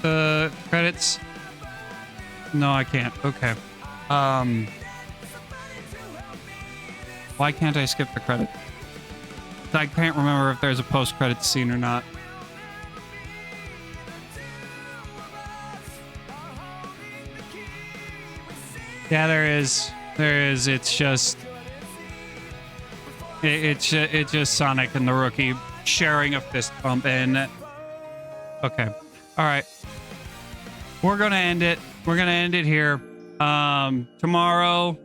the credits? No, I can't. Okay. Why can't I skip the credits? I can't remember if there's a post-credits scene or not. Yeah, there is. It's just Sonic and the Rookie sharing a fist bump, and okay. All right. We're going to end it. We're going to end it here. Tomorrow,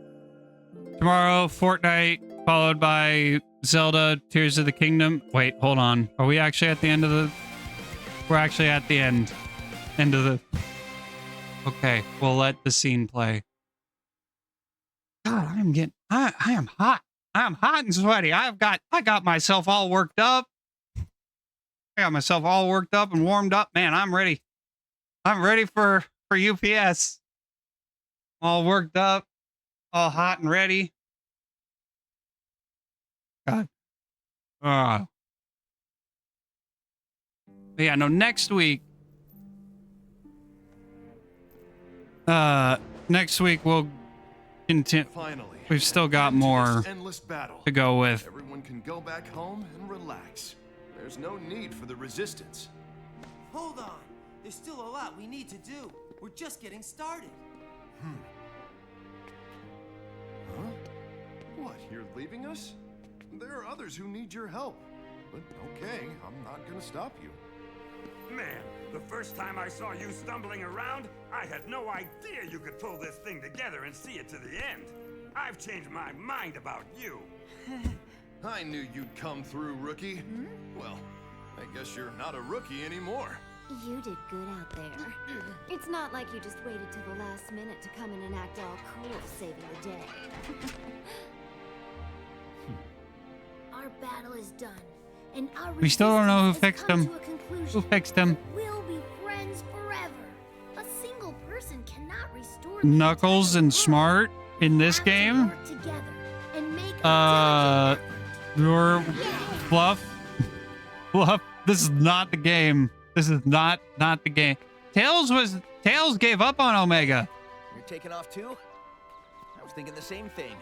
Fortnite, followed by Zelda Tears of the Kingdom. Wait, hold on. Are we actually at the end of the... We're actually at the end of the... Okay, we'll let the scene play. God, I am hot. I'm hot and sweaty. I got myself all worked up. I got myself all worked up and warmed up. Man, I'm ready. I'm ready for UPS. All worked up, all hot and ready. God. But yeah, no, next week. Next week we'll continue. Finally, We've still got more endless battle to go with. Everyone can go back home and relax. There's no need for the resistance. Hold on. There's still a lot we need to do. We're just getting started. Huh? What, you're leaving us? There are others who need your help. But okay, I'm not gonna stop you. Man, the first time I saw you stumbling around, I had no idea you could pull this thing together and see it to the end. I've changed my mind about you. I knew you'd come through, rookie. Well, I guess you're not a rookie anymore. You did good out there. It's not like you just waited till the last minute to come in and act all cool, saving the day. Our battle is done, and our We still don't know who resistance has fixed come him. to a conclusion. Who fixed him? We'll be friends forever. A single person cannot restore the Knuckles entire and world. Smart in this We have to game. work together and make a Your Fluff. Fluff. This is not the game. This is not the game. Tails gave up on Omega. You're taking off too? I was thinking the same thing.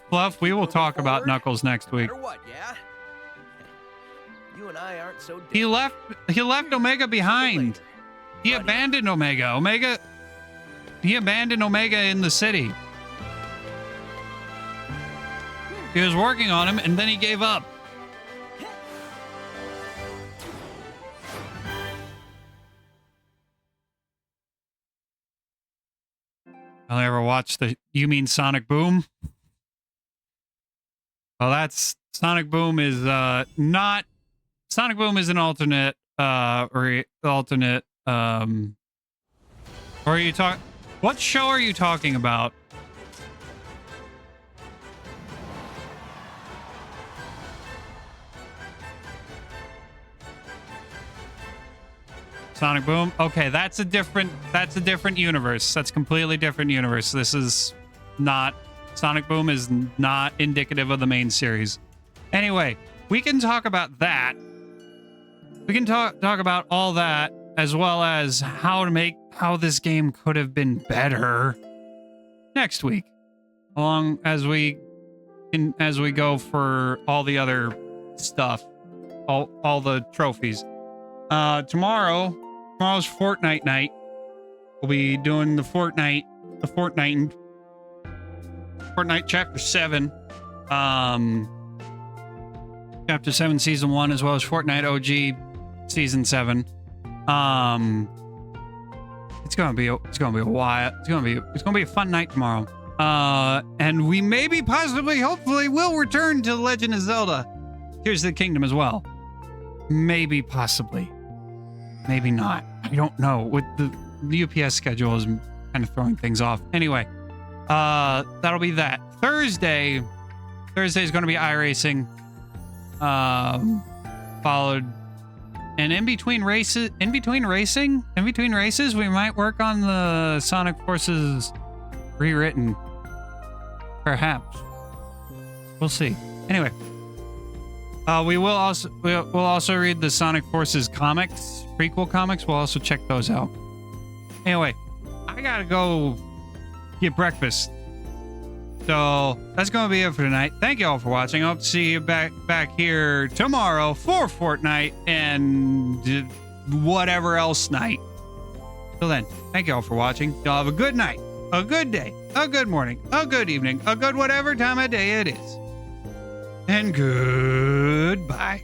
Fluff, we will talk about forward? Knuckles next No week. matter what, yeah? You and I aren't so He left Omega behind. He Buddy. abandoned Omega. He abandoned Omega in the city. He was working on him and then he gave up. I'll ever watch You mean Sonic Boom? Well, that's Sonic Boom is not Sonic Boom is an alternate or are you talk what show are you talking about? Sonic Boom. Okay, that's a different universe. That's completely different universe. This is not Sonic Boom is not indicative of the main series. Anyway, we can talk about that. We can talk about all that as well as how this game could have been better next week. Along as we go for all the other stuff, all the trophies. Tomorrow's Fortnite night. We'll be doing the Fortnite Chapter 7. Chapter 7 Season 1 as well as Fortnite OG Season 7. It's gonna be a while. It's gonna be a fun night tomorrow. And we maybe hopefully will return to Legend of Zelda Tears of the Kingdom as well. Maybe, possibly. Maybe not. I don't know. With the UPS schedule is kind of throwing things off. Anyway, that'll be that. Thursday is going to be iRacing. Followed, and in between races, we might work on the Sonic Forces rewritten. Perhaps. We'll see. Anyway. We'll also read the Sonic Forces comics, prequel comics. We'll also check those out. Anyway, I gotta go get breakfast. So that's gonna be it for tonight. Thank you all for watching. I hope to see you back here tomorrow for Fortnite and whatever else night. Till then, thank you all for watching. Y'all have a good night, a good day, a good morning, a good evening, a good whatever time of day it is. And goodbye.